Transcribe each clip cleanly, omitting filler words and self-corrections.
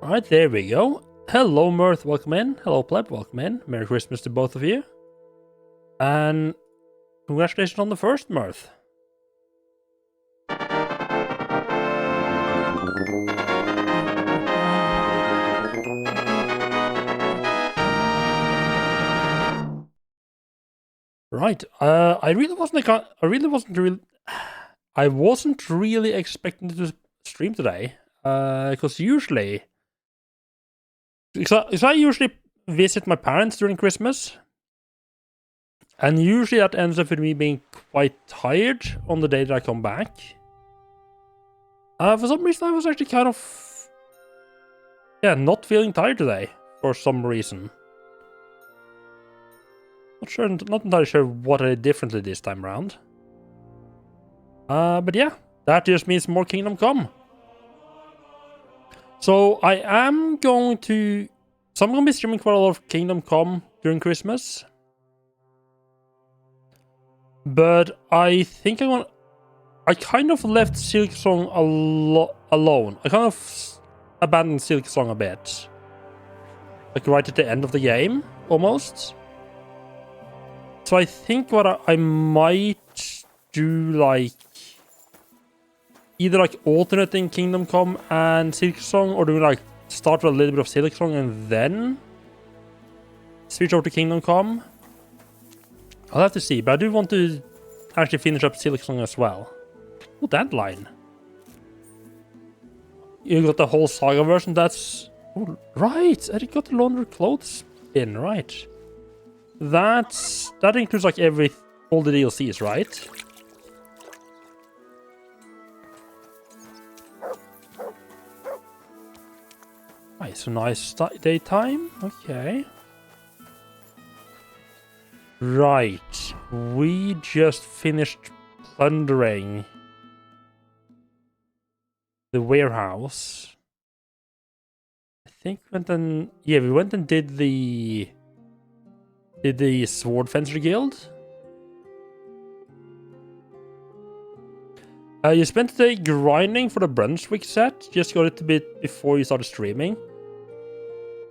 Alright, there we go. Hello, Mirth, welcome in. Hello, Pleb, welcome in. Merry Christmas to both of you. And congratulations on the first, Mirth. Right, I wasn't really expecting to stream today. Because usually, because I usually visit my parents during Christmas, and usually that ends up with me being quite tired on the day that I come back. For some reason, I was actually kind of, not feeling tired today for some reason. Not entirely sure what I did differently this time around. But yeah, that just means more Kingdom Come. So I am going to, I'm going to be streaming quite a lot of Kingdom Come during Christmas. But I think I kind of left Silksong alone. I kind of abandoned Silksong a bit. Like right at the end of the game, almost. So I think what I might do, like, either like alternating Kingdom Come and Silksong, or do like start with a little bit of Silksong and then switch over to Kingdom Come. I'll have to see, but I do want to actually finish up Silksong as well. Oh, that line. You got the whole Saga version, that's... Oh, right, I got the laundry clothes in, right. That includes like all the DLCs, right? Right, so nice daytime, okay. Right, we just finished plundering the warehouse. I think we went and did the Sword Fencer Guild. You spent the day grinding for the Brunswick set. Just got it a bit before you started streaming.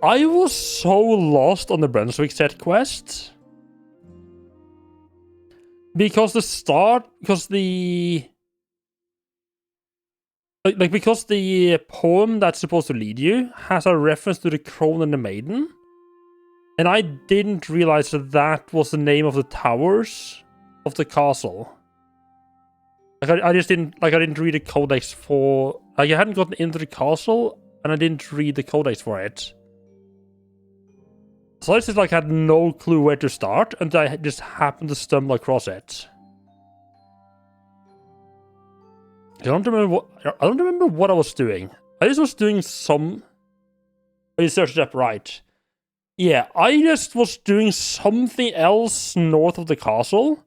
I was so lost on the Brunswick set quest. Because the poem that's supposed to lead you has a reference to the crone and the maiden. And I didn't realize that was the name of the towers of the castle. Like I didn't read the codex for... Like I hadn't gotten into the castle, and I didn't read the codex for it. So I just like had no clue where to start, and I just happened to stumble across it. I don't remember what I was doing. I just was doing some... Oh, you searched it up, right. Yeah, I just was doing something else north of the castle.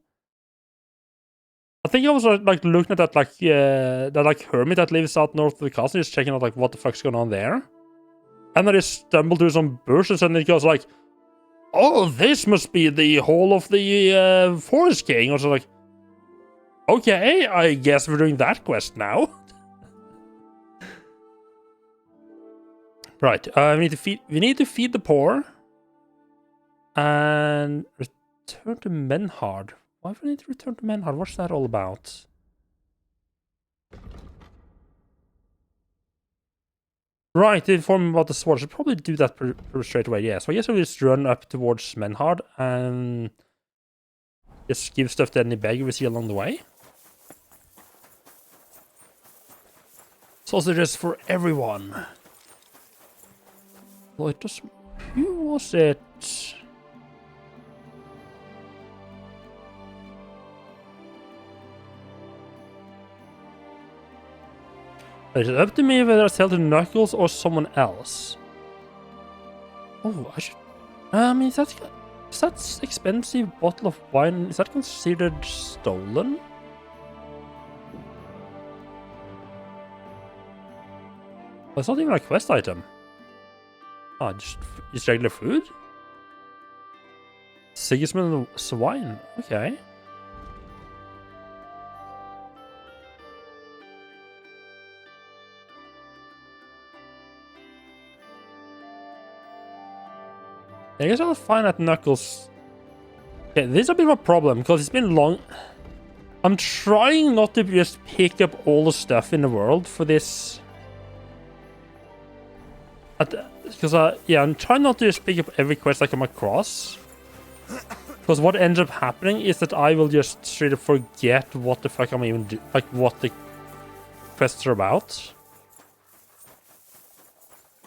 I think I was like looking at that hermit that lives out north of the castle, just checking out like what the fuck's going on there. And I just stumbled through some bushes, and it goes like, "Oh, this must be the hall of the Forest King." I was like, "Okay, I guess we're doing that quest now." Right, we need to feed the poor. And return to Menhard. Why do we need to return to Menhard? What's that all about? Right, to inform about the sword. I should probably do that straight away, yeah. So I guess I'll just run up towards Menhard and just give stuff to any beggar we see along the way. Sausages for everyone. Well, it does... Who was it? Is it up to me whether I sell to Knuckles or someone else? Oh, I should... I mean, is that expensive bottle of wine, is that considered stolen? Oh, it's not even a quest item. Ah, just regular food? Sigismund swine, okay. I guess I'll find that Knuckles. Okay, this is a bit of a problem because it's been long. I'm trying not to just pick up all the stuff in the world for this. Because yeah, I'm trying not to just pick up every quest I come across. Because what ends up happening is that I will just straight up forget what the fuck I'm even doing, like what the quests are about.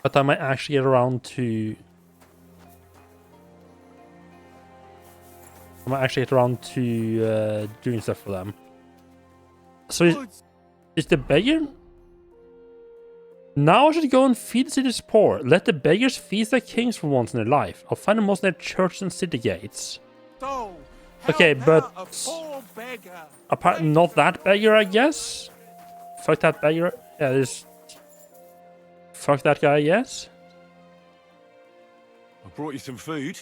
But I might actually get around to. I might actually get around to doing stuff for them. So is the beggar? Now I should go and feed the city's poor. Let the beggars feast their kings for once in their life. I'll find them most near churches and city gates. Okay, but apart not that beggar, I guess. Fuck that beggar. Yeah, this. Fuck that guy, yes. I brought you some food.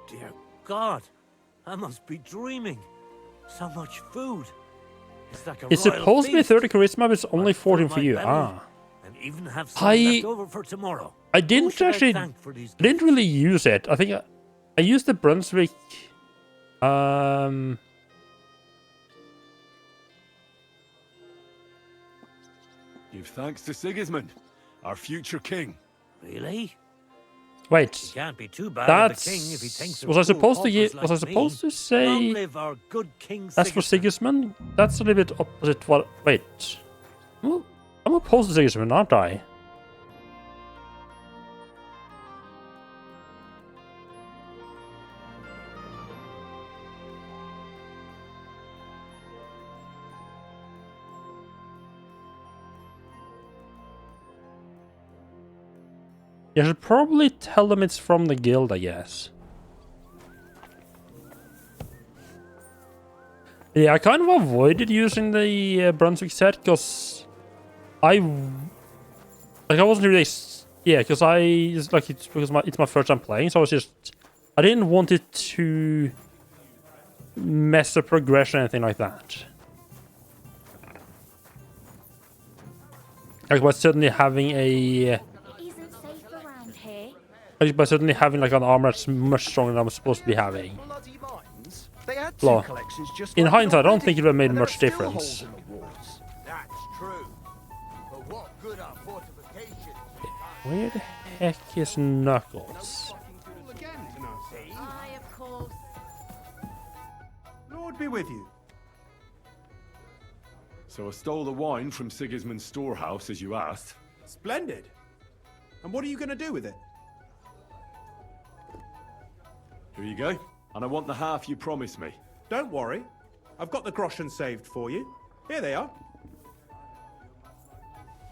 Dear God, I must be dreaming. So much food. It's like a It's supposed to be 30 charisma, but it's only 14 for you. Ah. And even have some left over for tomorrow. I didn't actually. I didn't really use it. I think I used the Brunswick. Give thanks to Sigismund, our future king. Really? Wait. It can't be too bad That's. the king if he thinks Was I supposed to get? Was I supposed to say? Live our good king That's for Sigismund. That's a little bit opposite. What? Wait. Well, I'm opposed to Sigismund, aren't I? You should probably tell them it's from the guild, I guess. Yeah, I kind of avoided using the Brunswick set because I wasn't really, yeah, because it's like it's my first time playing, so I was just, I didn't want it to mess the progression or anything like that. Like by suddenly having a. By suddenly having like an armor that's much stronger than I'm supposed to be having. Well, in hindsight, I don't think it would have made much difference. That's true. But what good are fortifications? Where the heck is Knuckles? Aye, of course. Lord be with you. So I stole the wine from Sigismund's storehouse, as you asked. Splendid. And what are you going to do with it? Here you go. And I want the half you promised me. Don't worry. I've got the groschen saved for you. Here they are.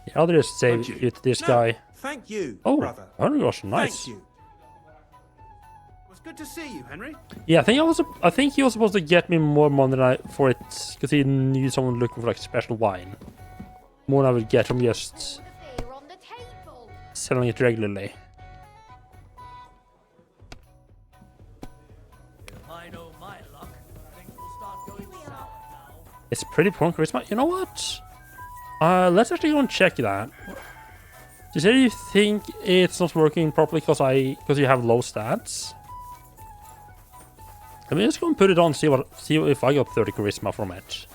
Yeah, I'll just save it to this guy. Thank you, Oh, brother. 100 groschen, nice. Thank you. It was good to see you, Henry. Yeah, I think he was supposed to get me more money for it because he knew someone looking for like special wine. More than I would get from just selling it regularly. It's pretty poor charisma. You know what? Let's actually go and check that. You say you think it's not working properly because you have low stats? Let me just go and put it on, see if I got 30 charisma from it.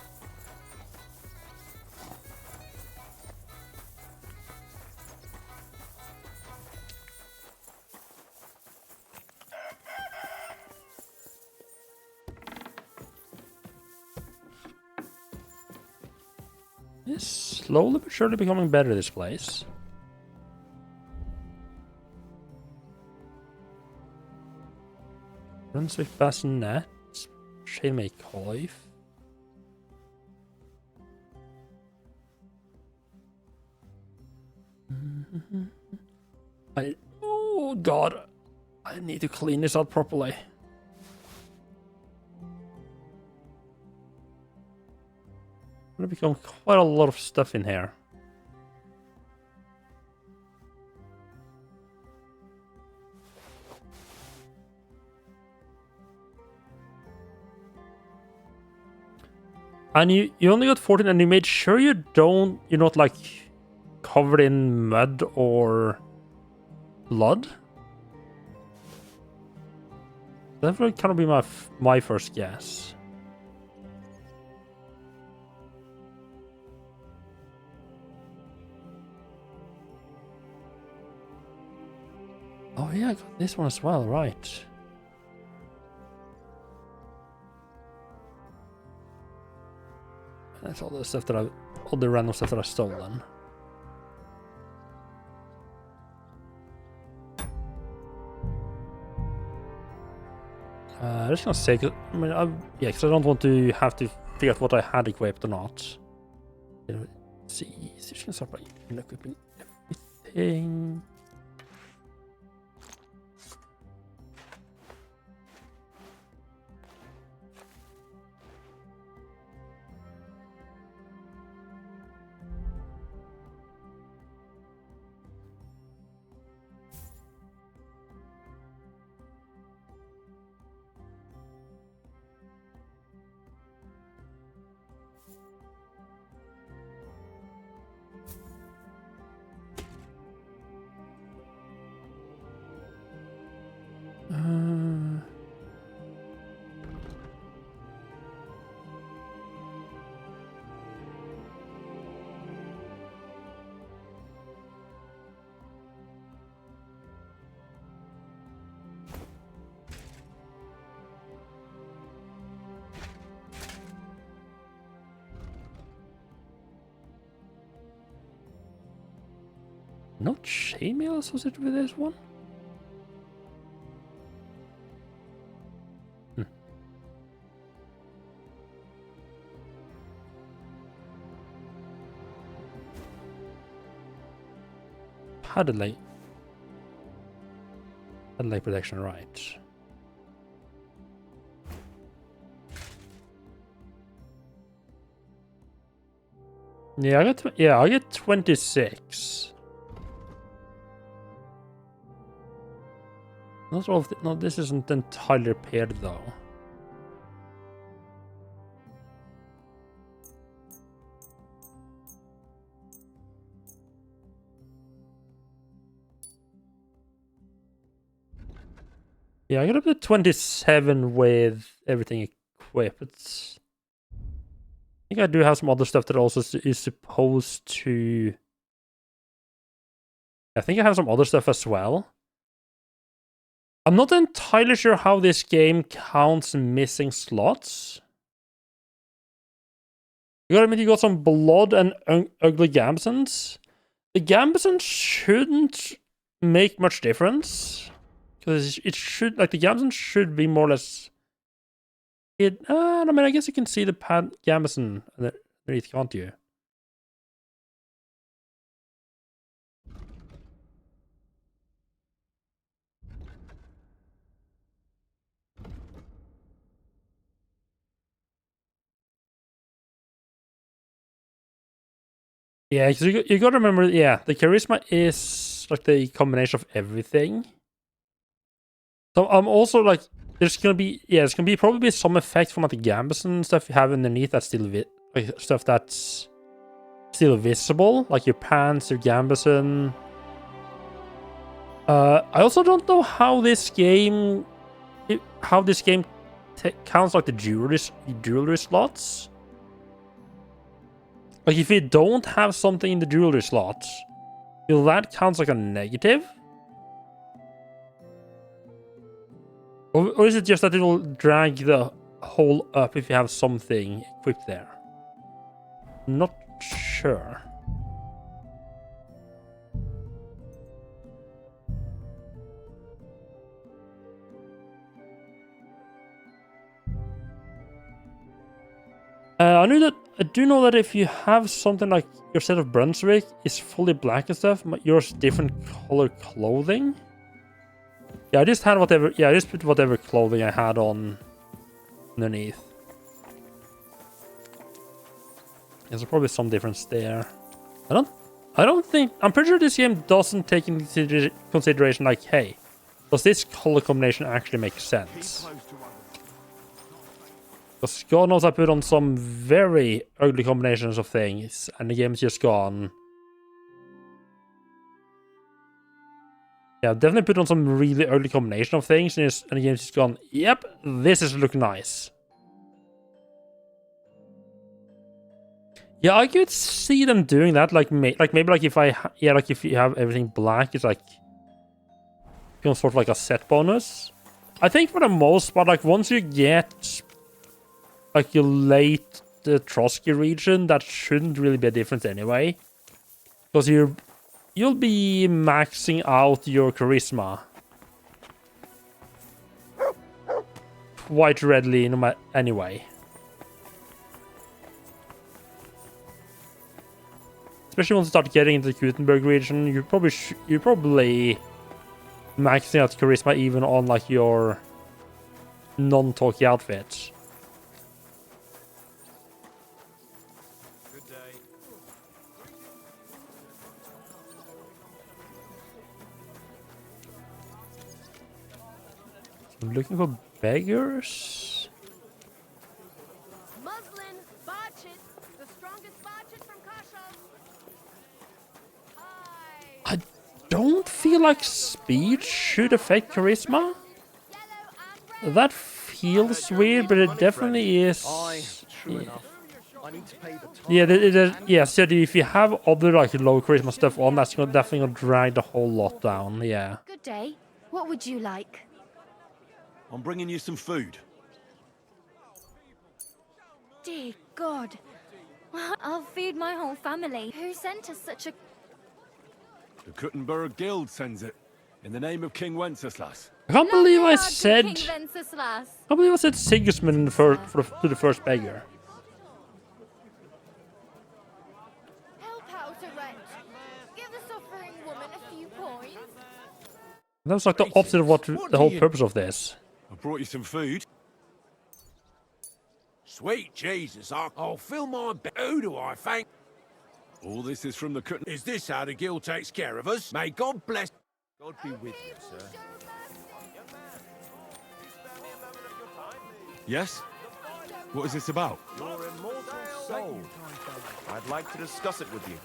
It's slowly but surely becoming better, this place. Brunswick Bassinet, Chainmail Coif. Oh god, I need to clean this out properly. Gonna become quite a lot of stuff in here. And you only got 14 and you made sure you're not like covered in mud or blood. That would kind of be my first guess. Oh yeah, I got this one as well, right? That's all the stuff that all the random stuff that I've stolen. I'm just gonna say, I mean, yeah, because I don't want to have to figure out what I had equipped or not. Let's see, so just gonna start by equipping everything. No chainmail associated with this one? Padded light protection, right? Yeah, I get 26. Not all of the, no, this isn't entirely repaired though. Yeah, I got up to 27 with everything equipped. I think I do have some other stuff that also is supposed to... I think I have some other stuff as well. I'm not entirely sure how this game counts missing slots. You got some blood and ugly Gambesons. The Gambesons shouldn't make much difference. Because it should, like, the Gambeson should be more or less... I mean, I guess you can see the Gambeson underneath, can't you? Yeah, because you got to remember, yeah, the charisma is like the combination of everything. So I'm also like, there's gonna be, yeah, there's gonna be probably some effect from like the Gambeson stuff you have underneath that's still like stuff that's still visible, like your pants, your Gambeson. I also don't know how this game counts like the jewelry slots. Like, if you don't have something in the jewelry slot, will that count like a negative? Or is it just that it will drag the hole up if you have something equipped there? Not sure. I do know that if you have something like your set of Brunswick is fully black and stuff, yours different color clothing. Yeah, I just had whatever. Yeah, I just put whatever clothing I had on underneath. There's probably some difference there. I don't think. I'm pretty sure this game doesn't take into consideration like, hey, does this color combination actually make sense? Because God knows I put on some very ugly combinations of things, and the game's just gone, Yeah, definitely put on some really early combination of things, and the game's just gone, yep, this is look nice. Yeah, I could see them doing that, like maybe like if if you have everything black, it's like becomes sort of like a set bonus. I think for the most part, like once you get like your late the Trotsky region, that shouldn't really be a difference anyway, because you'll be maxing out your charisma quite readily anyway. Especially once you start getting into the Gutenberg region, you're probably maxing out charisma even on like your non-talky outfits. Good day. I'm looking for beggars. Muslin, Barchet, the strongest Barchet from Kashov. Hi. I don't feel like speed should affect charisma. Yellow and red. That feels weird, but it definitely is. True enough. I need to pay the toll. Yeah, so if you have other like low charisma stuff on, that's definitely gonna drag the whole lot down. Yeah. Good day. What would you like? I'm bringing you some food. Dear God. I'll feed my whole family. Who sent us such a... The Kuttenberg Guild sends it. In the name of King Wenceslas. I can't believe I Lovely said. King Wenceslas. I can't believe I said Sigismund to the first beggar. Help out a wretch. Give the suffering woman a few coins. That was like the opposite of what the whole purpose of this. I brought you some food. Sweet Jesus, I'll fill my belly. Who do I thank? All this is from the Kutten... Is this how the guild takes care of us? May God bless. God be with you, sir. Yes? What is this about? Your immortal soul. I'd like to discuss it with you.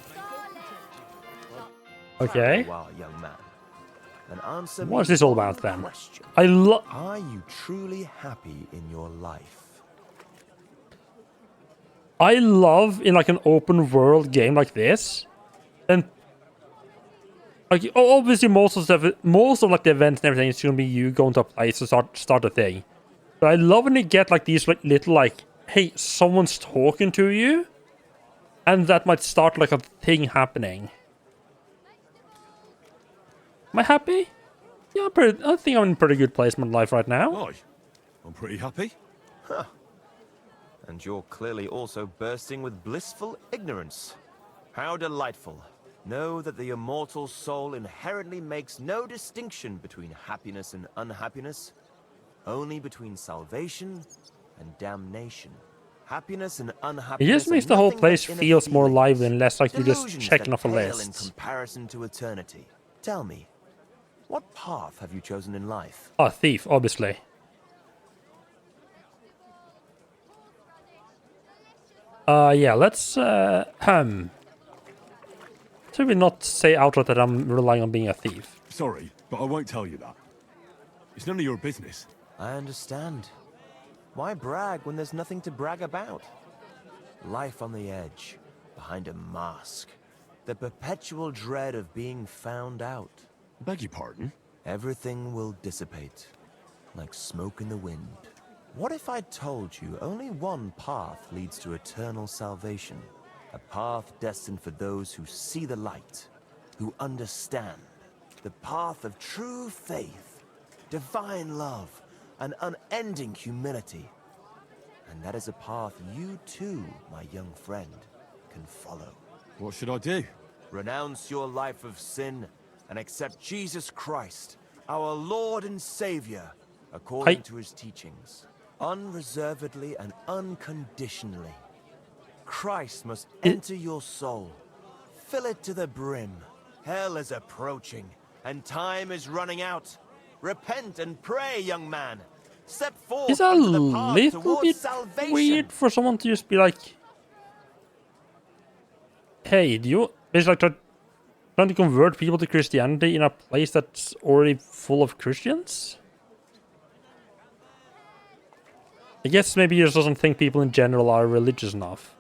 Okay. Very well, young man. And answer me What is this all one about then? question. I Are you truly happy in your life? love in like an open world game like this, and like obviously most of like the events and everything is gonna be you going to a place to start a thing. But I love when you get like these like little like, hey, someone's talking to you, and that might start like a thing happening. Am I happy? Yeah, I think I'm in a pretty good place in my life right now. Why? I'm pretty happy. And you're clearly also bursting with blissful ignorance. How delightful. Know that the immortal soul inherently makes no distinction between happiness and unhappiness, only between salvation and damnation. Happiness and It unhappiness just makes are the whole nothing place but inner feels more feelings, lively and less like you're just delusions checking that off a pale in list. comparison to eternity. Tell me, what path have you chosen in life? Oh, thief, obviously. Yeah, let's, Should we not say outright that I'm relying on being a thief? Sorry, but I won't tell you that. It's none of your business. I understand. Why brag when there's nothing to brag about? Life on the edge, behind a mask. The perpetual dread of being found out. Beg your pardon? Everything will dissipate, like smoke in the wind. What if I told you only one path leads to eternal salvation? A path destined for those who see the light, who understand. The path of true faith, divine love, and unending humility. And that is a path you too, my young friend, can follow. What should I do? Renounce your life of sin and accept Jesus Christ, our Lord and Savior, according to his teachings, unreservedly and unconditionally. Christ must enter your soul, fill it to the brim. Hell is approaching, and time is running out. Repent and pray, young man. Step forth It's a into the path little towards bit salvation. weird for someone to just be like, hey, do you... It's like, trying to convert people to Christianity in a place that's already full of Christians? I guess maybe he just doesn't think people in general are religious enough.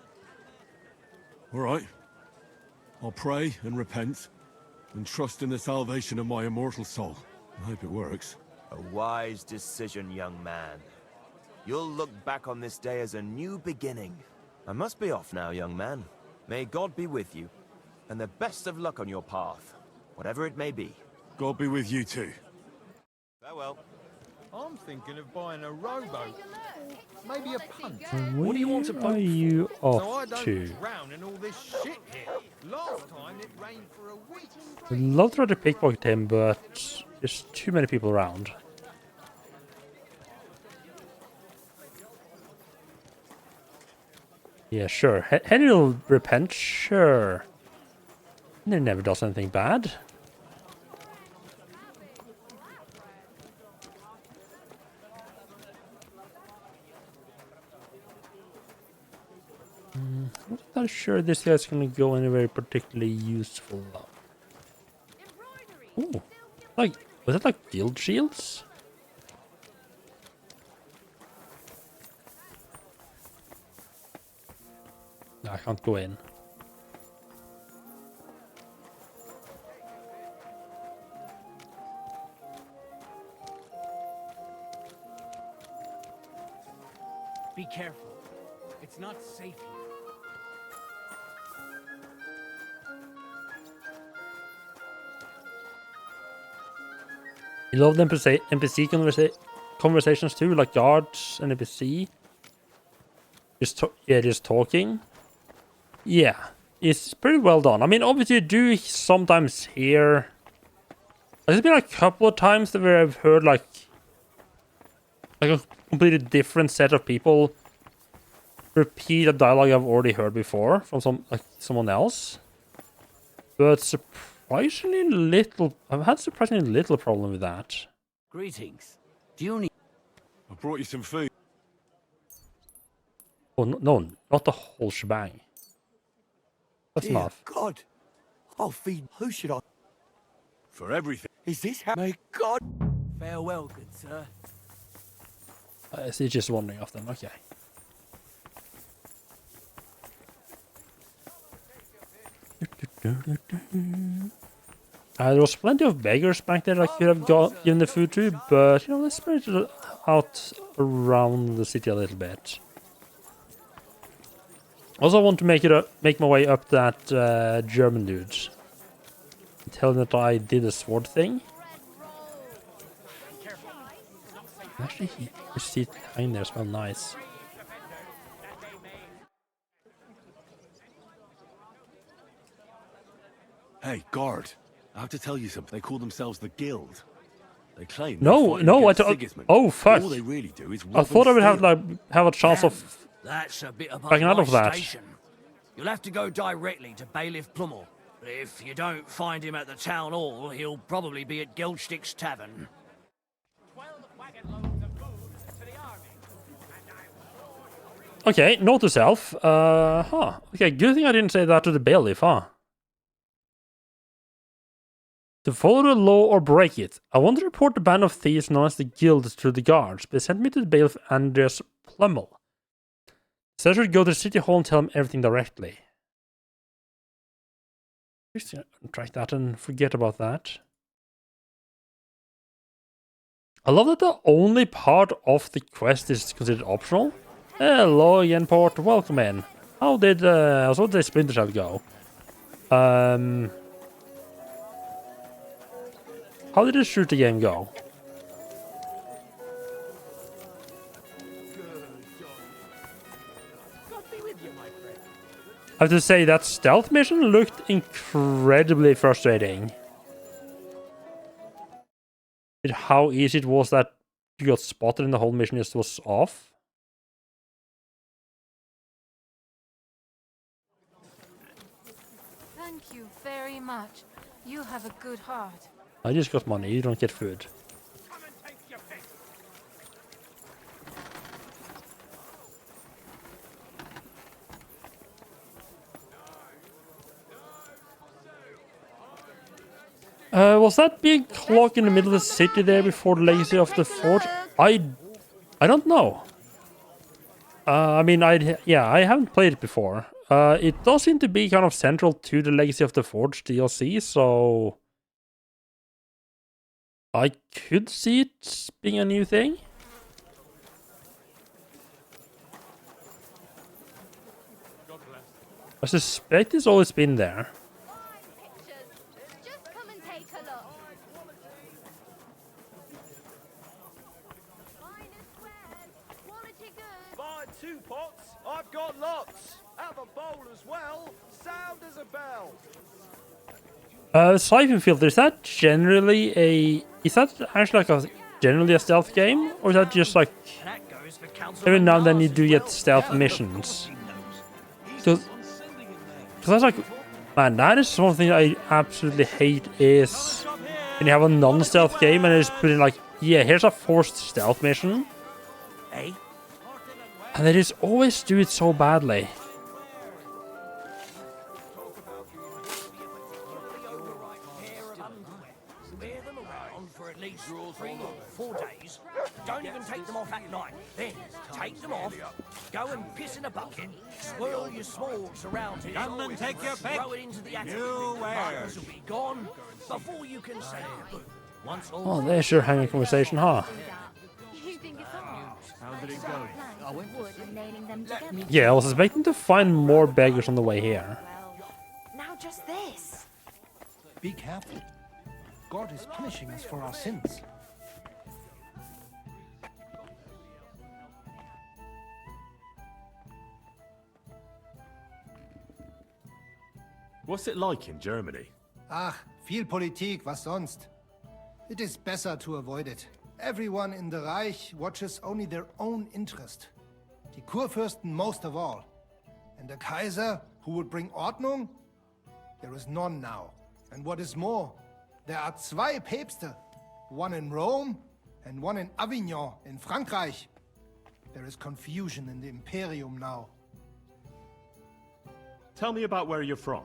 All right. I'll pray and repent, and trust in the salvation of my immortal soul. I hope it works. A wise decision, young man. You'll look back on this day as a new beginning. I must be off now, young man. May God be with you, and the best of luck on your path, whatever it may be. God be with you too. Farewell. I'm thinking of buying a rowboat. Maybe a punt. What do you want to are boat you So I off don't to? drown in all this shit here. Last time it rained for a week. I'd love to try to pickpocket him, but there's too many people around. Yeah, sure. Henry will repent, sure. Henry never does anything bad. I'm not sure this guy's gonna go anywhere particularly useful though. Ooh, like, was that like guild shields? No, I can't go in. Be careful. It's not safe here. You love the NPC conversations too, like guards and NPC. Just talking. Yeah, it's pretty well done. I mean, obviously, you do sometimes hear. There's been a couple of times where I've heard like a completely different set of people repeat a dialogue I've already heard before from someone else. But surprisingly little. I've had surprisingly little problem with that. Greetings. Do you need... I brought you some food. Oh no, not the whole shebang. That's Dear enough. God. I'll feed. Who should I? For everything. Is this how? May God. Farewell, good sir. He's just wandering off then. Okay. There was plenty of beggars back there I could have given the food to, but you know, let's spread it out around the city a little bit. Also, I want to make my way up that German dude. Tell him that I did a sword thing. Actually, his seat behind there smell nice. Hey, guard. I have to tell you something. They call themselves the Guild. They claim No, Sigismund. oh fuck! All they really do is I thought I would have a chance Damn, of that's a bit above backing out my of that. station. You'll have to go directly to Bailiff Plummel. If you don't find him at the town hall, he'll probably be at Gildstick's tavern. Okay, note to self. Okay, good thing I didn't say that to the bailiff, huh? To follow the law or break it. I want to report the band of thieves known as the Guild to the guards, but they sent me to the bailiff Andreas Plummel. So I should go to the city hall and tell him everything directly. Just track that and forget about that. I love that the only part of the quest is considered optional. Hello again, Port. Welcome in. How did Splinter Cell go? How did the shooter game go? I have to say that stealth mission looked incredibly frustrating. With how easy it was that you got spotted and the whole mission just was off. Thank you very much. You have a good heart. I just got money, you don't get food. Was that big clock in the middle of the city there before the Legacy of the Forge? I don't know. I mean, I haven't played it before. It does seem to be kind of central to the Legacy of the Forge DLC, so I could see it being a new thing. I suspect it's always been there. Pictures. Just come and take a look. Finest wares. Quality goods. Buy 2 pots. I've got lots. Have a bowl as well. Sound as a bell. Siphon Filter, is that actually like generally a stealth game? Or is that just like That goes for every now and then you Councilman do get Mars as stealth well. missions? Because that's like, man, that is something I absolutely hate is when you have a non-stealth game and it's put in like, yeah, here's a forced stealth mission. Eh? And they just always do it so badly. Wear them around for at least 3 or 4 days. Don't even take them off at night. Then take them off, go and piss in a bucket, swirl your smorgs around here. Come and take your pick. Throw it into the attic. You Buttons will be gone before you can say boo. Once all Oh, there's your hanging conversation, huh? You think it's art? How did it go? Wood and nailing them together. Yeah, I was expecting to find more beggars on the way here. Now just this. Be careful. God is punishing us for our sins. What's it like in Germany? Ach, viel Politik, was sonst? It is better to avoid it. Everyone in the Reich watches only their own interest. Die Kurfürsten most of all. And the Kaiser, who would bring Ordnung? There is none now. And what is more, there are 2 Päpste. One in Rome and one in Avignon in Frankreich. There is confusion in the Imperium now. Tell me about where you're from.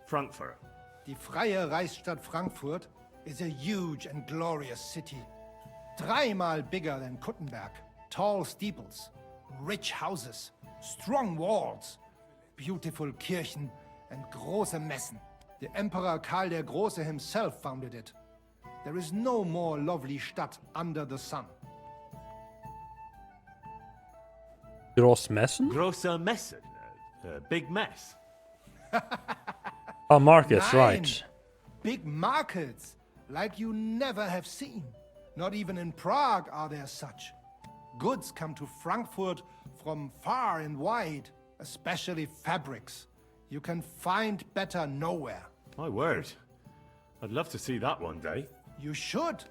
Frankfurt. Die freie Reichsstadt Frankfurt is a huge and glorious city. 3-mal bigger than Kuttenberg. Tall steeples, rich houses, strong walls, beautiful Kirchen and große Messen. The Emperor Karl der Große himself founded it. There is no more lovely Stadt under the sun. Grossmessen? Großer Messen. Big mess. Oh, markets, Nein. right. Big markets, like you never have seen. Not even in Prague are there such. Goods come to Frankfurt from far and wide, especially fabrics. You can find better nowhere. My word. I'd love to see that one day. You should.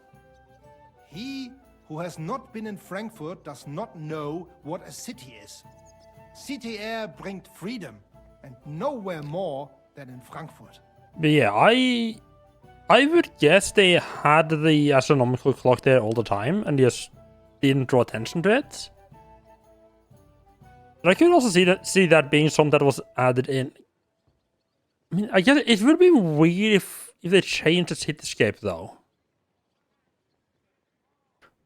He who has not been in Frankfurt does not know what a city is. City air brings freedom, and nowhere more than in Frankfurt. But yeah, I would guess they had the astronomical clock there all the time and just didn't draw attention to it. But I could also see that being something that was added in. I mean, I guess it would be weird if they changed the cityscape though.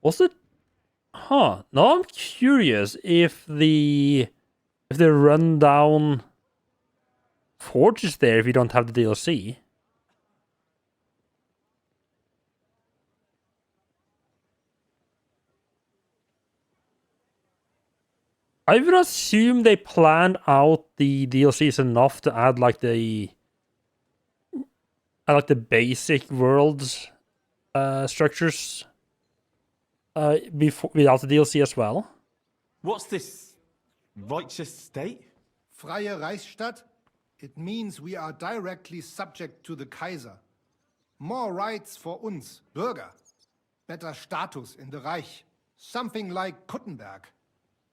Was it? Huh. Now I'm curious if the rundown forge is there if you don't have the DLC. I would assume they planned out the DLCs enough to add like the basic world structures before without the DLC as well. What's this righteous state? Freie Reichsstadt? It means we are directly subject to the Kaiser. More rights for uns, Bürger. Better status in the Reich. Something like Kuttenberg.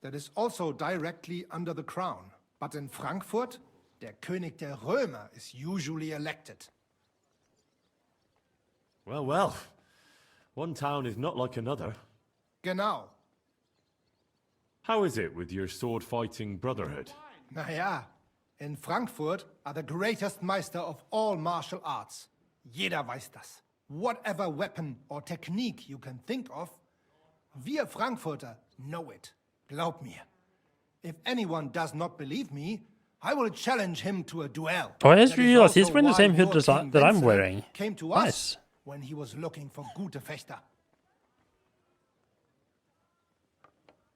That is also directly under the crown. But in Frankfurt, der König der Römer is usually elected. Well, well. One town is not like another. Genau. How is it with your sword-fighting brotherhood? Naja, in Frankfurt are the greatest Meister of all martial arts. Jeder weiß das. Whatever weapon or technique you can think of, wir Frankfurter know it. Glaub mir. If anyone does not believe me, I will challenge him to a duel. Oh, I just That is realized he's also wearing the why same hood your as King that I'm Wenzel wearing. Came to Nice. us when he was looking for gute Fechter.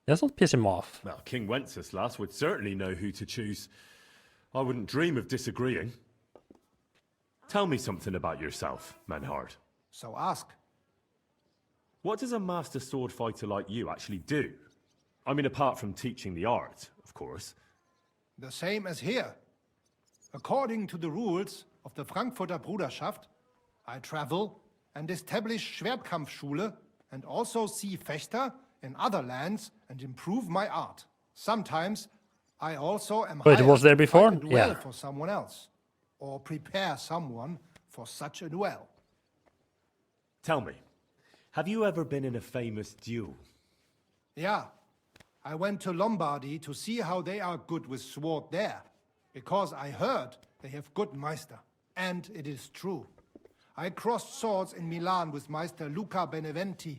Let's not piss him off. Well, King Wenceslas would certainly know who to choose. I wouldn't dream of disagreeing. Tell me something about yourself, Menhard. So ask. What does a master sword fighter like you actually do? I mean, apart from teaching the art, of course. The same as here. According to the rules of the Frankfurter Bruderschaft, I travel and establish Schwertkampfschule and also see Fechter in other lands and improve my art. Sometimes I also am Wait, it was there hired to before? fight a duel Yeah. for someone else, or prepare someone for such a duel. Tell me, have you ever been in a famous duel? Yeah, I went to Lombardy to see how they are good with sword there, because I heard they have good Meister, and it is true. I crossed swords in Milan with Meister Luca Beneventi.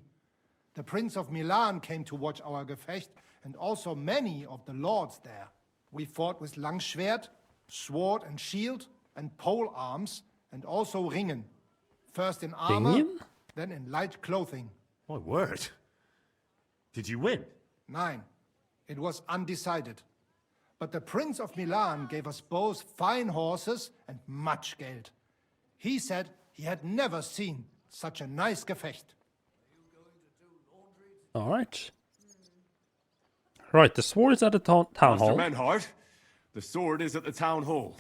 The Prince of Milan came to watch our Gefecht, and also many of the lords there. We fought with Langschwert, sword and shield, and pole arms, and also Ringen. First in armor, Ringen? then in light clothing. My word. Did you win? Nein, it was undecided. But the Prince of Milan gave us both fine horses and much Geld. He said he had never seen such a nice Gefecht. Alright. Right, the sword is at the town Master hall. Menhard, the sword is at the town hall.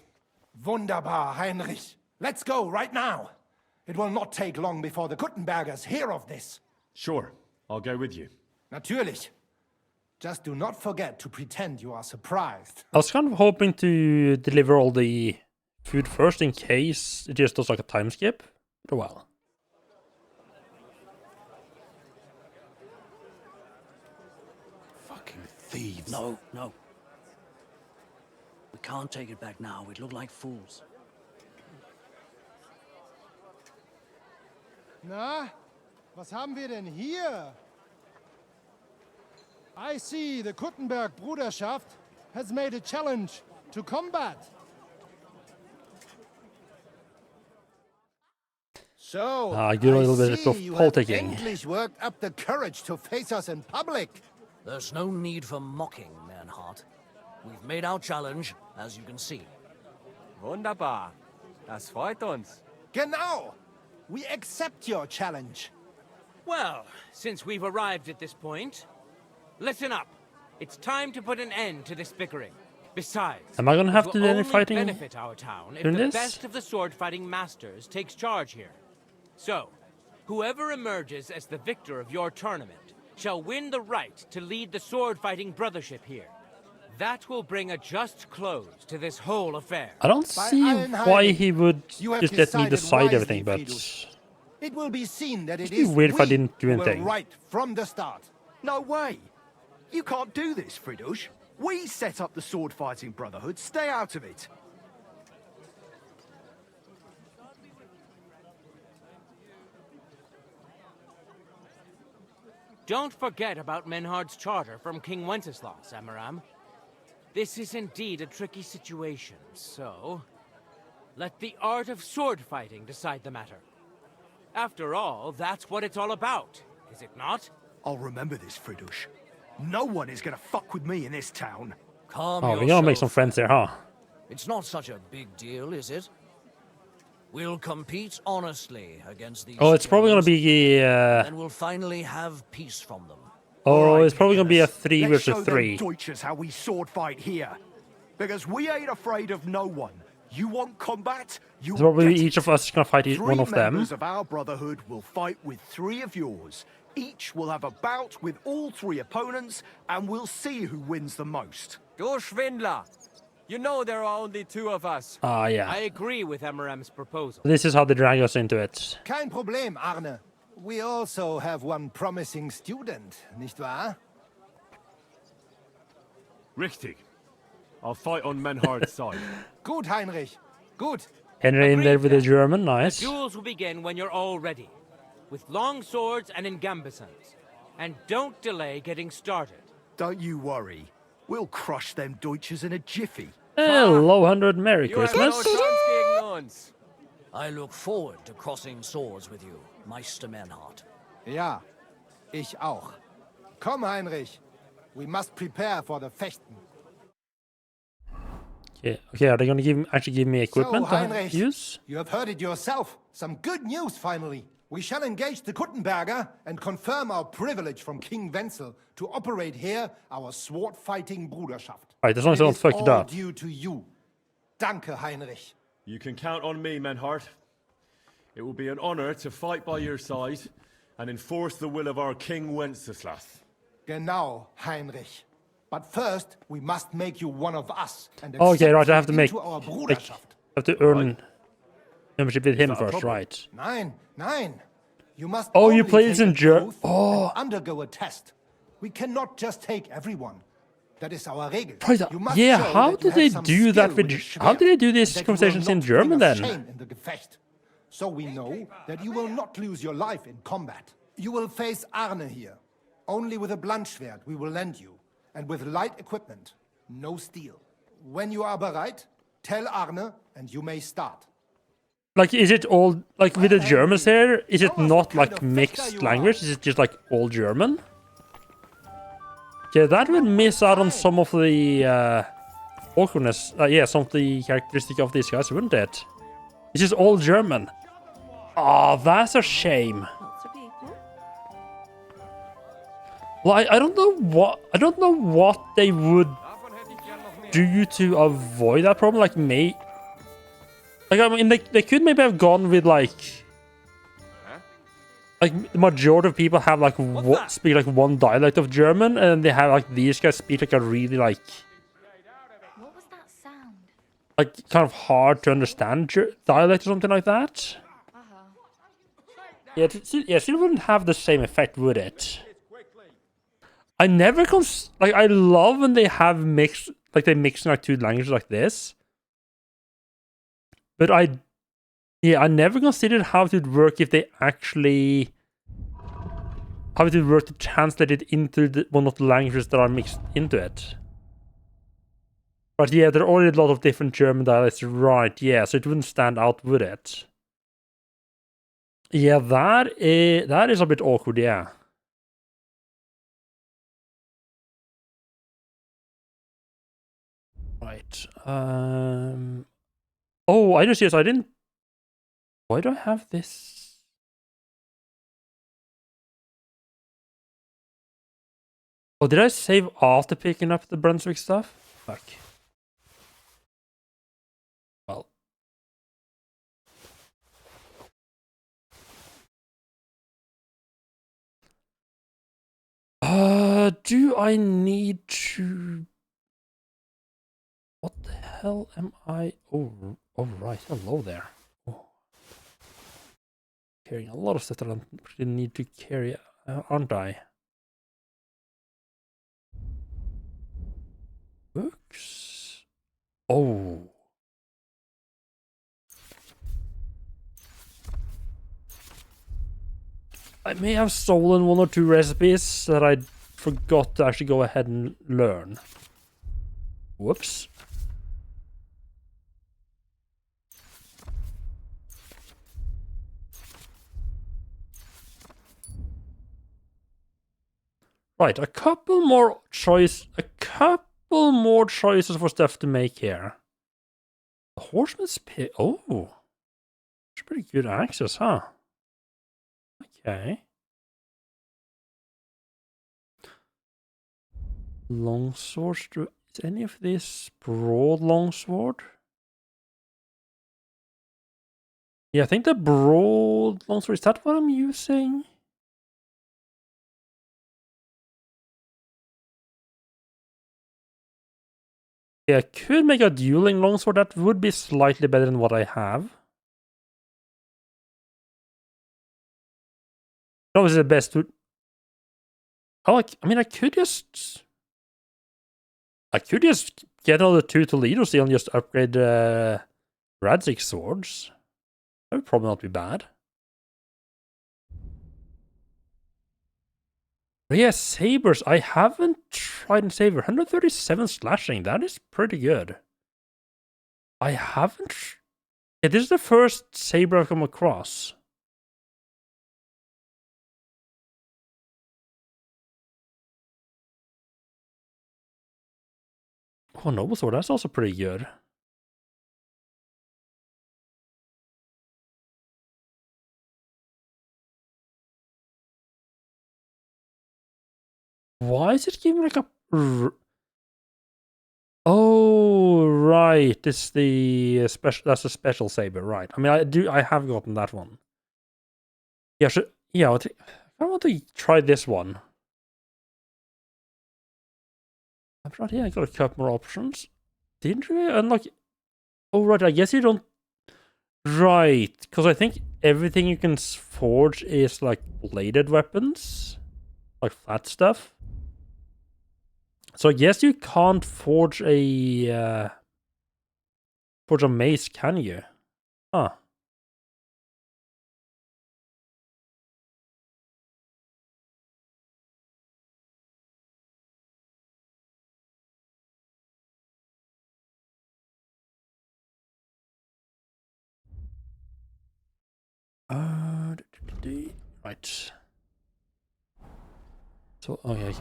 Wunderbar, Heinrich. Let's go right now. It will not take long before the Kuttenbergers hear of this. Sure, I'll go with you. Natürlich. Just do not forget to pretend you are surprised. I was kind of hoping to deliver all the food first in case it just does like a time skip. But well. Fucking thieves. No, no. We can't take it back now. We'd look like fools. Na, was haben wir denn hier? I see the Kuttenberg Bruderschaft has made a challenge to combat. So, good I little bit see of you pole have taking. endlich worked up the courage to face us in public. There's no need for mocking, Manhart. We've made our challenge, as you can see. Wunderbar. Das freut uns. Genau. We accept your challenge. Well, since we've arrived at this point, listen up. It's time to put an end to this bickering. Besides, Am I gonna have it to will do any only fighting benefit our town if during the this? best of the sword-fighting masters takes charge here. So, whoever emerges as the victor of your tournament shall win the right to lead the sword-fighting brothership here. That will bring a just close to this whole affair. I don't By see allen why Heiligen, he would you have just let me decided decide wisely, everything, but Friedrich. It will be seen that it It'd be is weird if I we didn't do who were anything. right from the start. No way! You can't do this, Fridush. We set up the sword-fighting brotherhood. Stay out of it. Don't forget about Menhard's charter from King Wenceslas, Amaram. This is indeed a tricky situation, so let the art of sword fighting decide the matter. After all, that's what it's all about, is it not? I'll remember this, Fridush. No one is gonna fuck with me in this town. Calm oh, we're gonna make some yourself. friends there, huh? It's not such a big deal, is it? We'll compete honestly against these. Oh, it's probably gonna Germans, be and we'll finally have peace from them. oh, Alright, it's probably gonna be a Nicholas, 3 let's show versus them 3. Deutschers how we sword fight here. Because we ain't afraid of no one. You want combat? You So probably get each it. of us is gonna fight Three one of them. members of our brotherhood will fight with 3 of yours. Each will have a bout with all 3 opponents, and we'll see who wins the most. Du Schwindler! You know there are only 2 of us. Ah, yeah. I agree with Amaram's proposal. This is how they drag us into it. Kein Problem, Arne. We also have one promising student, nicht wahr? Richtig. I'll fight on Menhard's side. Gut, Heinrich. Gut. Henry in Agreed, there with the then. German, The nice. duels will begin when you're all ready, with long swords and in gambesons. And don't delay getting started. Don't you worry. We'll crush them Deutsches in a jiffy. Hello, 100. Merry You have no Christmas. chance gegen uns. I look forward to crossing swords with you, Meister Mernhardt. Ja, ich auch. Komm, Heinrich. We must prepare for the Fechten. Okay, are they gonna actually give me equipment So, to Heinrich, use? you have heard it yourself. Some good news, finally. We shall engage the Kuttenberger and confirm our privilege from King Wenzel to operate here our sword-fighting Bruderschaft. Right, as long as I don't fuck it all up. due to you. Danke, Heinrich. You can count on me, Menhart. It will be an honor to fight by your side and enforce the will of our King Wenceslas. Genau, Heinrich. But first, we must make you one of us and Okay, accept right, I have to you make... into our Like, Bruderschaft. I have to earn membership with him that a first, problem? right. Nein. You must Oh, you only play this take in an Ger- oath Oh. and undergo a test. We cannot just take everyone. That is our Regel. Right, You must yeah, show how that you did they have some do that skill with... the How did they do Schwert, these and that you will conversations in not bring German us then? shame in the Gefecht. So we know that you will not lose your life in combat. You will face Arne here. Only with a Bluntschwert we will lend you, and with light equipment, no steel. When you are bereit, tell Arne, and you may start. Like, is it all... Like, with the Well, Germans Henry, here, is it show us not, what kind like, of fechter mixed you language? are. Is it just, like, all German? Yeah, that would miss out on some of the, awkwardness. Yeah, some of the characteristic of these guys, wouldn't it? It's just all German. Oh, that's a shame. Well, I don't know what they would do to avoid that problem. Like, I mean, they could maybe have gone with like the majority of people have like speak like one dialect of German, and they have like these guys speak like a really like What was that sound? like kind of hard to understand dialect or something like that. Yeah, it still wouldn't have the same effect, would it? I never like I love when they have mixed they mix like two languages like this. But I never considered how it would work if they actually how it would work to translate it into one of the languages that are mixed into it. But yeah, there are already a lot of different German dialects, right? Yeah, so it wouldn't stand out, would it? Yeah, that is a bit awkward, yeah. Right. Oh, I just I didn't. Why do I have this? Oh, did I save after picking up the Brunswick stuff? Fuck. Well. Do I need to... What the hell am I... Oh, right. Hello there. Oh. Carrying a lot of stuff that I don't really need to carry, aren't I? Books? Oh. I may have stolen one or two recipes that I forgot to actually go ahead and learn. Whoops. Right, a couple more choices for stuff to make here. The Horseman's Pit. Oh, it's pretty good access, huh? Okay. Longsword. Is any of this broad longsword? Yeah, I think the broad longsword, is that what I'm using? Yeah, I could make a dueling longsword. That would be slightly better than what I have. Obviously, the best would... Oh, I mean, I could just get another 2 Toledo steel and just upgrade Radzik swords. That would probably not be bad. But yeah, sabers. I haven't tried a saber. 137 slashing. That is pretty good. I haven't. Yeah, this is the first saber I've come across. Oh, noble sword. That's also pretty good. Why is it giving like a... Oh, right. This is the special. That's a special saber, right? I mean, I have gotten that one. Yeah, yeah. I want to try this one. I'm right here. I got a couple more options. Didn't we unlock? Oh, right. I guess you don't. Right, because I think everything you can forge is like bladed weapons, like flat stuff. So I guess you can't forge a mace, can you? Huh. Right. So okay.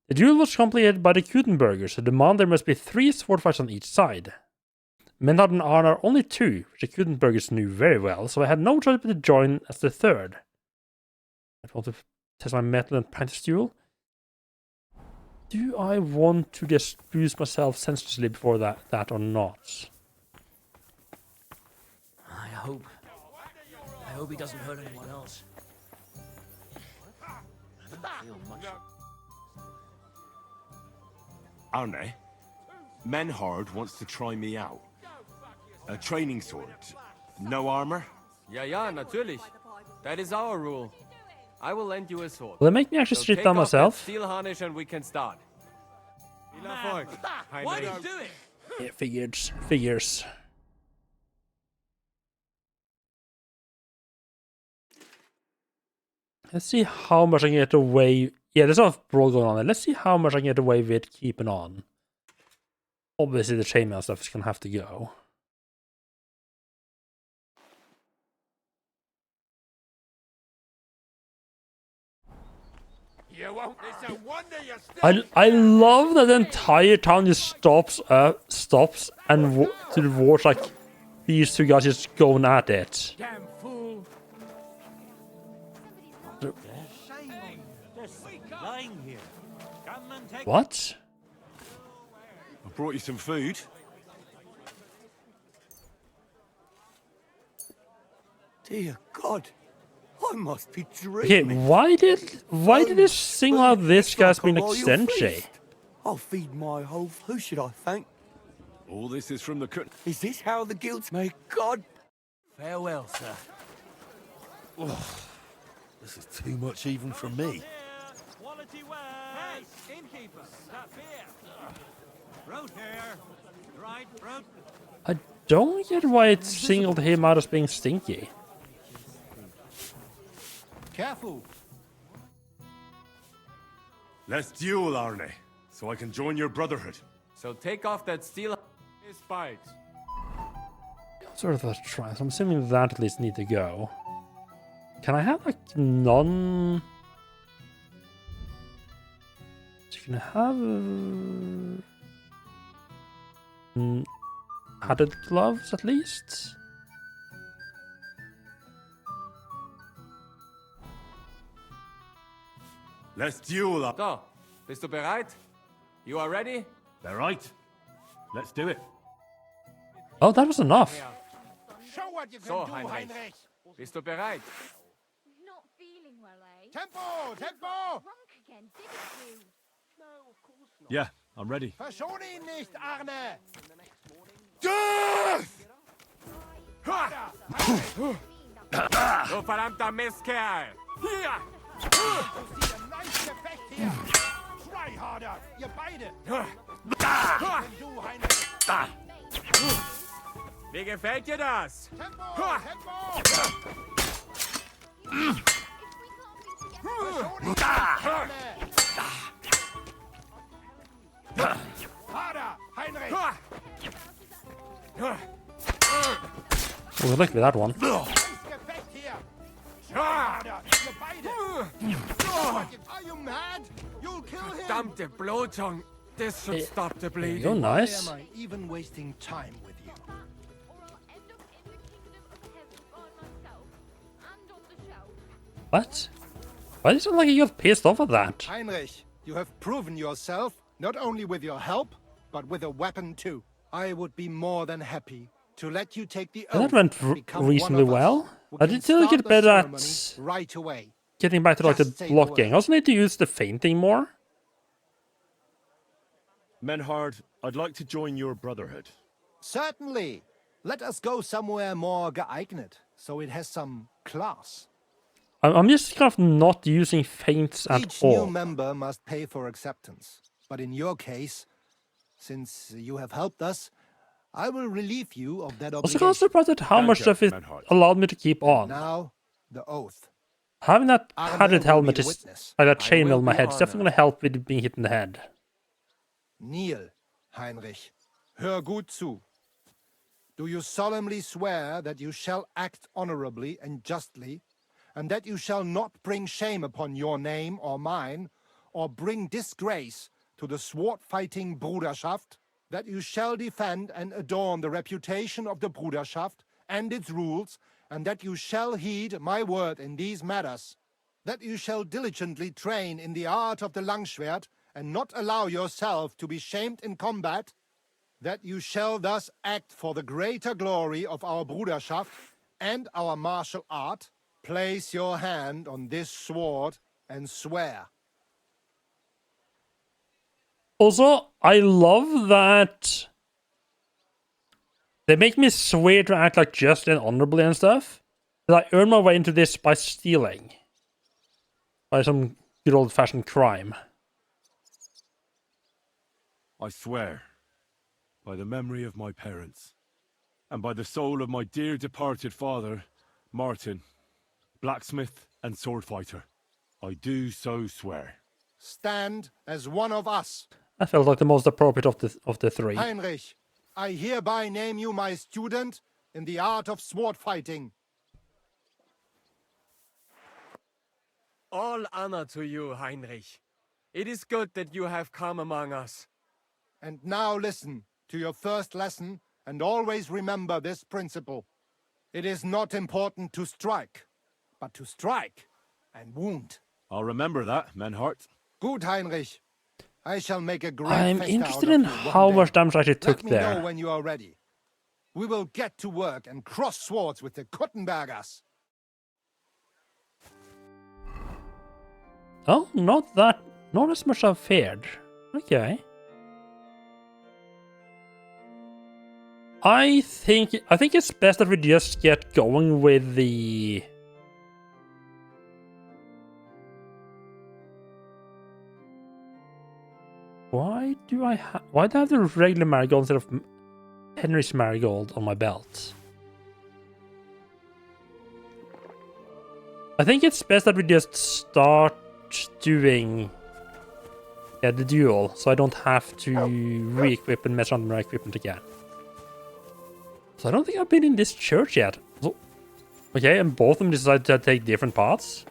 The duel was completed by the Kutenbergers, so demand there must be 3 sword fights on each side. Men had an honor only 2, which the Kutenbergers knew very well, so I had no choice but to join as the third. I want to test my metal and practice duel. Do I want to just boost myself senselessly before that or not? I hope he doesn't hurt anyone else. I don't feel much. Arne, Menhard wants to try me out. A training sword. No armor? Ja, natürlich. That is our rule. I will lend you a sword. Will it make me actually strip down myself? Steel harness and we can start. Why do you do it? Yeah, figures. Let's see how much I can get away. Yeah, there's not brawl going on there. Let's see how much I can get away with keeping on. Obviously, the chainmail stuff is gonna have to go. I love that the entire town just stops and to watch like these two guys just going at it. Damn fool. What? I brought you some food. Dear God, I must be Okay, dreaming. why did this single out this guy's been extension? I'll feed my whole. Who should I thank? All this is from the cook. Is this how the guilds may God? Farewell, sir. This is too much even for me. Quality ware. Hey, innkeeper, that beer. Road here. Right, road. I don't get why it singled him out as being stinky. Careful. Let's duel, Arne, so I can join your brotherhood. So take off that steel spite. Sort of a try. So I'm assuming that at least need to go. Can I have like non? So you can have added gloves at least. Let's duel. So, bist du bereit? You are ready? They're right. Let's do it. Oh, that was enough. Show what you can So, do, Heinrich. Heinrich. Bist du bereit? Not feeling well, eh? Tempo, tempo. Drunk again, didn't you? Yeah, I'm ready. Verschone ihn nicht, Arne. Death! Du verdammter Mistkerl! Hier! Nice Gefecht hier. Try harder, ihr beide. Und du, Heinrich. Wie gefällt dir das? Oh, I like that one. Are you mad? You'll kill him. Verdammte Blutung. This should stop the bleeding. You're nice. Why am I even wasting time with you? What? Why does it look like you got pissed off at that? Heinrich, you have proven yourself, not only with your help, but with a weapon too. I would be more than happy to let you take the That oath went and become reasonably one of us. well. We I can did still start get the better ceremony at right away. getting back to like the Just say the blocking. I word. also need to use the fainting more. Menhard, I'd like to join your brotherhood. Certainly. Let us go somewhere more geeignet, so it has some class. I'm just kind of not using feints at Each all. new member must pay for acceptance. But in your case, since you have helped us, I will relieve you of that I was obligation. kind of surprised at how much of it allowed me to keep on. Now, the oath. Having that Arne padded will helmet be the is witness. like that I chainmail will on my be head. It's definitely going to help with being hit in the head. Kneel, Heinrich. Hör gut zu. Do you solemnly swear that you shall act honorably and justly, and that you shall not bring shame upon your name or mine, or bring disgrace to the sword-fighting Bruderschaft, that you shall defend and adorn the reputation of the Bruderschaft and its rules, and that you shall heed my word in these matters, that you shall diligently train in the art of the Langschwert, and not allow yourself to be shamed in combat, that you shall thus act for the greater glory of our Bruderschaft and our martial art. Place your hand on this sword and swear. Also, I love that they make me swear to act like just and honorably and stuff. That I earn my way into this by stealing. By some good old-fashioned crime. I swear, by the memory of my parents, and by the soul of my dear departed father, Martin, blacksmith and sword fighter, I do so swear. Stand as one of us. I felt like the most appropriate of the three. Heinrich, I hereby name you my student in the art of sword fighting. All honor to you, Heinrich. It is good that you have come among us. And now listen to your first lesson and always remember this principle. It is not important to strike, but to strike and wound. I'll remember that, Menhart. Good, Heinrich. I shall make a great I'm festa interested out in of you one how day. much damage I actually took Let me there. know when you are ready. We will get to work and cross swords with the Kuttenbergers. Oh, not as much as I feared. Okay. I think it's best that we just get going with the... Why do I have the regular marigold instead of Henry's marigold on my belt? I think it's best that we just start doing the duel, so I don't have to re-equip and mess around with my equipment again. So I don't think I've been in this church yet. So, okay, and both of them decided to take different paths.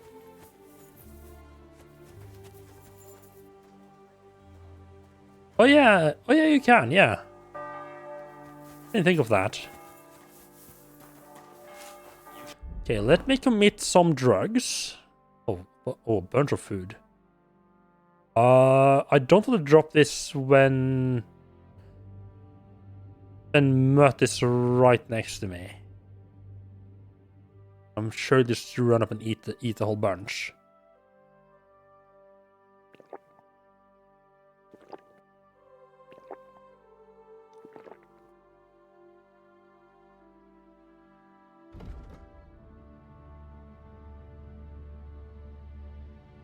Oh yeah, you can, yeah. Didn't think of that. Okay, let me commit some drugs. Oh, a bunch of food. I don't want to drop this when Mutt is right next to me. I'm sure just run up and eat the whole bunch.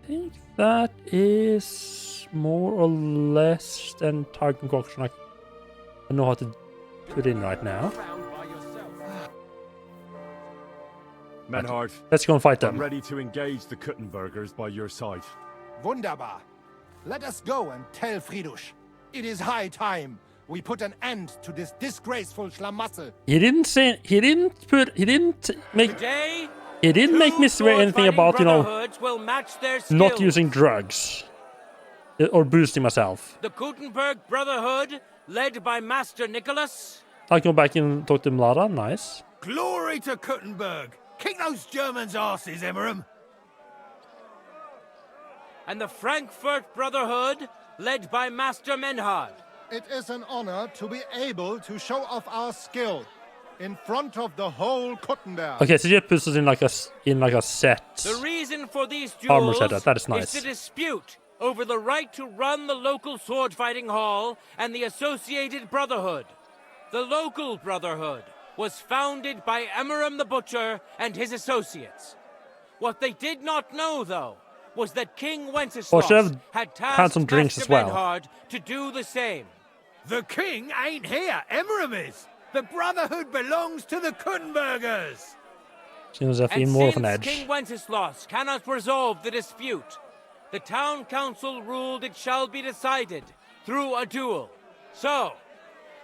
I think that is more or less the entire concoction I know how to put in right now. Menhard, Let's go and fight I'm them. ready to engage the Kuttenbergers by your side. Wunderbar. Let us go and tell Fridush. It is high time we put an end to this disgraceful schlamassel. He didn't say. He didn't make. Today, He didn't make me swear anything about, you know, brotherhoods will match their not skills. using drugs or boosting myself. The Gutenberg Brotherhood, led by Master Nicholas. I go back and talk to Mlara. Nice. Glory to Kuttenberg! Kick those Germans' asses, Emmeram! And the Frankfurt Brotherhood, led by Master Menhard. It is an honor to be able to show off our skill in front of the whole Kuttenberg. Okay, so you puts us in like a set. The reason for these Armor duels setup. That is nice. is the dispute over the right to run the local sword fighting hall and the associated brotherhood. The local brotherhood was founded by Emmeram the Butcher and his associates. What they did not know, though, was that King Wenceslas had tasked some drinks Master as well. Menhard to do the same. The king ain't here, Emmeram is! The Brotherhood belongs to the Kuttenbergers! Seems I've And been more of since an edge. King Wenceslas cannot resolve the dispute, the town council ruled it shall be decided through a duel. So,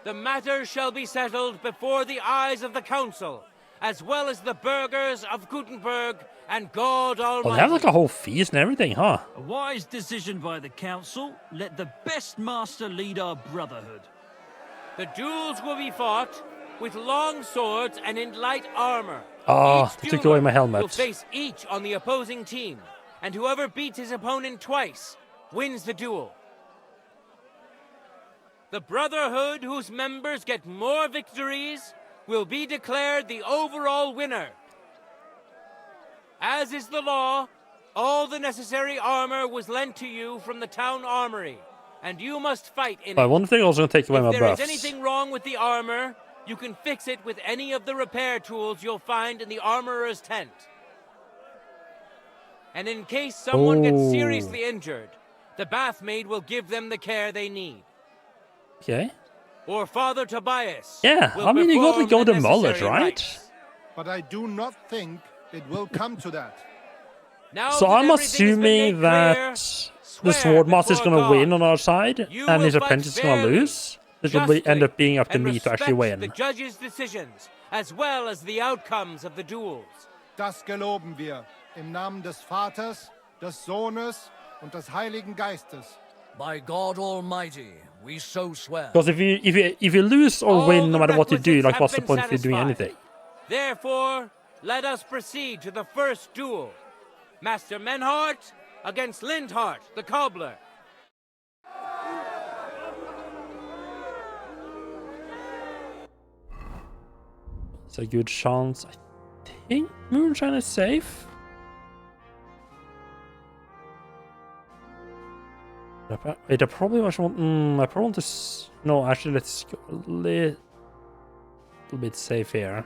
the matter shall be settled before the eyes of the council, as well as the burghers of Gutenberg and God Almighty. Oh, they have like a whole feast and everything, huh? A wise decision by the council. Let the best master lead our brotherhood. The duels will be fought with long swords and in light armor. Oh, Each they took away my dueler will helmet. face each on the opposing team, and whoever beats his opponent twice wins the duel. The Brotherhood whose members get more victories will be declared the overall winner. As is the law, all the necessary armor was lent to you from the town armory, and you must fight in I it. wonder if they're also going to take away my If there is buffs. anything wrong with the armor, you can fix it with any of the repair tools you'll find in the armorer's tent. And in case someone gets Oh. seriously injured, the bathmaid will give them the care they need. Okay. Or Father Tobias. Yeah, will I mean, you got to perform go the to Mullet, necessary right? rites. But I do not think it will come to that. Now So that I'm everything has been assuming made that clear, the swear Swordmaster is before going to God win on our side, you and will his fight apprentice is going to fairly, lose. This will end justly, up being up to and me to actually respect win. the judges' decisions, as well as the outcomes of the duels. Das geloben wir im Namen des Vaters, des Sohnes und des Heiligen Geistes. By God Almighty, we so swear. Because if you lose or All win, no the matter what you do, requisites like have what's the been point of you doing satisfied. anything? Therefore, let us proceed to the first duel. Master Menhart against Lindhart, the cobbler. It's a good chance. I think Moonshine is safe. Wait, I probably want. I probably want to. No, actually, let's go a little bit safe here.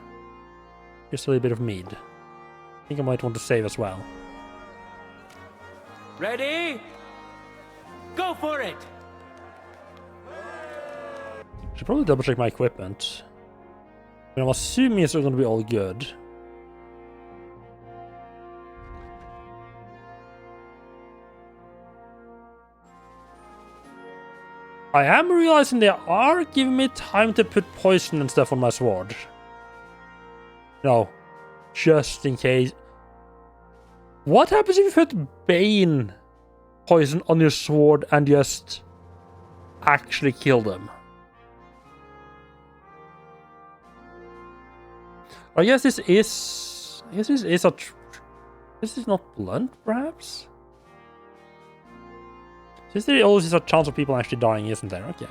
Just a little bit of mead. I think I might want to save as well. Ready? Go for it! Should probably double check my equipment. But I'm assuming it's going to be all good. I am realizing they are giving me time to put poison and stuff on my sword. No, just in case. What happens if you put Bane poison on your sword and just actually kill them? I guess this is. I guess this is a. This is not blunt, perhaps. Since there always is a chance of people actually dying, isn't there? Okay.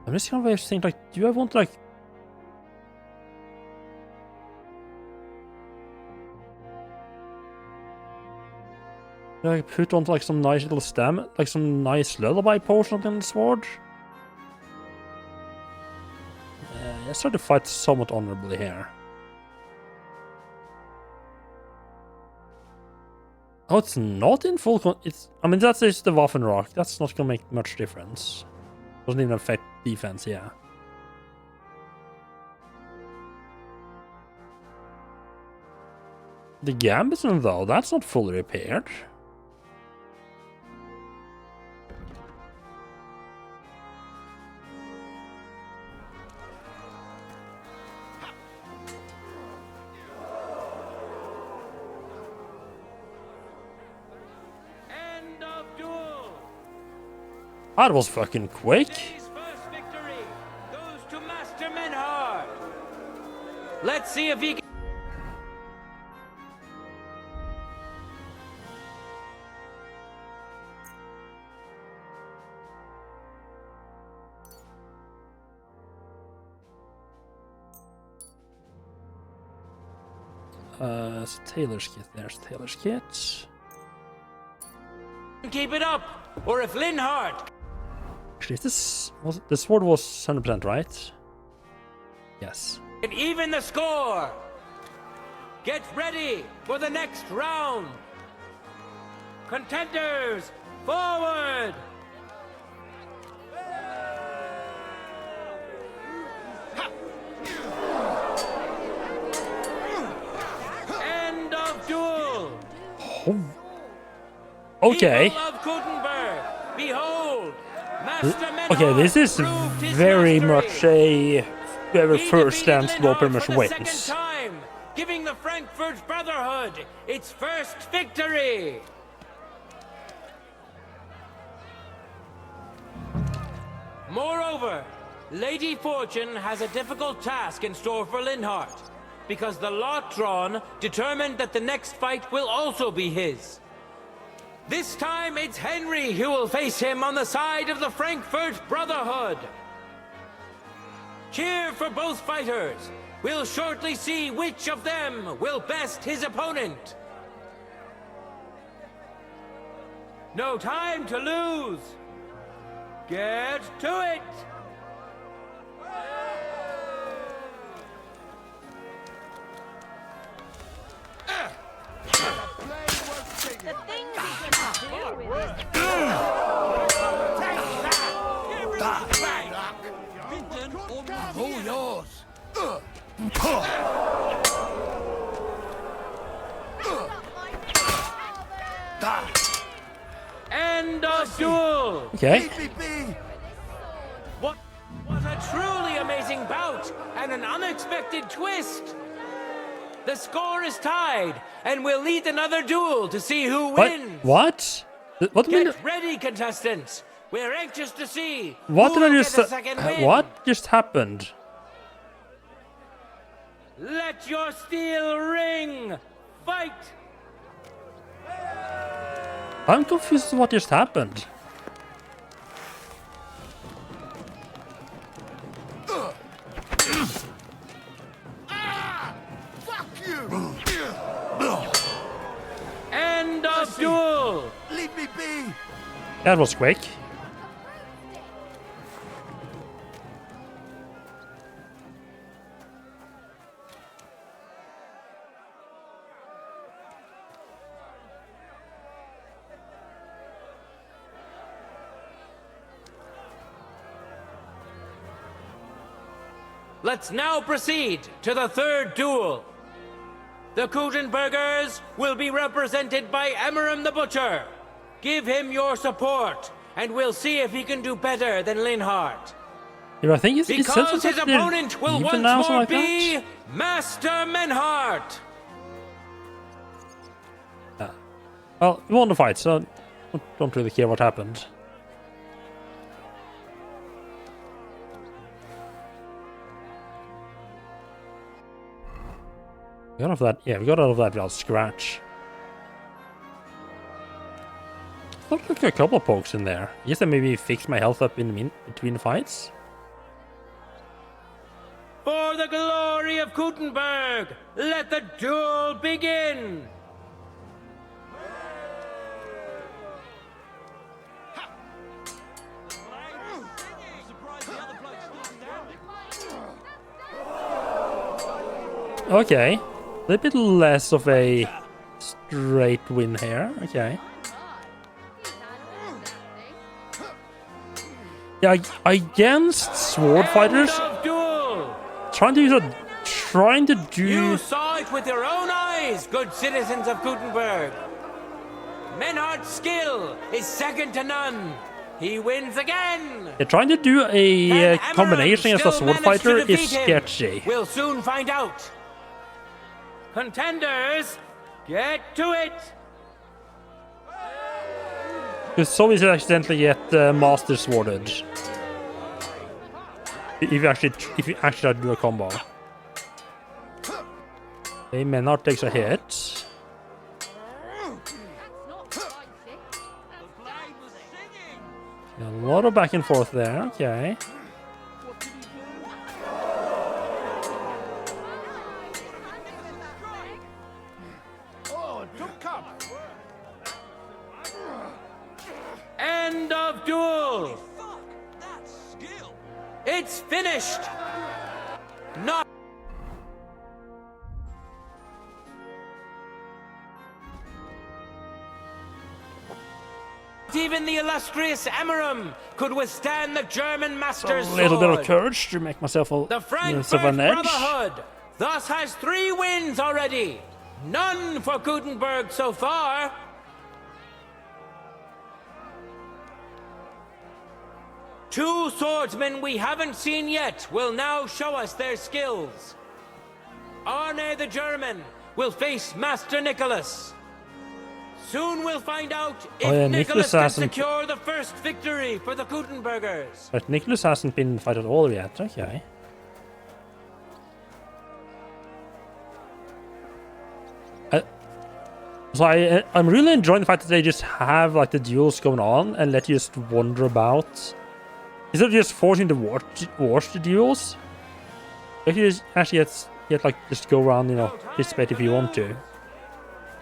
I'm just kind of thinking, like, do I want to, like... Do I put on, like, some nice little stem, like some nice lullaby potion on the sword? Let's try to fight somewhat honorably here. Oh, it's not in full it's... I mean, that's just the Waffenrock. That's not gonna make much difference. Doesn't even affect defense, yeah. The Gambison, though, that's not fully repaired. End of duel. That was fucking quick. Today's first victory goes to Master Menhard. Let's see if he can. Taylor's kit. There's Taylor's kit. Keep it up, or if Linhart. Actually, the sword was 100% right? Yes. And even the score. Get ready for the next round. Contenders, forward. End of duel. Okay. People of Gutenberg, behold, Master Okay, this is proved his very mastery. much a whoever He first defeated stands still Linhart pretty much for the wins. second time, giving the Frankfurt Brotherhood its first victory. Moreover, Lady Fortune has a difficult task in store for Linhart, because the lot drawn determined that the next fight will also be his. This time it's Henry who will face him on the side of the Frankfurt Brotherhood. Cheer for both fighters. We'll shortly see which of them will best his opponent. No time to lose. Get to it. The things you can do with it. All yours. End of duel. Okay. What a truly amazing bout and an unexpected twist. The score is tied, and we'll lead another duel to see who wins. What? What do you mean? Get ready, contestants. We're anxious to see What who did I will just get a second win. What just happened? Let your steel ring. Fight. I'm confused with what just happened. End of duel. Leave me be. That was quick. Let's now proceed to the third duel. The Kutenbergers will be represented by Emmeram the Butcher. Give him your support, and we'll see if he can do better than Linhart. Yeah, I think it's Because his opponent will once more be Master Menhart. Well, we won the fight, so don't really care what happened. We got out of that. Yeah, we got out of that without scratch. Looked like a couple of pokes in there. I guess I maybe fix my health up in between fights. For the glory of Gutenberg, let the duel begin. Okay, a little bit less of a straight win here. Okay. Yeah, against sword fighters, trying to do. You saw it with your own eyes, good citizens of Gutenberg. Menhardt's skill is second to none. He wins again. Yeah, trying to do a combination against a still sword managed to fighter is defeat him. sketchy. We'll soon find out. Contenders, get to it. It's so easy to accidentally get Master Sworded. If you actually try to do a combo. Okay, Menhard takes a hit. A lot of back and forth there, okay. End of duel. It's finished. Not even the illustrious Amaram could withstand the German master's sword. A little bit of courage to make myself a The Frankfurt an edge. Brotherhood thus has 3 wins already. None for Gutenberg so far. Two swordsmen we haven't seen yet will now show us their skills. Arne the German will face Master Nicholas. Soon we'll find out if Nicholas can secure the first victory for the Gutenbergers. But Nicholas hasn't been fighted at all yet, okay. So I'm really enjoying the fact that they just have like the duels going on and let you just wander about. Instead of just forcing to watch the duels, you can just actually get like just go around, you know, participate if you want to.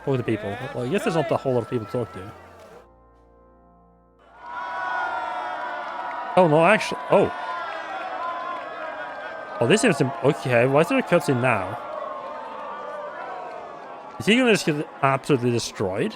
Talk to people. Well, I guess there's not a whole lot of people to talk to. Oh no, actually, oh, this seems okay. Why is there a cutscene now? Is he gonna just get absolutely destroyed?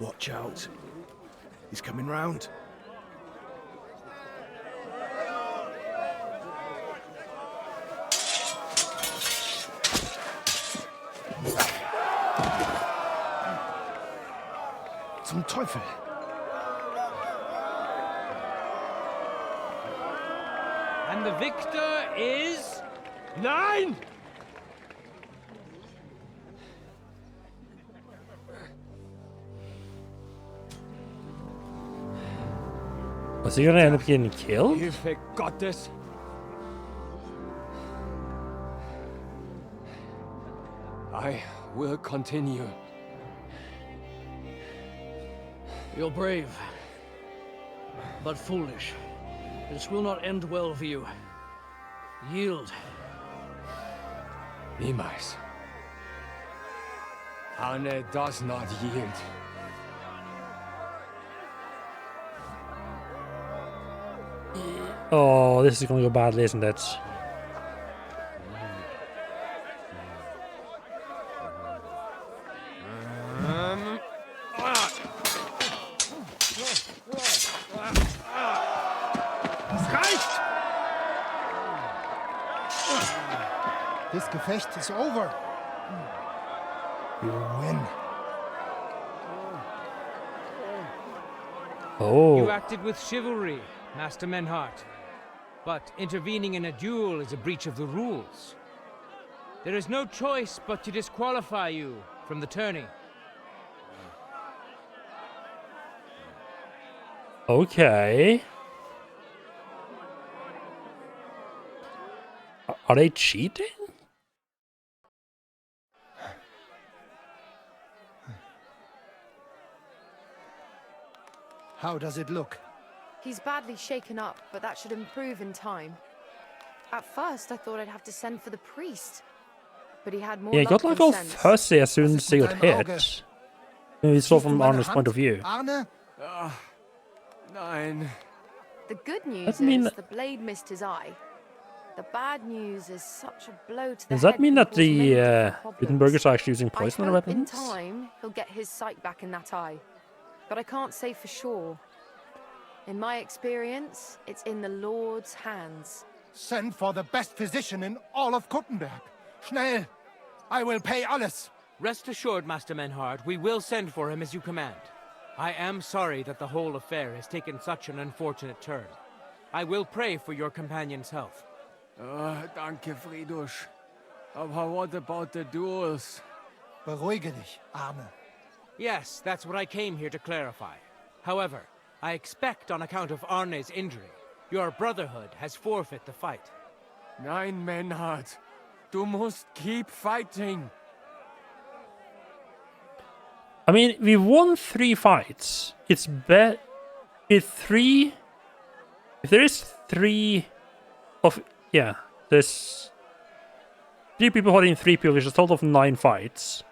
Watch out. He's coming round. Zum Teufel. And the victor is... Nein! Was he gonna end up getting killed? Hilfe Gottes! I will continue. You're brave, but foolish. This will not end well for you. Yield. Niemals. Arne does not yield. Oh, this is gonna go badly, isn't it? This Gefecht is over. You win. Oh. You acted with chivalry, Master Menhardt. But intervening in a duel is a breach of the rules. There is no choice but to disqualify you from the tourney. Okay. Are they cheating? How does it look? He's badly shaken up, but that should improve in time. At first, I thought I'd have to send for the priest. but he had more Yeah, he got luck like than all sense. fussy as soon as he got mit deinem Auge? hit. We saw Siehst du from meine Arne's Hand, point of view. Arne? Nein. The good news mean- is the blade missed his eye. The bad news is such a blow to the Does that head mean can that cause the many different problems. Gutenbergers are actually using I poison on hope in weapons? time he'll get his sight back in that eye, but I can't say for sure. In my experience, it's in the Lord's hands. Send for the best physician in all of Kuttenberg. Schnell! I will pay alles. Rest assured, Master Menhard, we will send for him as you command. I am sorry that the whole affair has taken such an unfortunate turn. I will pray for your companion's health. Danke, Friedrich. Aber what about the duels? Beruhige dich, Arne. Yes, that's what I came here to clarify. However, I expect on account of Arne's injury, your brotherhood has forfeit the fight. Nein, Menhard. Du musst keep fighting. I mean, we won 3 fights. It's bet if there is 3 of there's 3 people holding 3 people, which is a total of 9 fights.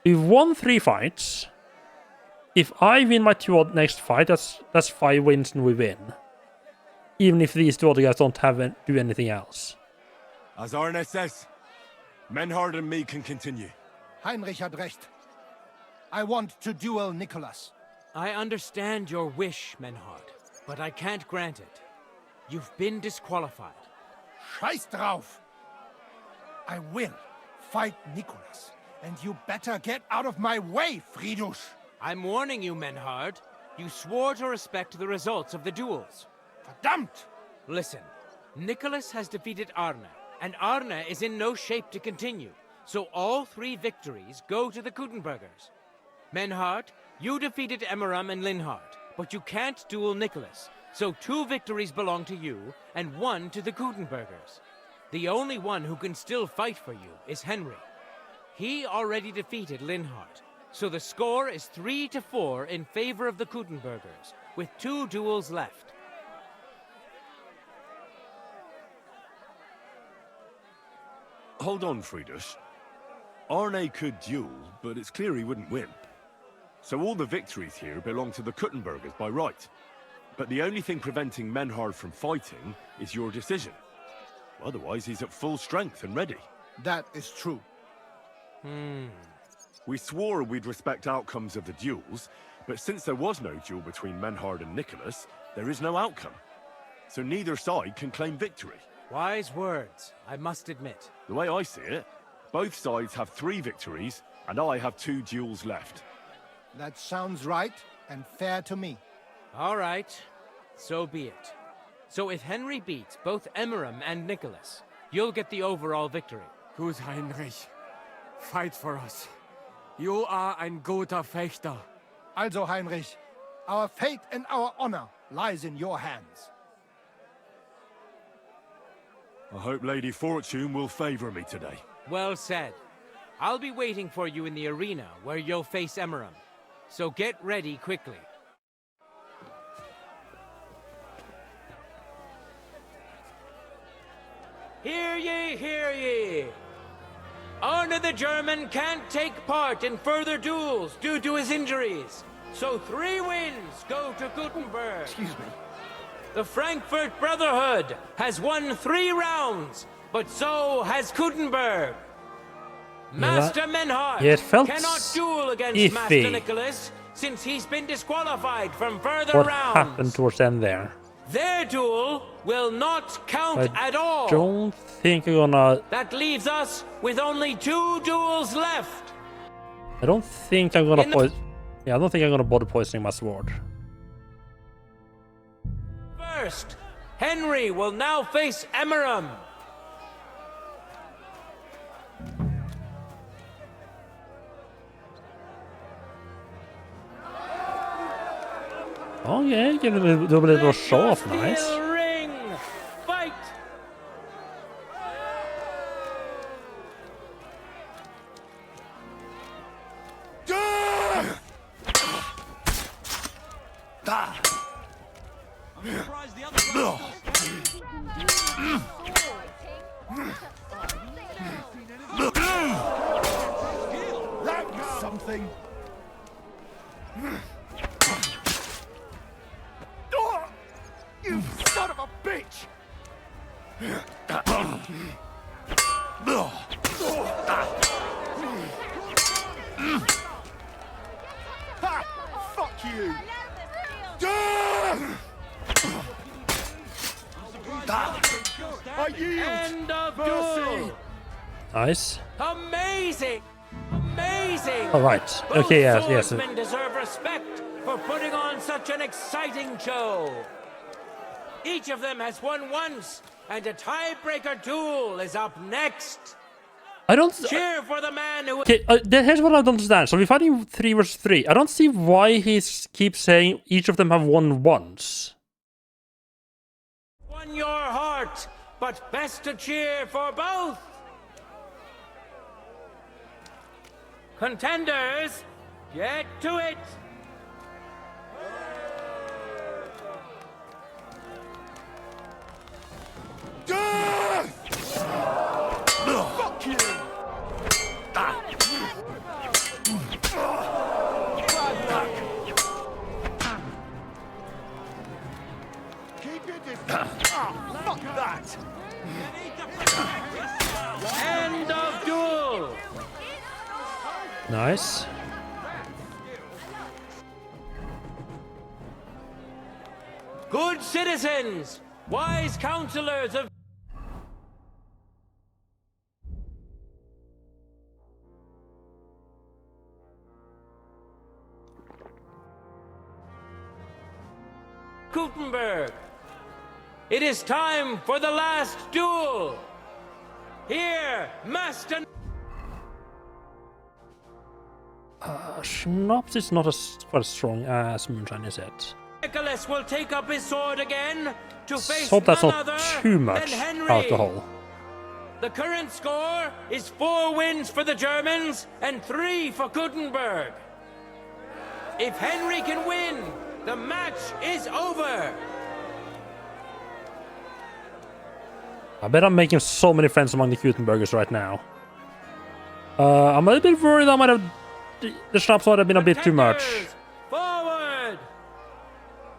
We've won 3 fights. If I win my 2 next fight, that's 5 wins and we win. Even if these 2 other guys don't do anything else. As Arne says, Menhard and me can continue. Heinrich hat recht. I want to duel Nicholas. I understand your wish, Menhard, but I can't grant it. You've been disqualified. Scheiß drauf! I will fight Nicholas, and you better get out of my way, Friedrich! I'm warning you, Menhard. You swore to respect the results of the duels. Verdammt! Listen, Nicholas has defeated Arne, and Arne is in no shape to continue, so all 3 victories go to the Gutenbergers. Menhard, you defeated Emmeram and Linhard, but you can't duel Nicholas, so 2 victories belong to you, and 1 to the Gutenbergers. The only one who can still fight for you is Henry. He already defeated Linhard, so the score is 3-4 in favor of the Gutenbergers, with 2 duels left. Hold on, Friedrich. Arne could duel, but it's clear he wouldn't win. So all the victories here belong to the Kuttenbergers by right. But the only thing preventing Menhard from fighting is your decision. Otherwise, he's at full strength and ready. That is true. We swore we'd respect outcomes of the duels, but since there was no duel between Menhard and Nicholas, there is no outcome. So neither side can claim victory. Wise words, I must admit. The way I see it, both sides have 3 victories, and I have 2 duels left. That sounds right and fair to me. All right, so be it. So if Henry beats both Emmeram and Nicholas, you'll get the overall victory. Gut, Heinrich. Fight for us. You are ein guter Fechter. Also, Heinrich, our fate and our honor lies in your hands. I hope Lady Fortune will favor me today. Well said. I'll be waiting for you in the arena where you'll face Emmeram. So get ready quickly. Hear ye, hear ye! Arne the German can't take part in further duels due to his injuries. So 3 wins go to Gutenberg. Excuse me. The Frankfurt Brotherhood has won 3 rounds, but so has Gutenberg. Master Menhard cannot duel against iffy. Master Nicholas since he's been disqualified from further What rounds. happened towards the end there? Their duel will not count at all. Don't think I'm gonna... That leaves us with only 2 duels left. I don't think I'm gonna I don't think I'm gonna bother poisoning my sword. First, Henry will now face Emmeram. Oh yeah, give it a little bit of show off, nice. Ring, fight. something. You son of a bitch! Ha! Fuck you! I yield! End of Mercy! duel! Nice. Amazing! Amazing! All right. Both Okay. Yes. Yes. swordsmen deserve respect for putting on such an exciting show. Each of them has won once, and a tiebreaker duel is up next. I don't. Cheer for the man who. Okay. Here's what I don't understand. So we're fighting 3 versus 3. I don't see why he keeps saying each of them have won once. Won your heart, but best to cheer for both. Contenders, get to it. Fuck you! Keep your distance. Fuck that! End of duel. Nice. Good citizens, wise counselors of. Gutenberg. It is time for the last duel. Here, Master. Schnapps is not as quite as strong as Moonshine, is it? Nicholas will take up his sword again to face So that's none not other too than much Henry. alcohol. The current score is 4 wins for the Germans and 3 for Gutenberg. If Henry can win, the match is over. I bet I'm making so many friends among the Gutenbergers right now. I'm a little bit worried I might have... The schnapps might have been a bit too much. Forward!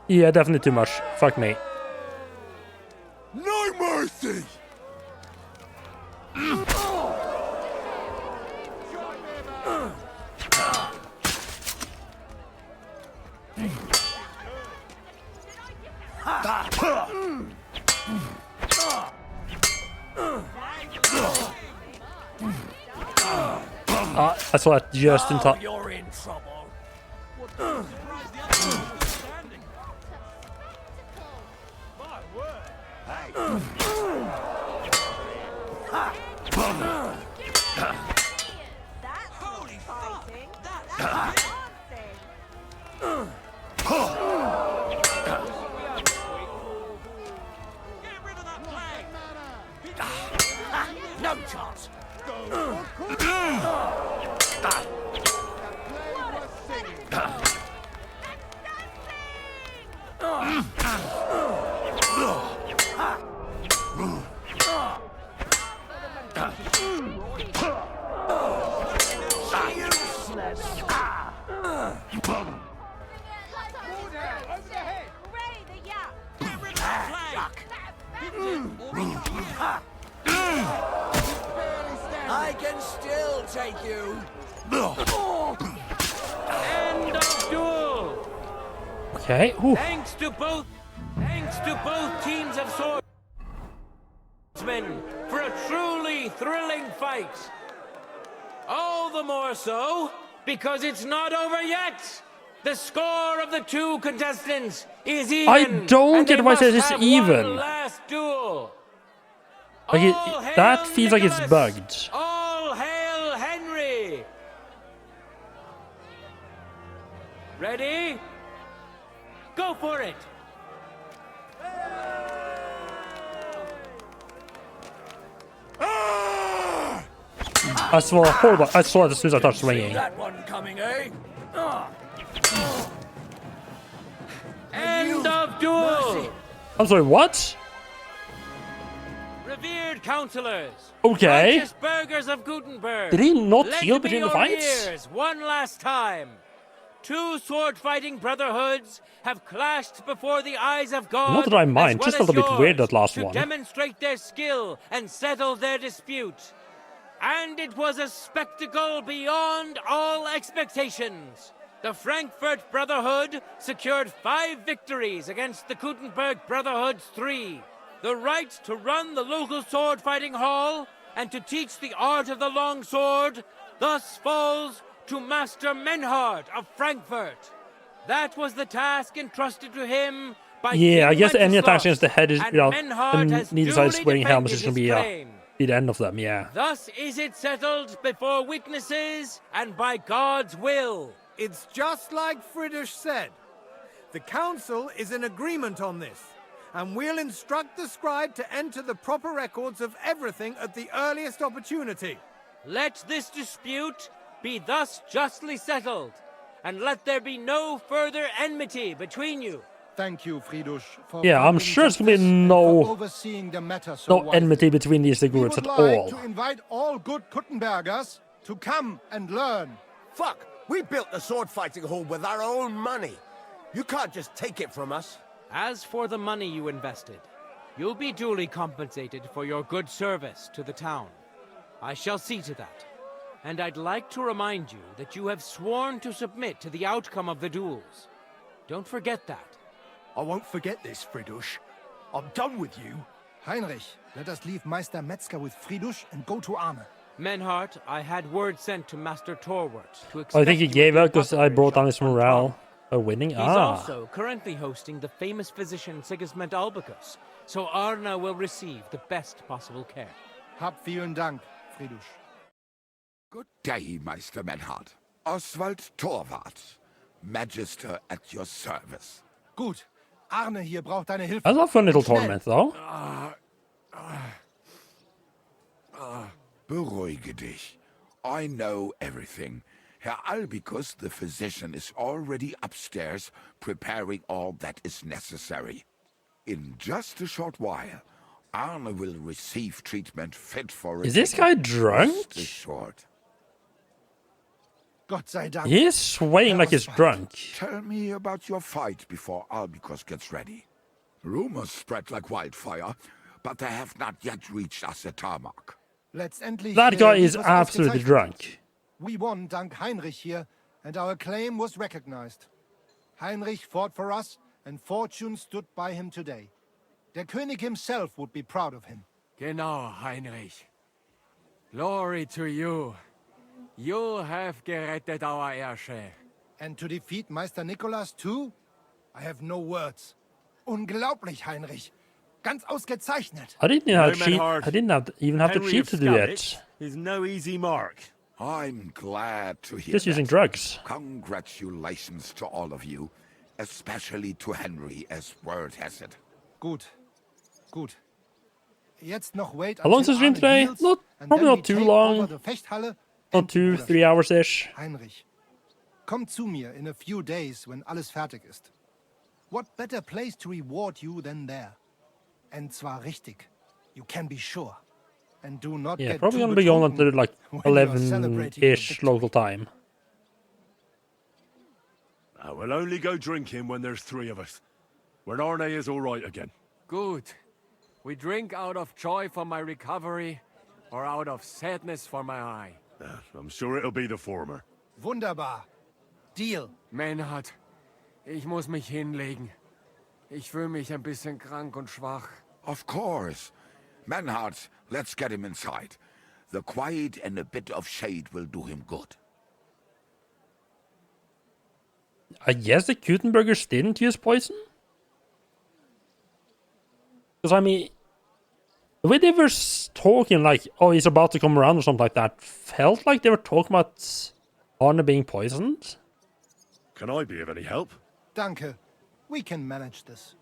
Yeah, definitely too much. Fuck me. No mercy! I saw that just in time. You're in trouble. Holy fighting! That's No chance. I can still take you. End of duel. Okay. Ooh. Thanks to both teams of swordsmen for a truly thrilling fight. All the more so because it's not over yet. The score of the 2 contestants is even. I don't get why it says must it's have even. one last duel. Like All that hail feels like it's Nicholas. bugged. All hail Henry. Ready? Go for it. I saw horrible. I saw it as soon as I touched swinging. That one coming, eh? End of duel. I'm sorry. What? Revered honored counselors, Okay. righteous burghers of Gutenberg. Did he not lend heal me between the your fights? ears one last time. 2 sword-fighting brotherhoods have clashed before the eyes of God. Not that I mind, as well just a as little bit weird yours, that last to one. demonstrate their skill and settle their dispute. And it was a spectacle beyond all expectations. The Frankfurt Brotherhood secured 5 victories against the Gutenberg Brotherhood's 3. The right to run the local sword-fighting hall and to teach the art of the long sword thus falls to Master Menhard of Frankfurt. That was the task entrusted to him by Yeah, I King guess any attacks Wenceslaus, against the head is, and you know, Menhard has and neither side's duly wearing helmets is defended going to his claim. be the end of them, yeah. Thus is it settled before witnesses and by God's will. It's just like Friedrich said. The council is in agreement on this, and we'll instruct the scribe to enter the proper records of everything at the earliest opportunity. Let this dispute be thus justly settled, and let there be no further enmity between you. Thank you, Friedrich, for Yeah, I'm finding sure it's going to be justice and no, for overseeing the matter so no wisely. enmity between these two We groups would at like all. to invite all good Kuttenbergers to come and learn. Fuck! We built the sword fighting hall with our own money. You can't just take it from us. As for the money you invested, you'll be duly compensated for your good service to the town. I shall see to that. And I'd like to remind you that you have sworn to submit to the outcome of the duels. Don't forget that. I won't forget this, Friedrich. I'm done with you. Heinrich, let us leave Meister Metzger with Friedrich and go to Arne. Menhart, I had word sent to Master Torwart to expect I think he you gave at out the because I brought down his apothecary morale by winning. He's Ah. also currently hosting the famous physician Sigismund Albicus, so Arna will receive the best possible care. Hab vielen Dank, Friedrich. Good day, Meister Menhard. Oswald Torwart, Magister at your service. Gut. Arne hier braucht deine Hilfe. That's a fun little Schnell. tournament, though. Beruhige dich. I know everything. Herr Albicus, the physician, is already upstairs preparing all that is necessary. In just a short while, Arne will receive treatment fit for Is this guy drunk? Rest assured. Gott sei Dank. He is swaying like he's drunk. Tell me about your fight before Albicus gets ready. Rumors spread like wildfire, but they have not yet reached us at Tarmac. Letztendlich, That guy is was absolutely ausgezeichnet. drunk. We won dank Heinrich here, and our claim was recognized. Heinrich fought for us, and fortune stood by him today. Der König himself would be proud of him. Genau, Heinrich. Glory to you. You have gerettet our airshare. And to defeat Meister Nicholas too? I have no words. Unglaublich, Heinrich. Ganz ausgezeichnet. I didn't have to No, cheat. Menhard. I didn't have to, even have to Henry cheat of to do Scavitch it. is no easy mark. I'm glad to hear Just using that. drugs. Congratulations to all of you, especially to Henry, as word has it. Gut. Gut. Jetzt noch wait How long's the until stream Arne today? heals, Not and probably then not we too take long. over the Fechthalle. Not 2-3 hours ish. Heinrich, komm zu mir in a few days when alles fertig ist. What better place to reward you than there? And zwar richtig. You can be sure. And do not Yeah, get probably too gonna be on betrunken until like when you are celebrating your 11-ish victory. local time. I will only go drinking when there's 3 of us. When Arne is all right again. Good. We drink out of joy for my recovery, or out of sadness for my eye. I'm sure it'll be the former. Wunderbar. Deal. Menhard, ich muss mich hinlegen. Ich fühle mich ein bisschen krank und schwach. Of course. Menhard, let's get him inside. The quiet and a bit of shade will do him good. I guess the Gutenbergers didn't use poison? Because, I mean, the way they were talking, like, oh, he's about to come around or something like that, felt like they were talking about Arne being poisoned. Can I be of any help? Danke. We can manage this.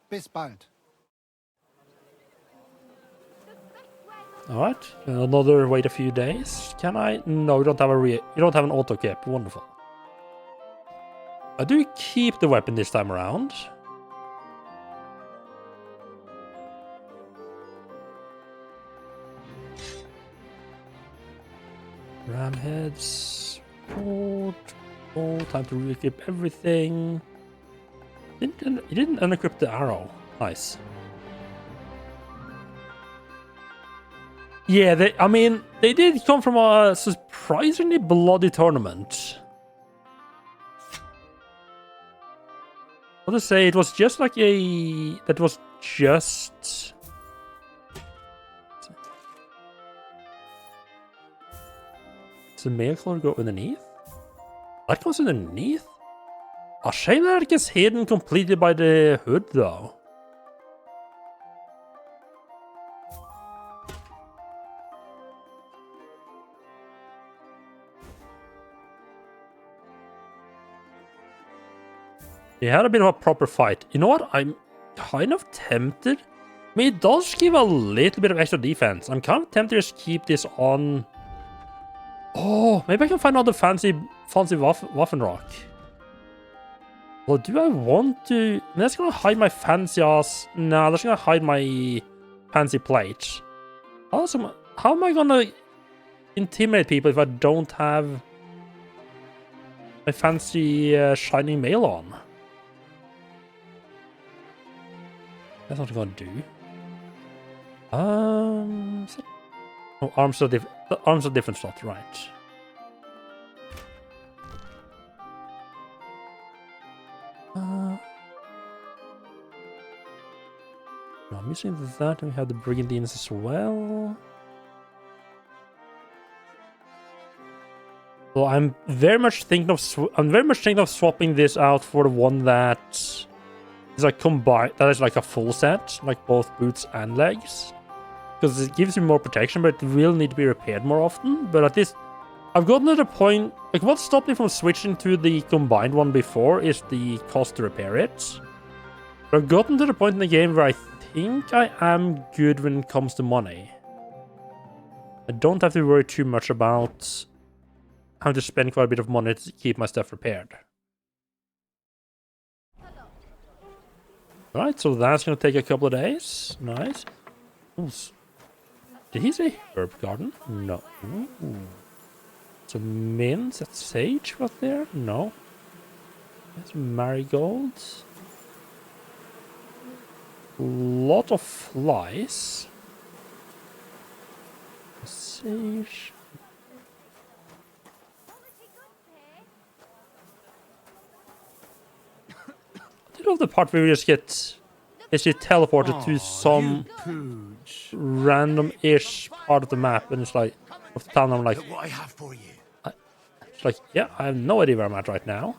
Bis bald. Alright, another wait a few days. Can I? No, you don't have you don't have an auto cap. Wonderful. I do keep the weapon this time around. Ram heads. Oh, time to re-equip everything. He didn't unequip the arrow. Nice. Yeah, they did come from a surprisingly bloody tournament. I'll just say it was just like that was just... Does the male color go underneath? That goes underneath? A shame that it gets hidden completely by the hood, though. They had a bit of a proper fight. You know what? I'm kind of tempted. I mean, it does give a little bit of extra defense. I'm kind of tempted to just keep this on. Oh, maybe I can find another fancy Waffenrock. Well, do I want to... That's gonna hide my fancy ass... Nah, that's gonna hide my fancy plate. Also, how am I gonna intimidate people if I don't have my fancy shining mail on? That's not gonna do. Oh, arms are different slot, right? No, I'm using that, and we have the Brigandines as well. So I'm very much thinking of swapping this out for the one that is like combined. That is like a full set, like both boots and legs, because it gives you more protection, but it will need to be repaired more often. But at this, I've gotten to the point. Like, what stopped me from switching to the combined one before is the cost to repair it. But I've gotten to the point in the game where I think I am good when it comes to money. I don't have to worry too much about having to spend quite a bit of money to keep my stuff repaired. Alright, so that's gonna take a couple of days. Nice. Ooh. Did he say herb garden? No. Ooh. So mint, that sage was there? No. That's marigolds. Lot of flies. Sage. I love the part where we just get teleported to some random-ish part of the map, and it's like, of the town, I'm like, Look what I have for you. It's like, yeah, I have no idea where I'm at right now.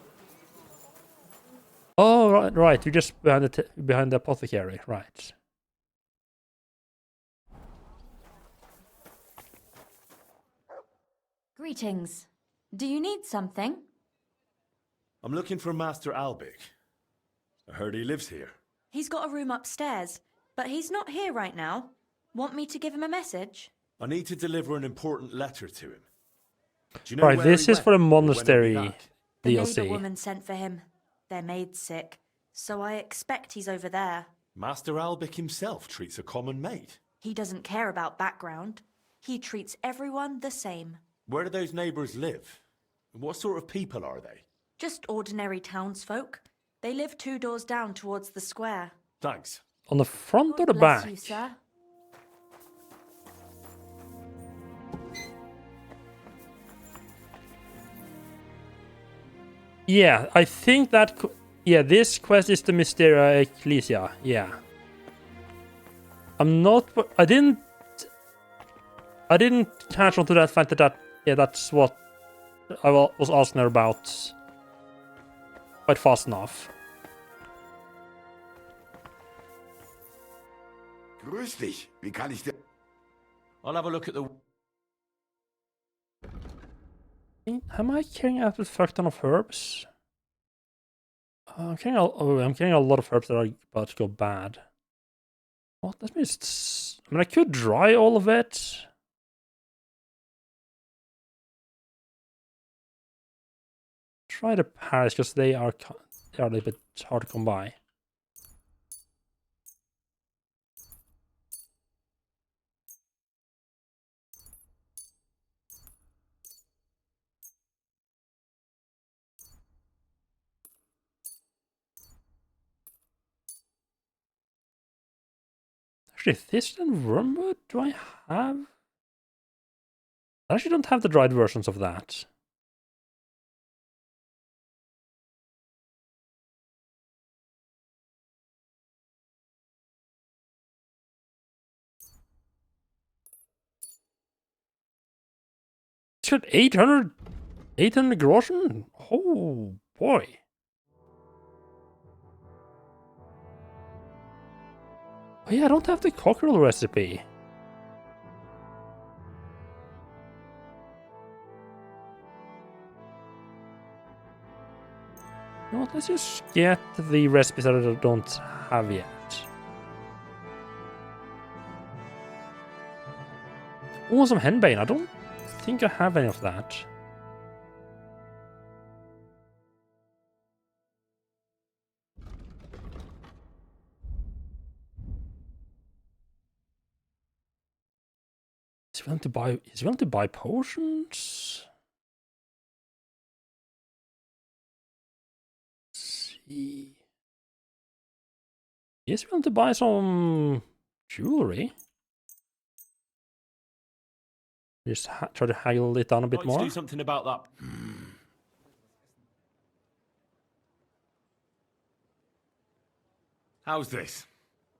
Oh, right, you're just behind the apothecary, right? Greetings. Do you need something? I'm looking for Master Albic. I heard he lives here. He's got a room upstairs, but he's not here right now. Want me to give him a message? I need to deliver an important letter to him. Do you know Right, where this he is went, for the or when he'll be monastery back? The DLC. neighbor woman sent for him. Their maid's sick, so I expect he's over there. Master Albic himself treats a common maid. He doesn't care about background. He treats everyone the same. Where do those neighbours live? What sort of people are they? Just ordinary townsfolk. They live 2 doors down towards the square. Thanks. On the front or the Bless back? you, sir. Yeah, I think that... Yeah, this quest is the Mysteria Ecclesia. Yeah. I'm not... I didn't catch on to that fact that... Yeah, that's what I was asking her about quite fast enough. Grüß dich. Wie kann ich dir... I'll have a look at the... Am I carrying out a fuck ton of herbs? I'm carrying a lot of herbs that are about to go bad. Well, that means... I mean, I could dry all of it. Try the Paris, because they are a little bit hard to come by. Actually, thistle and wormwood, do I have? I actually don't have the dried versions of that. It's got 800 groschen? Oh boy. Oh yeah, I don't have the cockerel recipe. You know what, let's just get the recipes that I don't have yet. Oh, some henbane. I don't think I have any of that. Is he willing to buy potions? Let's see. Yes, we want to buy some jewelry. Just try to haggle it down a bit more. Do something about that. How's this?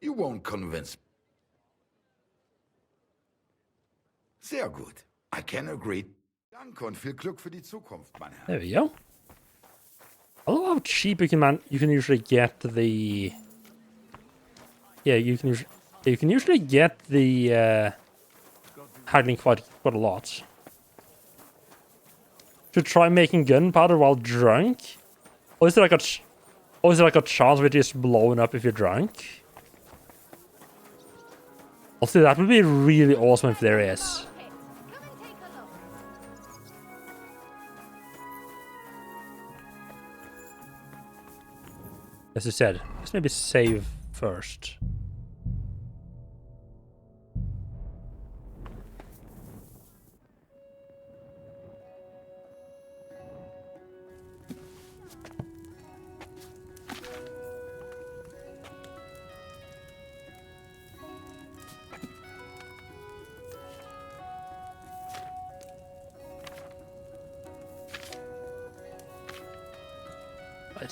You won't convince. Sehr gut. I can agree. Danke und viel Glück für die Zukunft, mein Herr. There we go. I love how cheap you can usually get the. Yeah, you can usually get the haggling quite a lot. Should try making gunpowder while drunk. Or is there like a chance of it just blowing up if you're drunk? Also, that would be really awesome if there is. As I said, let's maybe save first.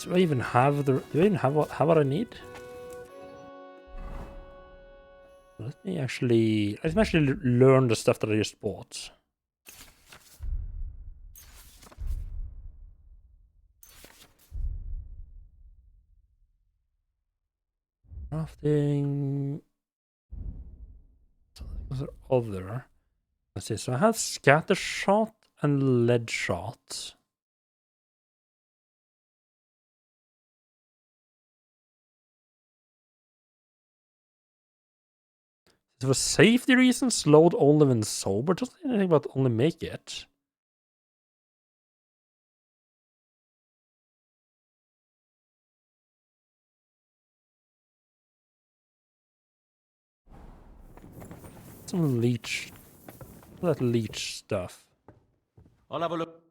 Do I even have the? Do I even have what I need? Let me actually learn the stuff that I just bought. Crafting. Was there other? Let's see. So I have scatter shot and lead shot. For safety reasons, load only when sober. Doesn't say anything about only make it. Some leech. That leech stuff. I'll have a look.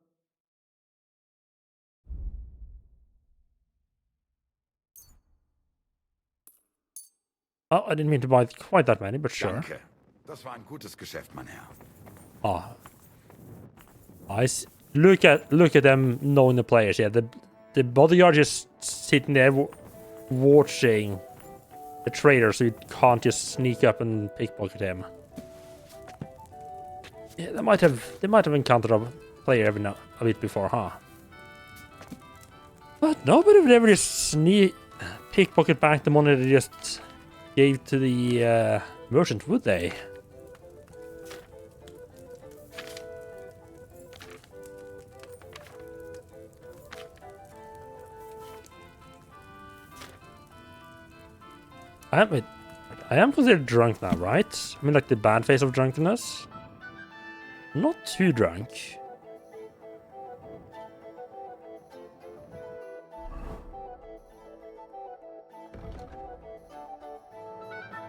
Oh, I didn't mean to buy quite that many, but sure. Danke. Das war ein gutes Geschäft, mein Herr. Ah. Look at them knowing the players. Yeah, the bodyguard just sitting there watching the trader, so you can't just sneak up and pickpocket him. Yeah, they might have encountered a player a bit before, huh? But nobody would ever just pickpocket back the money they just gave to the merchant, would they? I am considered drunk now, right? I mean, like the bad phase of drunkenness. Not too drunk.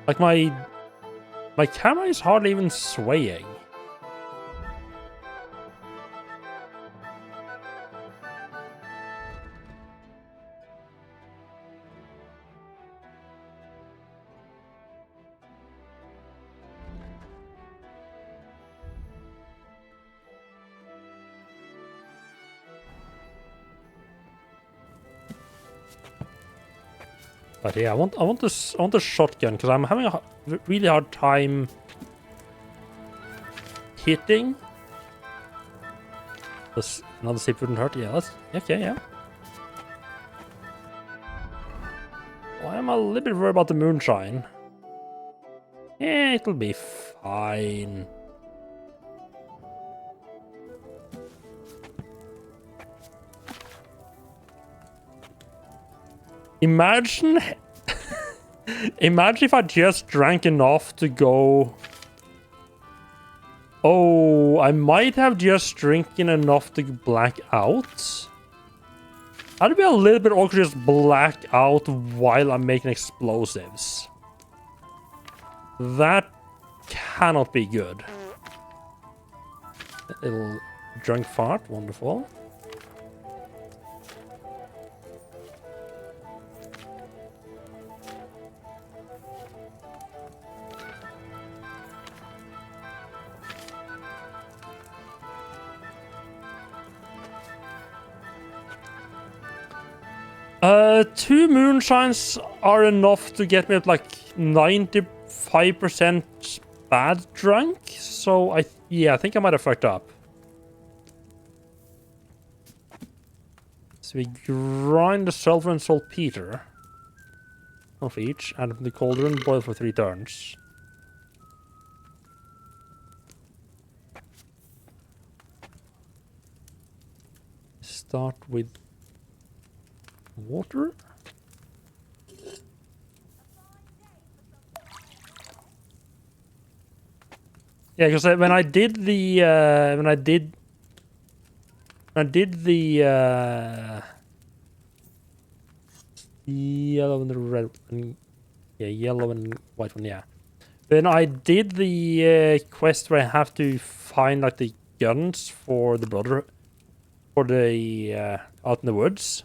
Like my camera is hardly even swaying. But yeah, I want a shotgun because I'm having a really hard time hitting. Another sip wouldn't hurt. Yeah, okay. Yeah. Well, I'm a little bit worried about the moonshine. Yeah, it'll be fine. Imagine if I just drank enough to go... Oh, I might have just drinking enough to black out. That'd be a little bit awkward, just black out while I'm making explosives. That cannot be good. A little drunk fart, wonderful. Two moonshines are enough to get me at like 95% bad drunk. So I think I might have fucked up. So we grind the sulfur and saltpeter of each, add them to the cauldron, boil for 3 turns. Start with water. Yeah, because when I did the yellow and the red one, yeah, yellow and white one, yeah. When I did the quest where I have to find like the guns for the brother, for the out in the woods,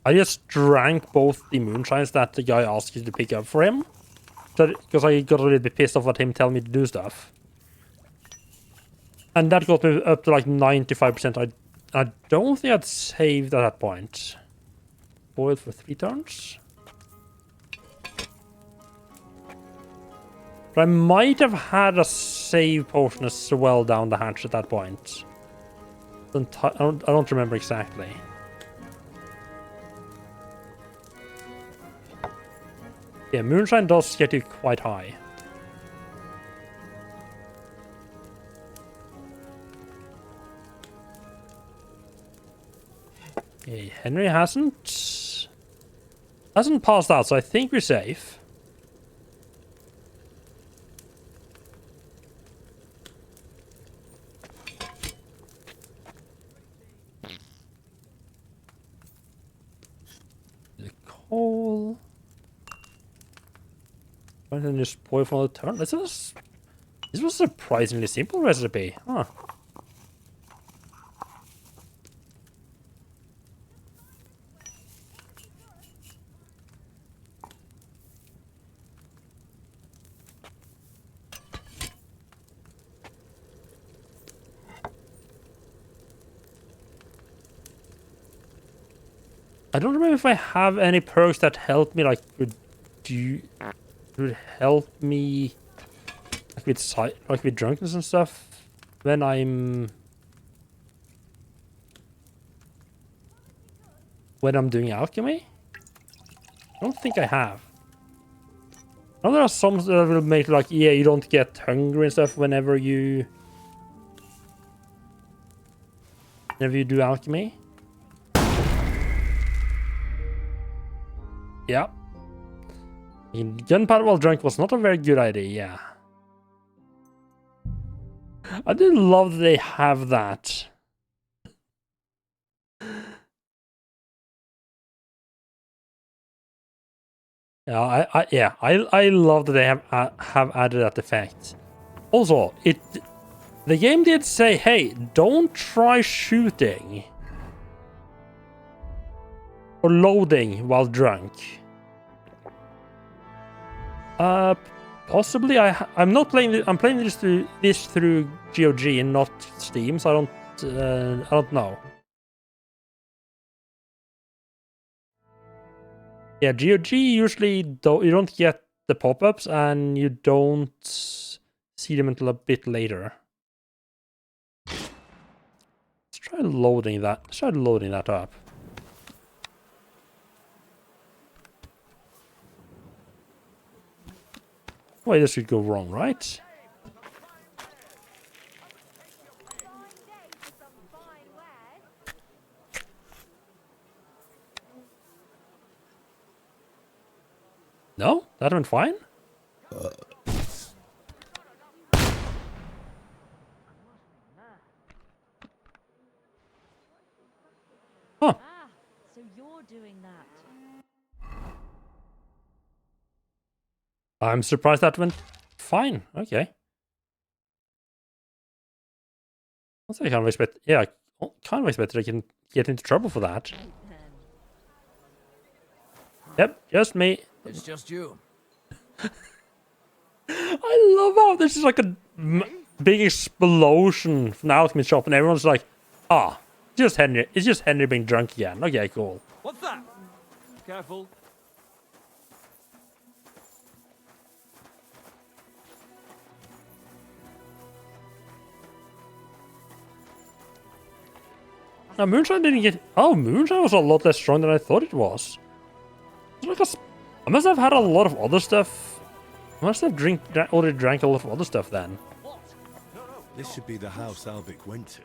I just drank both the moonshines that the guy asked you to pick up for him. Because I got a little bit pissed off at him telling me to do stuff. And that got me up to like 95%. I don't think I'd saved at that point. Boiled for 3 turns. But I might have had a save potion as well down the hatch at that point. I don't remember exactly. Yeah, moonshine does get you quite high. Okay, Henry hasn't passed out, so I think we're safe. The coal. And then just boil for another turn. This was a surprisingly simple recipe, huh? I don't remember if I have any perks that help me, like, would help me like with drunkenness and stuff when I'm doing alchemy. I don't think I have. I know there are some that will make like, yeah, you don't get hungry and stuff whenever you do alchemy. Yeah. Gunpowder while drunk was not a very good idea, yeah. I do love that they have that. Yeah, I love that they have added that effect. Also, the game did say, hey, don't try shooting or loading while drunk. Possibly. I'm not playing. I'm playing this through GOG and not Steam, so I don't know. Yeah, GOG usually you don't get the pop-ups and you don't see them until a bit later. Let's try loading that. Let's try loading that up. Wait, this could go wrong, right? No? That went fine? Huh. So you're doing that. I'm surprised that went fine. Okay. I kind of expect, yeah, I kind of expected I can get into trouble for that. Yep, just me. It's just you. I love how this is like a big explosion from the alchemy shop, and everyone's like, "Ah, just Henry. It's just Henry being drunk again." Okay, cool. What's that? Careful. Now Moonshine didn't get. Oh, Moonshine was a lot less strong than I thought it was. It's like I must have had a lot of other stuff. I must have already drank a lot of other stuff then. This should be the house Albic went to.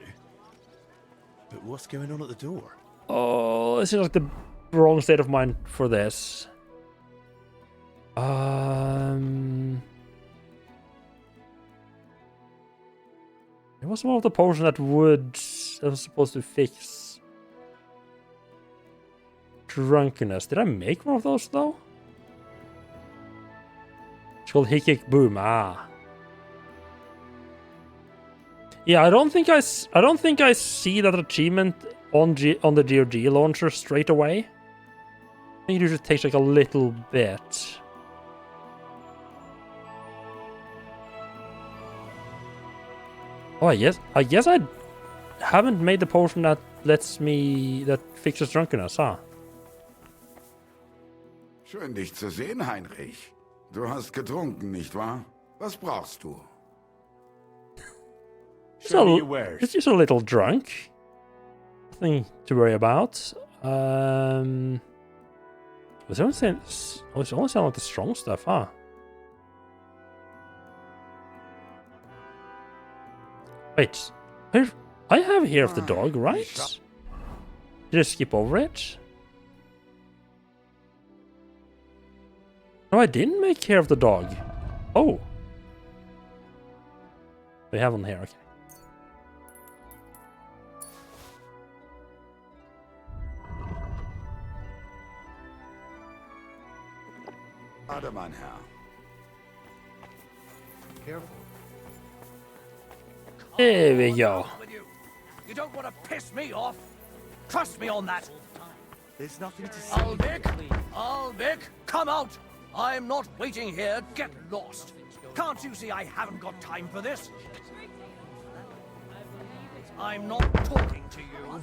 But what's going on at the door? Oh, this is like the wrong state of mind for this. It was one of the potions that was supposed to fix drunkenness. Did I make one of those though? It's called Hick Hick Boom. Ah. Yeah, I don't think I see that achievement on the GOG launcher straight away. I think it usually takes like a little bit. Oh, I guess I haven't made the potion that fixes drunkenness, huh? Schön, dich zu sehen, Heinrich. Du hast getrunken, nicht wahr? Was brauchst du? It's just a little drunk. Nothing to worry about. It's only sound like the strong stuff, huh? Wait, I have Hair of the Dog, right? Did I skip over it? No, I didn't make Hair of the Dog. Oh. We have on here, okay. Warte, mein Herr. Careful. There we go. You don't want to piss me off. Trust me on that. There's nothing to say. Albic, come out. I'm not waiting here. Get lost. Can't you see I haven't got time for this? I'm not talking to you.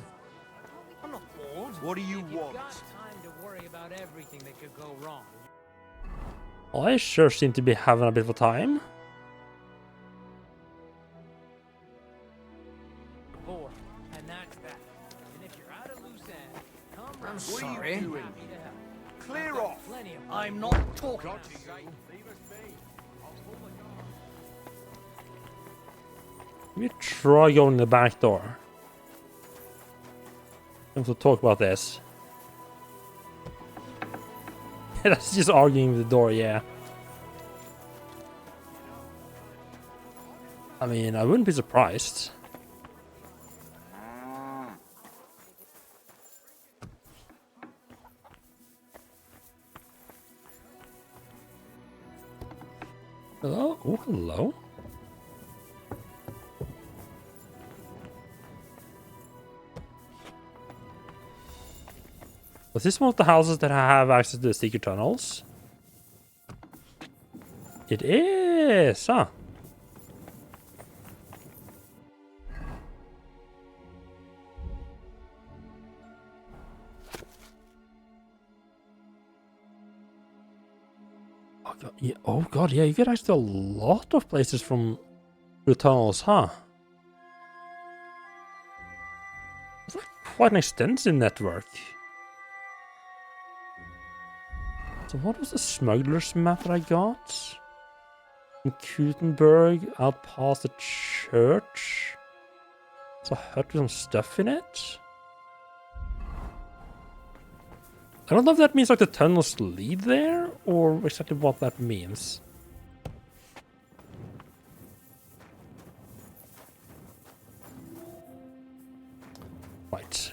I'm not bored. What do you If want? You've got time to worry about everything that could go wrong. Well, I sure seem to be having a bit of a time. And that's that. And if you're out of loose end, come I'm round. sorry. Clear off. I'm not talking to you. Let me try going in the back door. I have to talk about this. That's just arguing with the door, yeah. I mean, I wouldn't be surprised. Hello? Oh, hello. Was this one of the houses that have access to the secret tunnels? It is, huh? Oh god, yeah, you get actually a lot of places from the tunnels, huh? It's like quite an extensive network. So what was the smuggler's map that I got? In Kutenberg, out past the church. There's a hut with some stuff in it. I don't know if that means like the tunnels lead there, or exactly what that means. Right.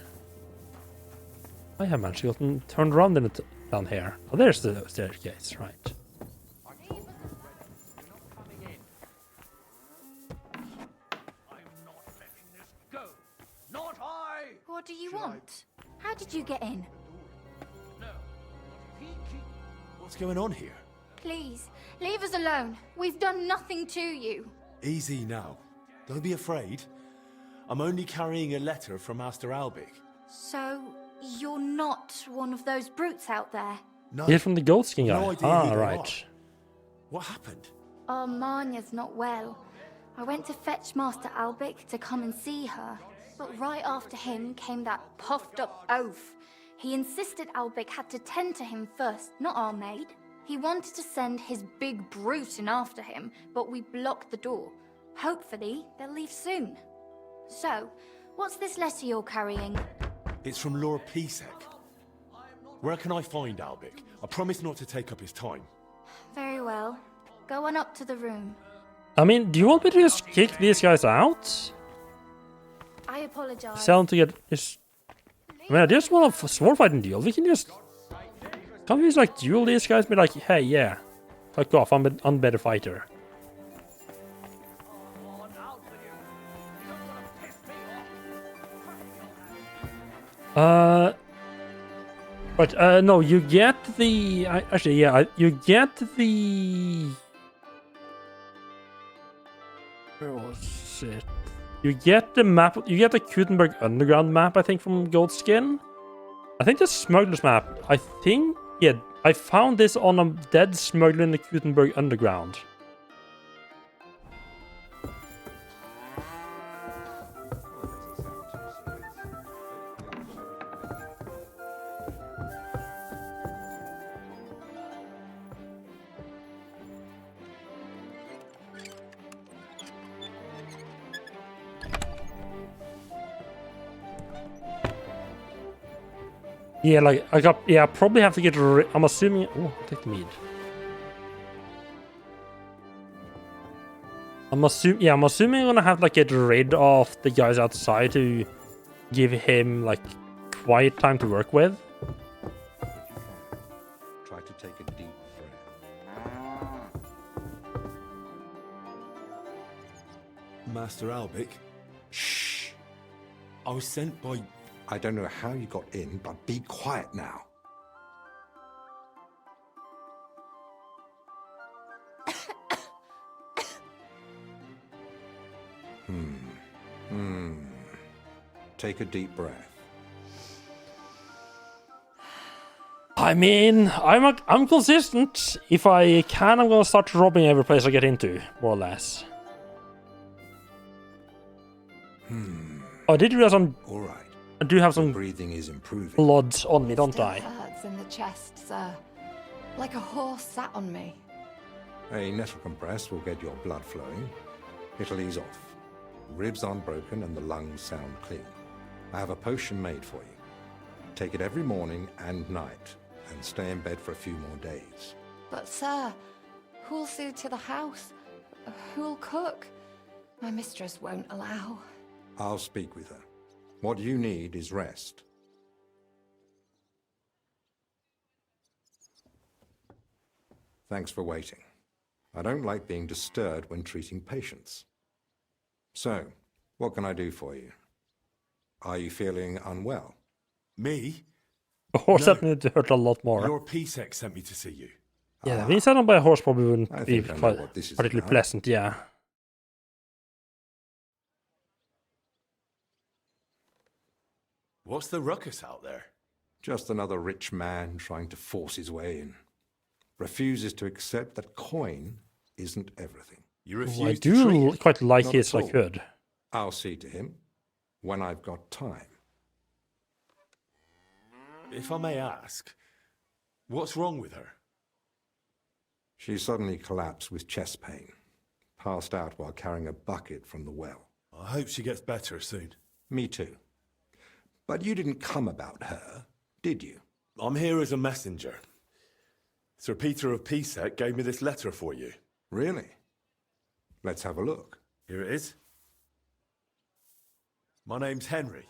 I have managed to get turned around in it down here. Oh, there's the staircase, right. Not I! What do you want? How did you get in? What's going on here? Please, leave us alone. We've done nothing to you. Easy now. Don't be afraid. I'm only carrying a letter from Master Albic. So, you're not one of those brutes out there? No. You're from the Goat King guy. No idea who they right. are. What happened? Oh, Marnia's not well. I went to fetch Master Albic to come and see her. But right after him came that puffed up oaf. He insisted Albic had to tend to him first, not our maid. He wanted to send his big brute in after him, but we blocked the door. Hopefully, they'll leave soon. So, what's this letter you're carrying? It's from Lord Pisek. Where can I find Albic? I promise not to take up his time. Very well. Go on up to the room. I mean, do you want me to just kick these guys out? I apologize. Tell them to get this. I mean, I just want a sword fighting deal. We can just. Can't we just like duel these guys? Be like, hey, yeah, fuck off. I'm a better fighter. But no, you get the. Actually, yeah, you get the. Where was it? You get the map. You get the Kutenberg Underground map, I think, from Goldskin. I think the Smuggler's map. I think, yeah, I found this on a dead smuggler in the Kutenberg Underground. Yeah, like, I probably have to get rid. I'm assuming. Oh, take the mead. I'm assuming I'm gonna have like get rid of the guys outside to give him like quiet time to work with. Try to take a deep breath. Master Albic? Shh. I was sent by... I don't know how you got in, but be quiet now. Take a deep breath. I mean, I'm consistent. If I can, I'm gonna start robbing every place I get into, more or less. I did realize All right. I do have some breathing is improving. blood on me, don't I? Hurts in the chest, sir. Like a horse sat on me. A nettle compress will get your blood flowing. It'll ease off. Ribs aren't broken and the lungs sound clean. I have a potion made for you. Take it every morning and night, and stay in bed for a few more days. But, sir, who'll see to the house? Who'll cook? My mistress won't allow. I'll speak with her. What you need is rest. Thanks for waiting. I don't like being disturbed when treating patients. So, what can I do for you? Are you feeling unwell? Me? A horse that needed to hurt a lot more. Your Pisek sent me to see you. Yeah, being sat on by a horse probably wouldn't be think I know quite what this is particularly about. pleasant, yeah. What's the ruckus out there? Just another rich man trying to force his way in. refuses to accept that coin isn't everything. You I refuse to treat do it? quite like Not his at I all. could. I'll see to him when I've got time. If I may ask, what's wrong with her? She suddenly collapsed with chest pain, passed out while carrying a bucket from the well. I hope she gets better soon. Me too. But you didn't come about her, did you? I'm here as a messenger. Sir Peter of Pisek gave me this letter for you. Really? Let's have a look. Here it is. My name's Henry,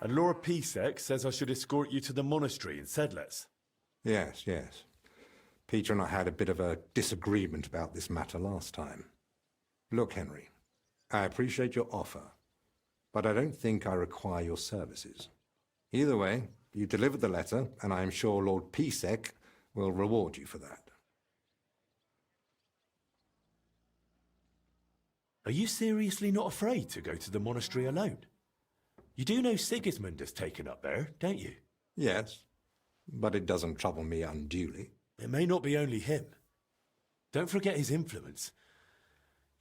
and Lord Pisek says I should escort you to the monastery in Sedlitz. Yes, yes. Peter and I had a bit of a disagreement about this matter last time. Look, Henry, I appreciate your offer, but I don't think I require your services. Either way, you delivered the letter, and I am sure Lord Pisek will reward you for that. Are you seriously not afraid to go to the monastery alone? You do know Sigismund has taken up there, don't you? Yes, but it doesn't trouble me unduly. It may not be only him. Don't forget his influence.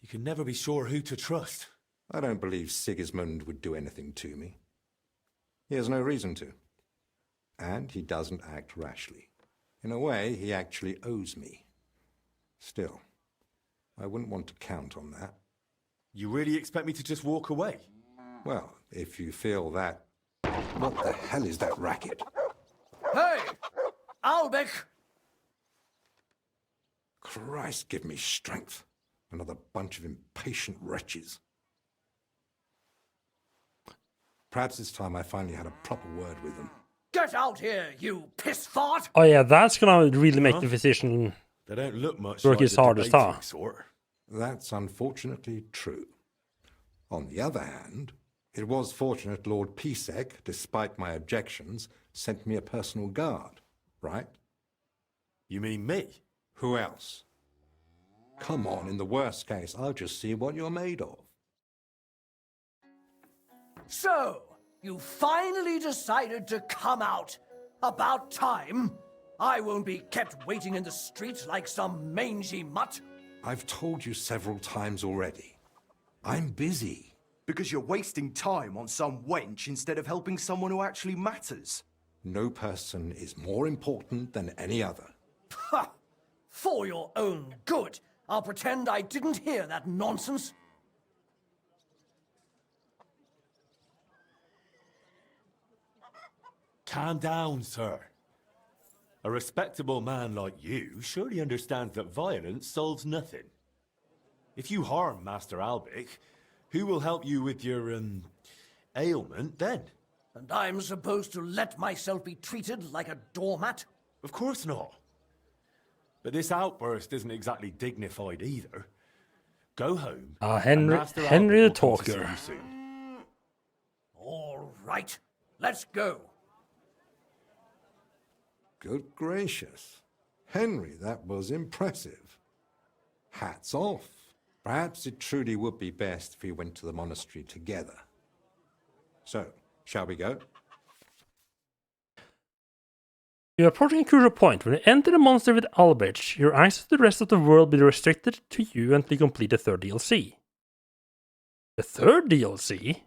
You can never be sure who to trust. I don't believe Sigismund would do anything to me. He has no reason to. And he doesn't act rashly. In a way, he actually owes me. Still, I wouldn't want to count on that. You really expect me to just walk away? Well, if you feel that... What the hell is that racket? Hey! Albec! Christ, give me strength. Another bunch of impatient wretches. Perhaps it's time I finally had a proper word with them. Get out here, you piss fart! Oh yeah, that's gonna really make the physician They don't look much work like his the hardest, huh? debating sort. That's unfortunately true. On the other hand, it was fortunate Lord Pisek, despite my objections, sent me a personal guard, right? You mean me? Who else? Come on, in the worst case, I'll just see what you're made of. So, you finally decided to come out. About time. I won't be kept waiting in the street like some mangy mutt. I've told you several times already. I'm busy. Because you're wasting time on some wench instead of helping someone who actually matters. No person is more important than any other. Ha! For your own good, I'll pretend I didn't hear that nonsense. Calm down, sir. A respectable man like you surely understands that violence solves nothing. If you harm Master Albic, who will help you with your, ailment then? And I'm supposed to let myself be treated like a doormat? Of course not. But this outburst isn't exactly dignified either. Go home. Henry the Talker. All right, let's go. Good gracious. Henry, that was impressive. Hats off. Perhaps it truly would be best if we went to the monastery together. So, shall we go? You're approaching a crucial point. When you enter the monster with Albrecht, your access to the rest of the world will be restricted to you until you complete the third DLC. The third DLC?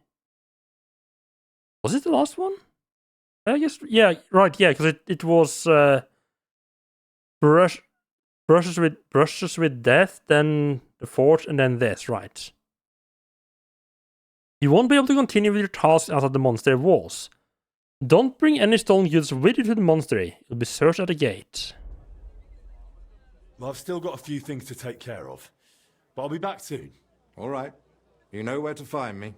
Was it the last one? I guess, yeah, right, yeah, because it was brushes with death, then the fourth, and then this, right. You won't be able to continue with your tasks outside the monastery walls. Don't bring any stolen goods with you to the monastery. You'll be searched at the gate. Well, I've still got a few things to take care of, but I'll be back soon. All right. You know where to find me.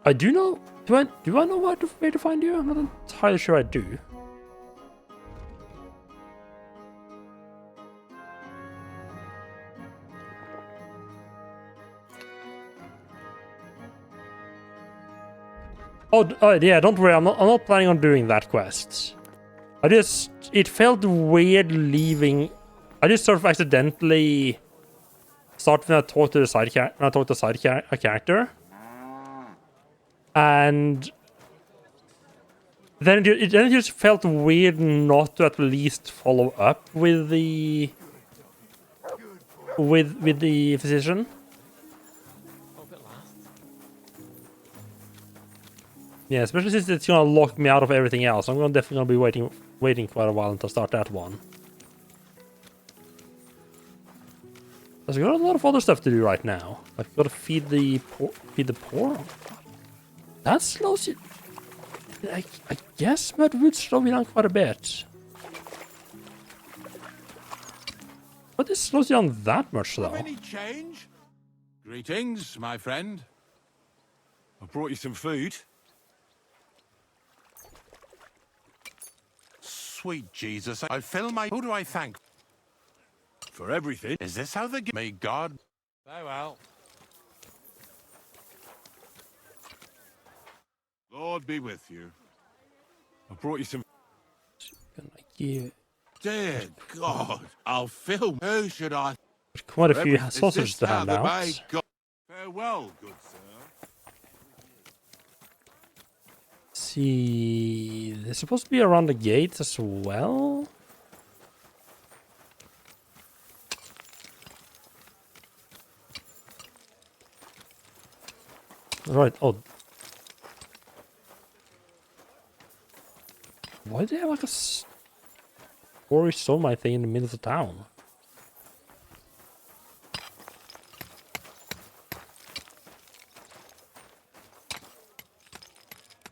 I do know. Do I know where to find you? I'm not entirely sure I do. Oh yeah, don't worry. I'm not planning on doing that quest. It felt weird leaving. I just sort of accidentally started when I talked to the side character. And it just felt weird not to at least follow up with the physician. Yeah, especially since it's gonna lock me out of everything else. I'm definitely gonna be waiting quite a while until I start that one. There's got a lot of other stuff to do right now. Like, gotta feed the poor. That slows you. I guess Mud would slow me down quite a bit. But this slows you down that much, though. Any change? Greetings, my friend. I brought you some food. Sweet Jesus, I fill my... Who do I thank? For everything. Is this how the... May God... Farewell. Lord be with you. I brought you some... Dear God, I'll fill... Who should I... Quite a few sausages to hand out. Farewell, good sir. See, they're supposed to be around the gates as well. Right. Oh, why do they have like a story stone thing in the middle of the town?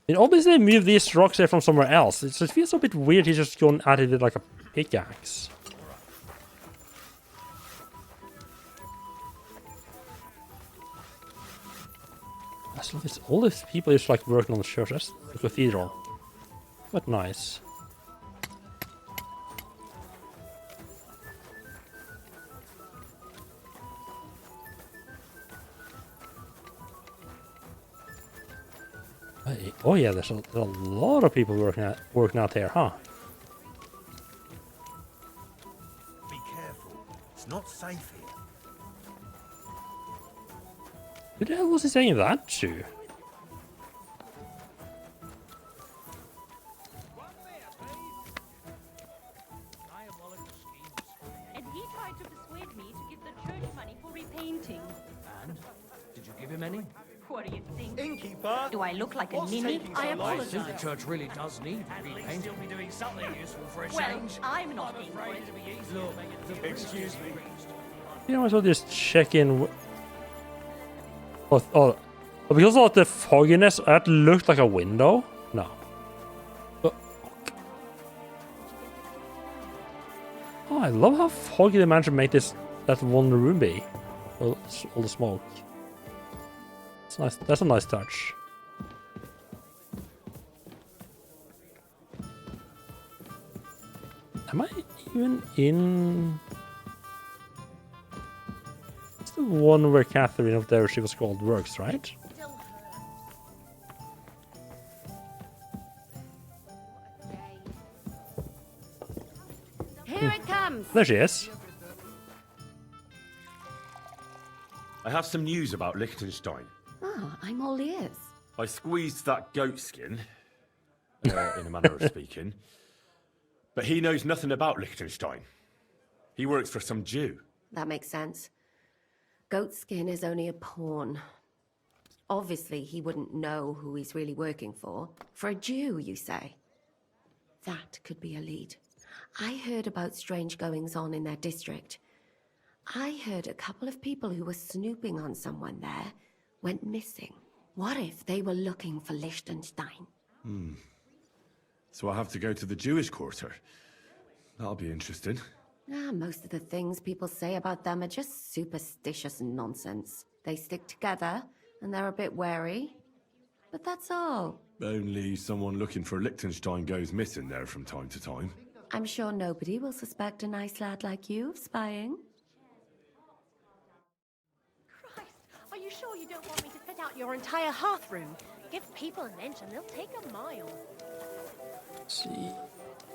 And obviously they moved these rocks here from somewhere else. It feels a bit weird he's just going at it with like a pickaxe. I love this. All these people just like working on the church. That's the cathedral. But nice. Oh yeah, there's a lot of people working out there, huh? Be careful. It's not safe here. Who the hell was he saying that to? And he tried to persuade me to give the church money for repainting. And? Did you give him any? What do you think? Innkeeper! Do I look like a What's ninny? taking I so long? I apologize. think the church really does need At least repainting. he'll be doing something useful for a Well, change. I'm not being for it. Look, excuse me. You might as well just check in. Oh, because of the fogginess, that looked like a window. No. Oh, I love how foggy they managed to make that one room be. All the smoke. It's nice. That's a nice touch. Am I even in? It's the one where Catherine of there she was called works, right? Here it comes. There she is. I have some news about Liechtenstein. Ah, I'm all ears. I squeezed that goat skin, in a manner of speaking. But he knows nothing about Liechtenstein. He works for some Jew. That makes sense. Goatskin is only a pawn. Obviously, he wouldn't know who he's really working for. For a Jew, you say? That could be a lead. I heard about strange goings-on in their district. I heard a couple of people who were snooping on someone there went missing. What if they were looking for Liechtenstein? So I have to go to the Jewish quarter. That'll be interesting. Most of the things people say about them are just superstitious nonsense. They stick together, and they're a bit wary. But that's all. Only someone looking for Liechtenstein goes missing there from time to time. I'm sure nobody will suspect a nice lad like you of spying. Christ, are you sure you don't want me to fit out your entire hearth room? Give people an inch and they'll take a mile. Let's see.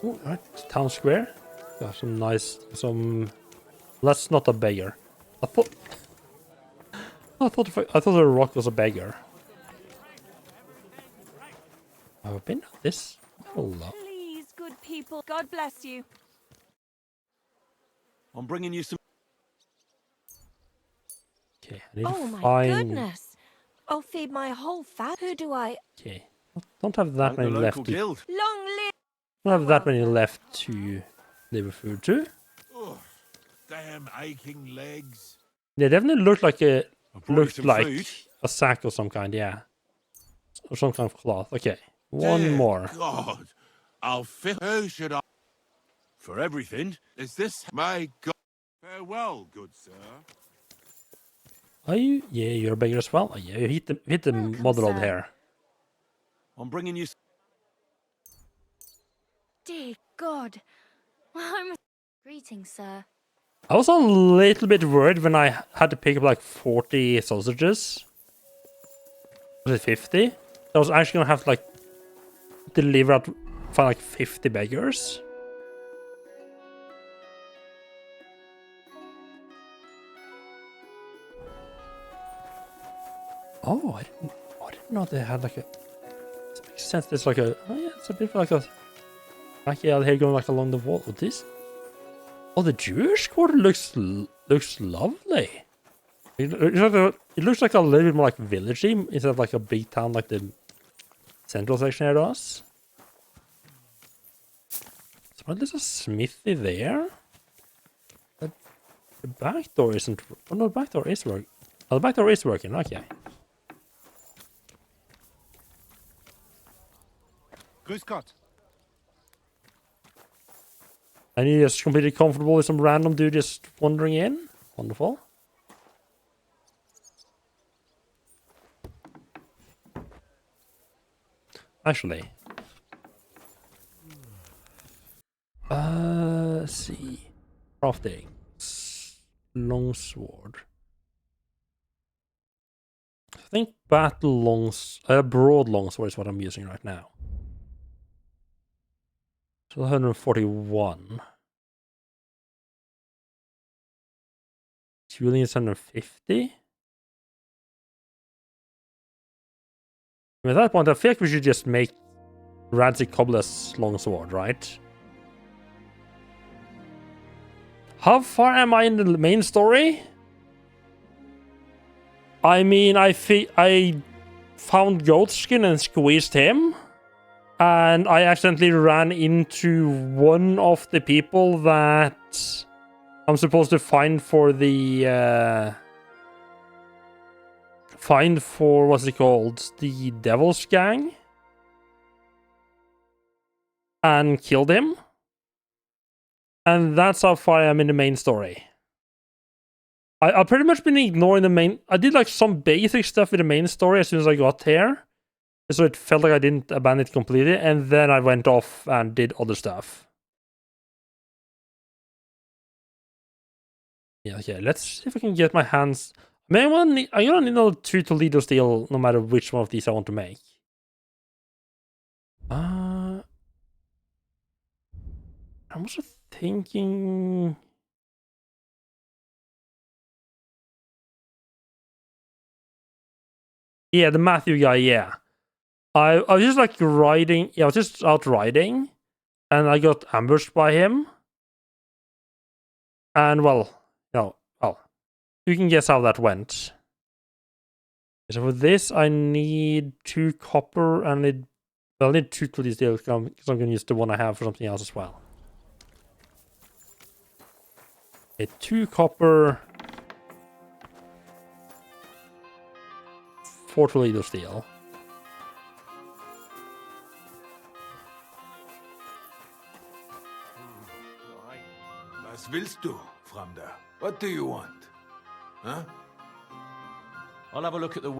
Ooh, right, town square. Got some nice, That's not a beggar. I thought the rock was a beggar. I've been at this. Allah. Please, good people. God bless you. I'm bringing you some. Okay, I need Oh to my find... goodness. I'll feed my whole fat. Who do I... Okay, don't have that Thank the many local left to... guild. Long live... Don't have that many left to deliver food to. Ugh, damn aching legs. They definitely looked like a... brought you Looked some like food. a sack of some kind, yeah. Or some kind of cloth. Okay, one Dear more. God, I'll fill. Who should I? For everything. Is this my God? Farewell, good sir. Are you? Yeah, you're a beggar as well. Oh, yeah, you hit the mother of sir. hair. I'm bringing you. Dear God. I'm... Greetings, sir. I was a little bit worried when I had to pick up like 40 sausages. Was it 50? I was actually gonna have to like deliver out for like 50 beggars. Oh, I didn't know they had like a... It makes sense. There's like a... Oh yeah, it's a bit like a... backyard here going like along the wall. Oh, this... Oh, the Jewish quarter looks lovely. It looks like a little bit more like villagey instead of like a big town like the central section here does. So there's a smithy there. The back door isn't... Oh no, the back door is working. Oh, the back door is working, okay. Grüß Gott. And you're just completely comfortable with some random dude just wandering in? Wonderful. Actually. Let's see. Crafting. Longsword. I think broad longsword is what I'm using right now. So 141. Dueling is 150. At that point, I feel like we should just make Radzik Cobbler's longsword, right? How far am I in the main story? I mean, I found Goatskin and squeezed him. And I accidentally ran into one of the people that I'm supposed to find for the... find for, what's it called? The Devil's Gang. And killed him. And that's how far I am in the main story. I've pretty much been ignoring the main... I did like some basic stuff with the main story as soon as I got here. So it felt like I didn't abandon it completely. And then I went off and did other stuff. Yeah, okay. Let's see if I can get my hands... I'm gonna need another 2 Toledo steel no matter which one of these I want to make. I'm also thinking... Yeah, the Matthew guy, yeah. I was just like riding... Yeah, I was just out riding. And I got ambushed by him. And well, you can guess how that went. So for this, I need 2 copper and I'll need 2 to these deals because I'm going to use the one I have for something else as well. Okay, 2 copper, 4 Toledo steel. Was willst du, Fremder? What do you want? Huh? I'll have a look at the...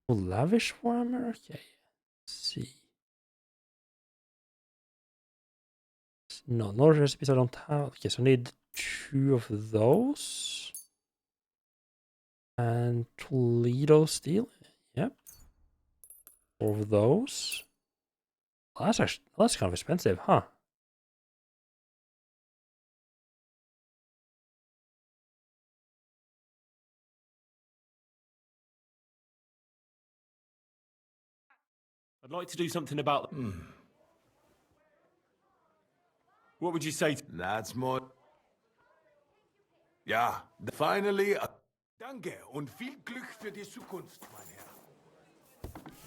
Lavish warmer? Okay. Let's see. No recipes I don't have. Okay, so I need 2 of those. And Toledo steel. Yep. 4 of those. Well, that's kind of expensive, huh? I'd like to do something about... What would you say to... That's more... Ja, finally... Danke und viel Glück für die Zukunft, mein Herr.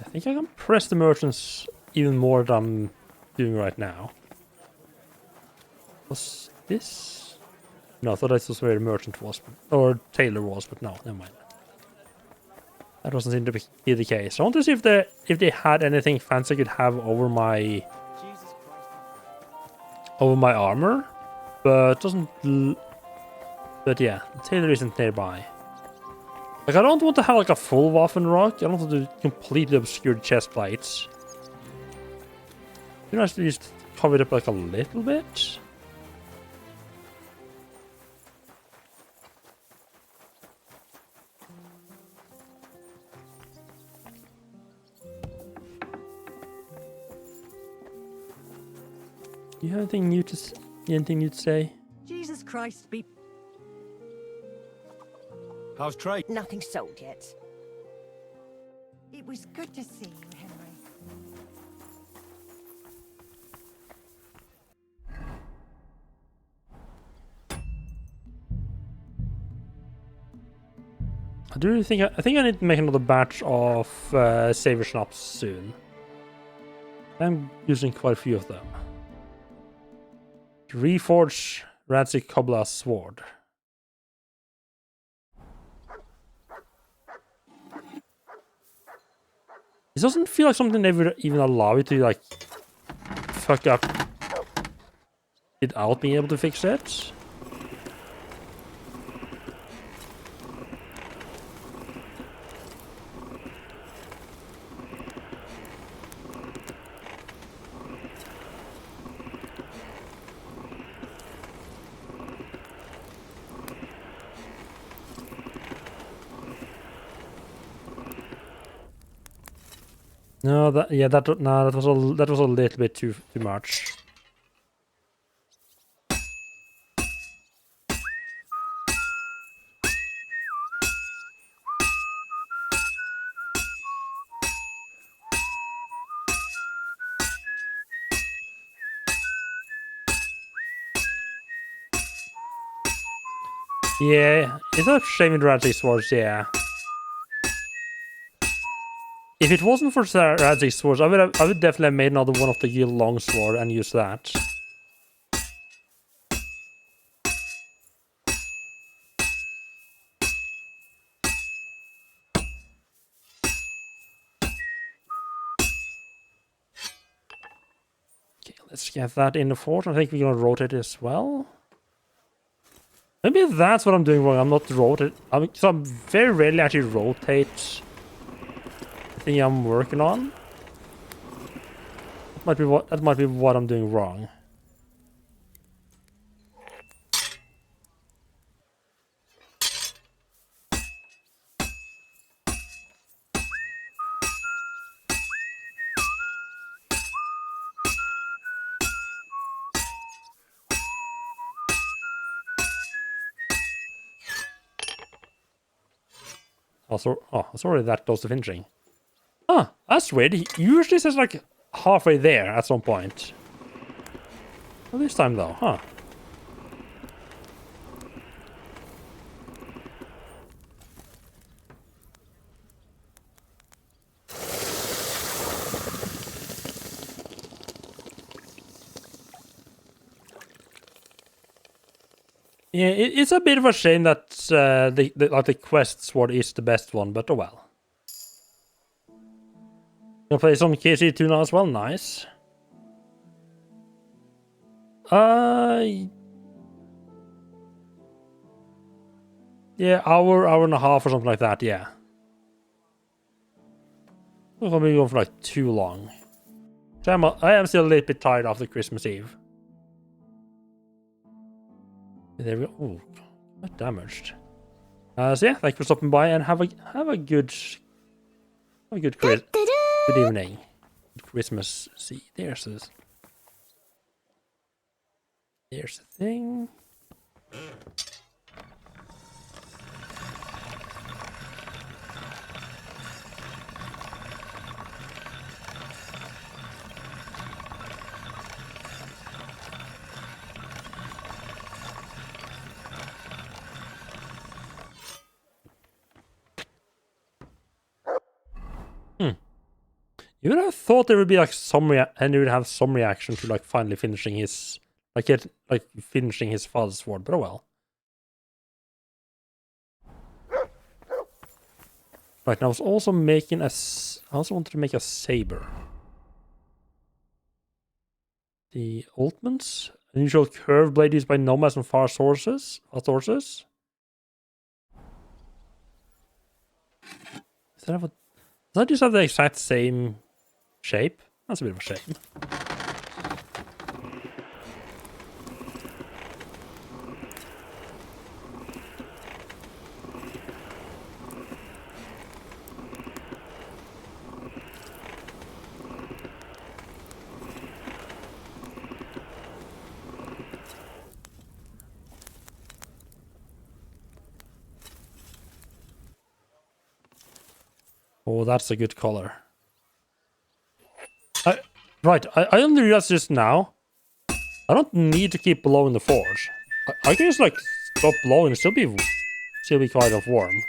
I think I can press the merchants even more than I'm doing right now. Was this? No, I thought this was where the merchant was, or Taylor was, but no, never mind. That doesn't seem to be the case. I want to see if they had anything fancy I could have over my armor, but it doesn't. But yeah, Taylor isn't nearby. Like, I don't want to have like a full Waffenrock. I don't want to completely obscure the chest plates. You know, just cover it up like a little bit. You have anything new to say? Jesus Christ, be... How's trade? Nothing sold yet. It was good to see you, Henry. I think I need to make another batch of Saver Schnapps soon. I'm using quite a few of them. Reforge Radzik Kobla's sword. This doesn't feel like something they would even allow you to like fuck up without being able to fix it. No, that was a little bit too much. Yeah, it's a shame with Radzik swords, yeah. If it wasn't for Radzik swords, I would definitely have made another one of the Guild longsword and use that. Okay, let's get that in the fort. I think we're gonna rotate as well. Maybe that's what I'm doing wrong. I'm not rotate. So I'm very rarely actually rotate the thing I'm working on. That might be what I'm doing wrong. Also, oh, it's already that close to finishing. Huh, that's weird. He usually says like halfway there at some point. Well, this time though, huh? Yeah, it's a bit of a shame that the quest sword is the best one, but oh well. Gonna play some KCD2 now as well, nice. Yeah, hour and a half or something like that, yeah. I'm gonna be going for like too long. So I am still a little bit tired after Christmas Eve. There we go. Ooh, not damaged. So yeah, thanks for stopping by and have a good good evening. Good Christmas. See, there's the thing. You would have thought there would be like and he would have some reaction to like finally finishing his finishing his father's sword, but oh well. Right, and I was also making I also wanted to make a saber. The ultimates, unusual curved blade used by nomads and far sources. Does that just have the exact same shape? That's a bit of a shame. Oh, that's a good color. Right, I only realized just now. I don't need to keep blowing the forge. I can just like stop blowing and still be kind of warm.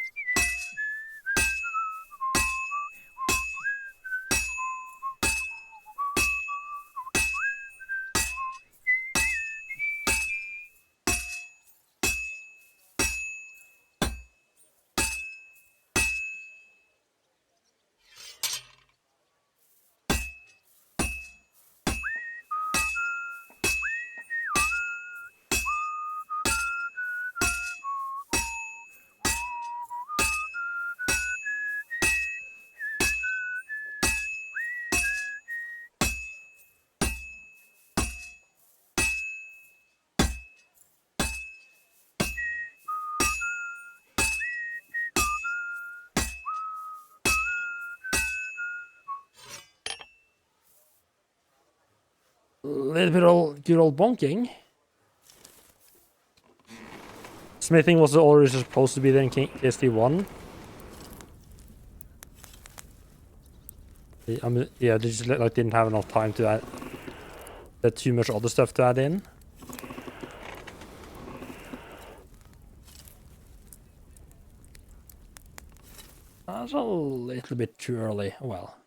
A little bit good old bonking. Smithing was already supposed to be there in KCD1. Yeah, they just like didn't have enough time to add. There's too much other stuff to add in. That's a little bit too early. Well.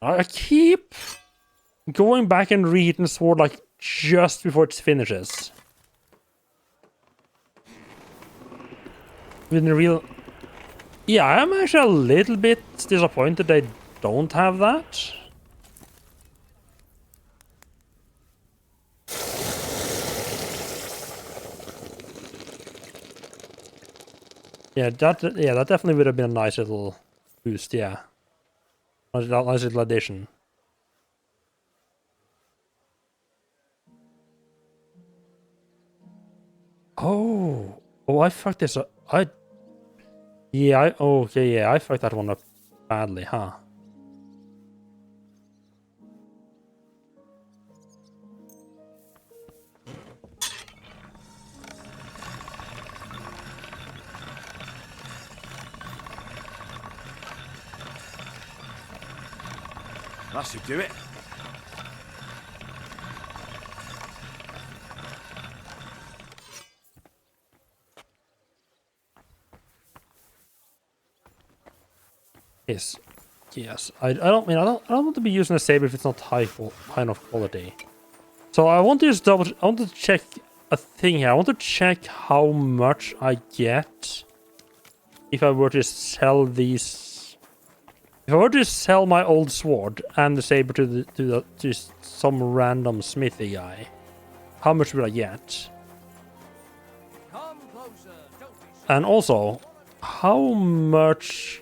I keep going back and reading the sword like just before it finishes. With the real... Yeah, I'm actually a little bit disappointed they don't have that. Yeah, that definitely would have been a nice little boost, yeah. Nice little addition. Oh, I fucked this up. I fucked that one up badly, huh? That should do it. Yes. I don't want to be using a saber if it's not high enough quality. So I want to just I want to check a thing here. I want to check how much I get if I were to sell these. If I were to sell my old sword and the saber to some random smithy guy, how much would I get? And also, how much?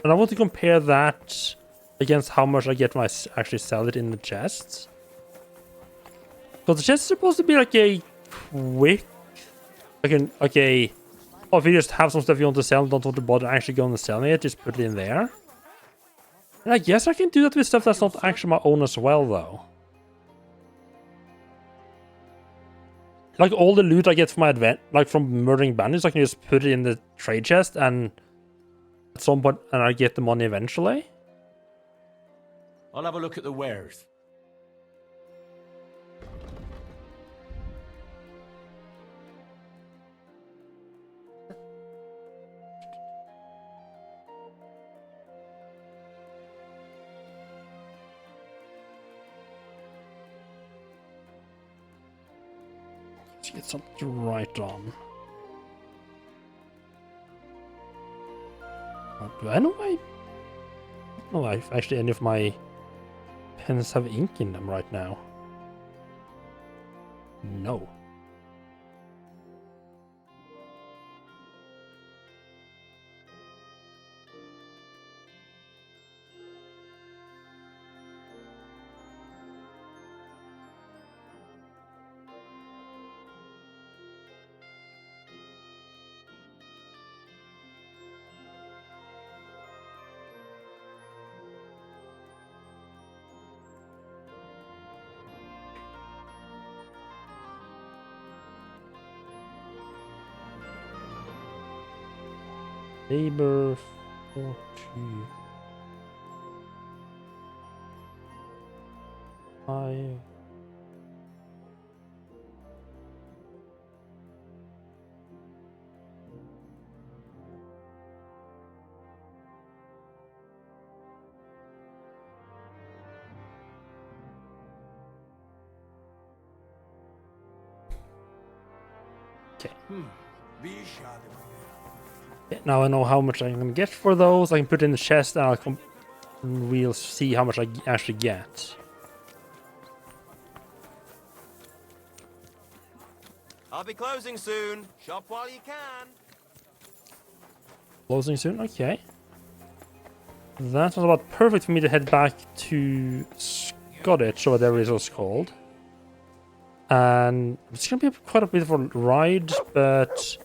And I want to compare that against how much I get when I actually sell it in the chests. Because the chest is supposed to be like a quick, oh, if you just have some stuff you want to sell and don't want to bother actually going and selling it, just put it in there. And I guess I can do that with stuff that's not actually my own as well, though. Like all the loot I get from from murdering bandits, I can just put it in the trade chest and at some point, and I get the money eventually. I'll have a look at the wares. get something to write on. Do I know why? No, if actually any of my pens have ink in them right now. No. Labor 40. I. Okay. Yeah, now I know how much I'm gonna get for those. I can put in the chest and we'll see how much I actually get. I'll be closing soon. Shop while you can. Closing soon? Okay. That was about perfect for me to head back to Scottish, or whatever it was called. And it's gonna be quite a bit of a ride, but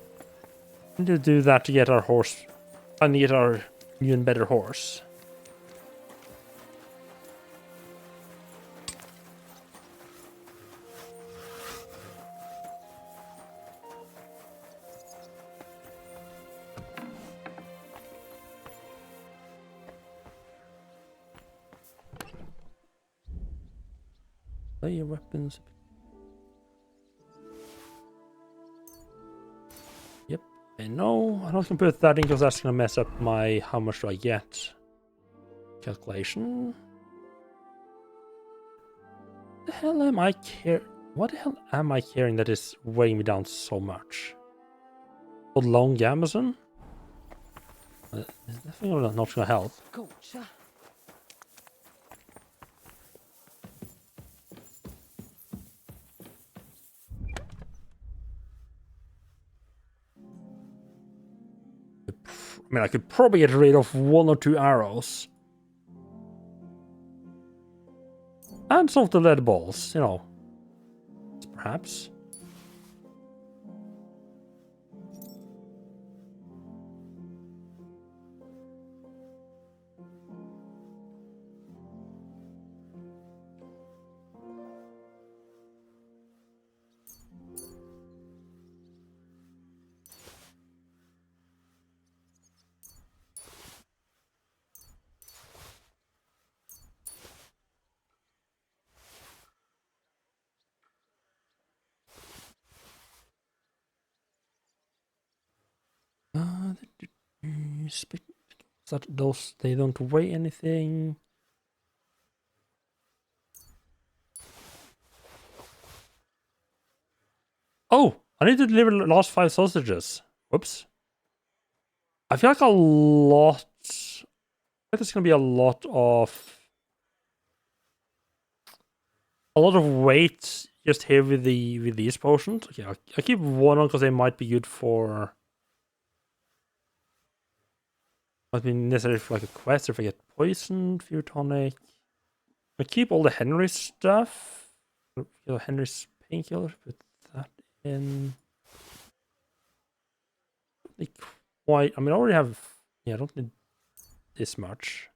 I need to do that to get our horse. I need to get our new and better horse. Play your weapons. Yep, I know. I'm not gonna put that in because that's gonna mess up my how much do I get calculation. The hell am I care? What the hell am I carrying that is weighing me down so much? For long Amazon? It's definitely not gonna help. Gotcha. I mean, I could probably get rid of 1 or 2 arrows. And some of the lead balls, you know. Perhaps. That those they don't weigh anything. Oh, I need to deliver the last 5 sausages. Whoops. I feel like there's gonna be a lot of weight just here with these potions. Okay, I keep one on because they might be good for. Might be necessary for like a quest if I get poisoned, fear tonic. I keep all the Henry stuff. Henry's painkiller. Put that in. Quite. I mean, I already have. Yeah, I don't need this much.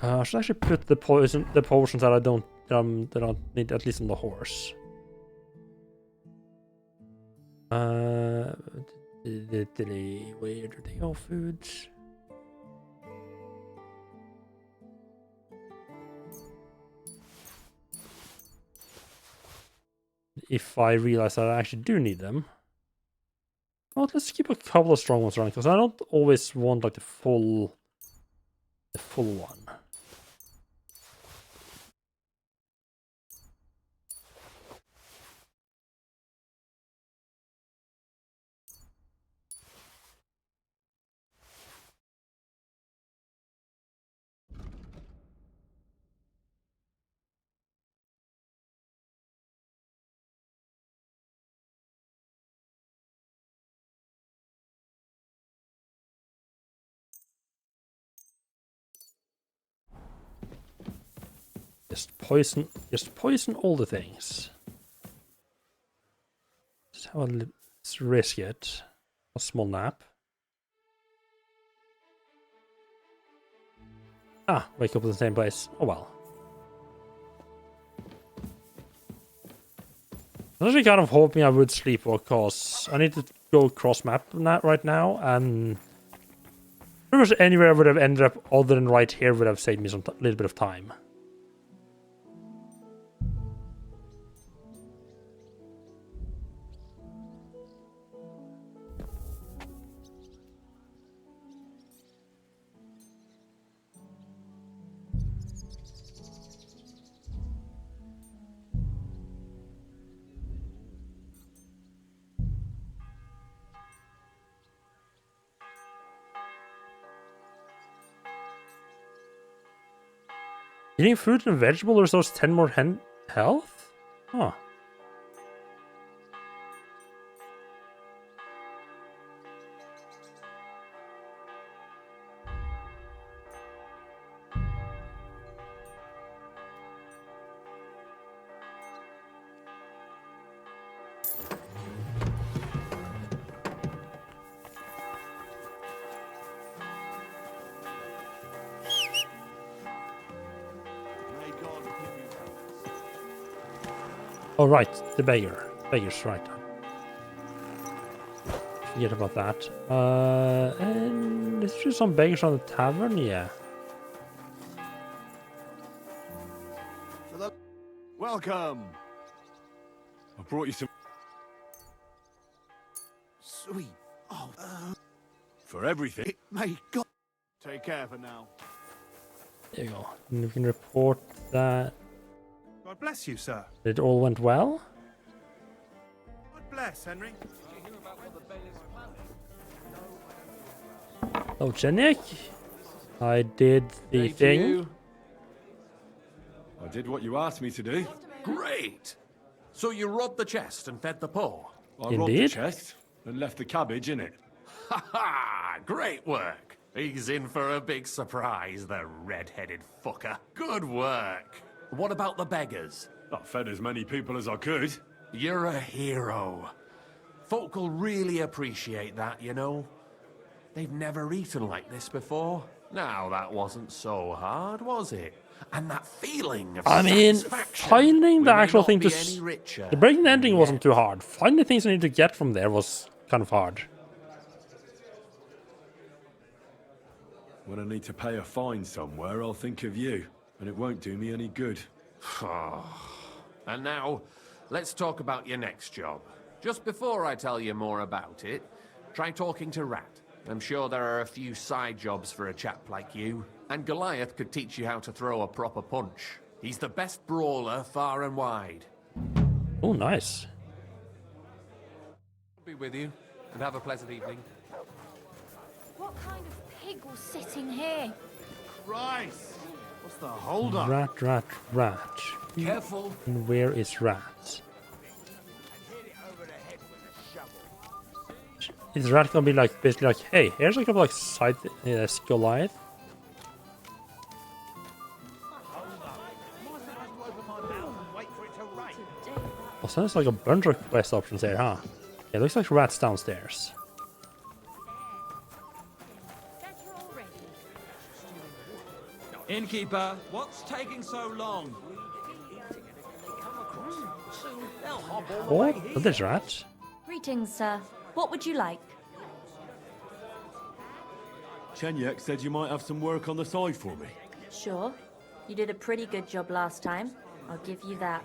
I should actually put the potions that I don't need at least on the horse. Where do they go? Foods. If I realize that I actually do need them. Well, let's keep a couple of strong ones around because I don't always want like the full one. Just poison all the things. Let's risk it. A small nap. Ah, wake up in the same place. Oh well. I was actually kind of hoping I would sleepwalk, cause I need to go cross map right now, and pretty much anywhere I would have ended up other than right here would have saved me some little bit of time. Eating fruit and vegetable restores 10 more health? Huh. Oh, right, the beggar. Beggar's right. Forget about that. And there's just some beggars on the tavern, yeah. Welcome. I brought you some. Sweet. Oh, For everything. it may God. Take care for now. There you go. And we can report that God bless you, sir. it all went well. God bless, Henry. Oh, Janik. I did the thing. I did what you asked me to do. Great! So you robbed the chest and fed the poor? I robbed the chest and left the cabbage in it. Ha ha! Great work! He's in for a big surprise, the red-headed fucker. Good work! What about the beggars? I fed as many people as I could. You're a hero. Folk will really appreciate that, you know. They've never eaten like this before. Now, that wasn't so hard, was it? And that feeling of satisfaction. Finding the We may actual not thing be to... any richer, The breaking the ending wasn't too hard. Finding the things I need to get from there was kind of hard. When I need to pay a fine somewhere, I'll think of you. And it won't do me any good. And now, let's talk about your next job. Just before I tell you more about it, try talking to Rat. I'm sure there are a few side jobs for a chap like you. And Goliath could teach you how to throw a proper punch. He's the best brawler far and wide. Oh, nice. I'll be with you, and have a pleasant evening. What kind of pig was sitting here? Christ! What's the hold up? Rat. Careful. And where is Rat? Is Rat gonna be like, basically like, hey, here's a couple like side Goliath? Oh, sounds like a bunch of quest options there, huh? Yeah, it looks like Rat's downstairs. Innkeeper, what's taking so long? Oh, there's Rat. Greetings, sir. What would you like? Chenyek said you might have some work on the side for me. Sure. You did a pretty good job last time. I'll give you that.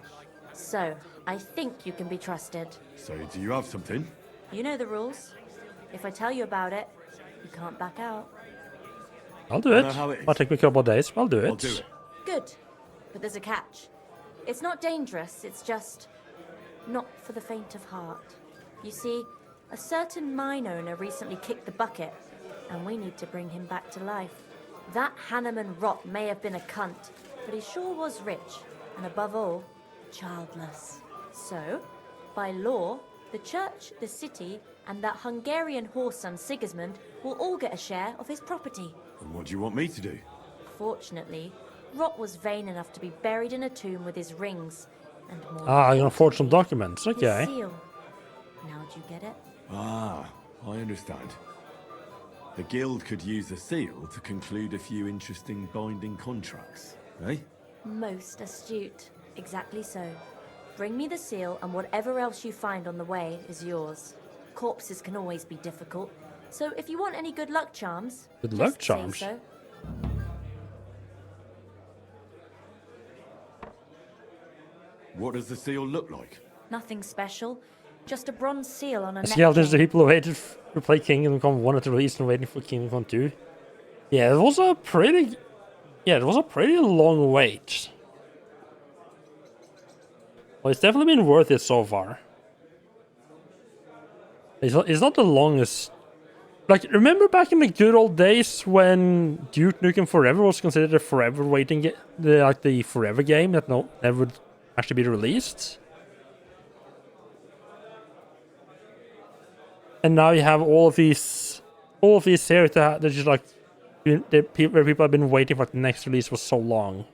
So, I think you can be trusted. So, do you have something? You know the rules. If I tell you about it, you can't back out. I'll do it. I know how it is. Might take me a couple of days, but I'll do it. I'll do it. Good. But there's a catch. It's not dangerous, it's just not for the faint of heart. You see, a certain mine owner recently kicked the bucket, and we need to bring him back to life. That Hanneman rot may have been a cunt, but he sure was rich, and above all, childless. So, by law, the church, the city, and that Hungarian horse son Sigismund will all get a share of his property. And what do you want me to do? Fortunately, Rot was vain enough to be buried in a tomb with his rings. And more I'm gonna forge some documents, okay. his seal. Now do you get it? Ah, I understand. The guild could use the seal to conclude a few interesting binding contracts, eh? Most astute. Exactly so. Bring me the seal, and whatever else you find on the way is yours. Corpses can always be difficult, so if you want any good luck charms, Good just luck say charms? so. What does the seal look like? Nothing special. Just a bronze seal on a neck Skeletons, the chain. people who waited to play Kingdom Come 1 at the release and waiting for Kingdom Come 2. Yeah, it was a pretty... Yeah, it was a pretty long wait. Well, it's definitely been worth it so far. It's not the longest... Like, remember back in the good old days when Duke Nukem Forever was considered a forever waiting... the forever game that never would actually be released? And now you have all of these series that just like where people have been waiting for the next release for so long.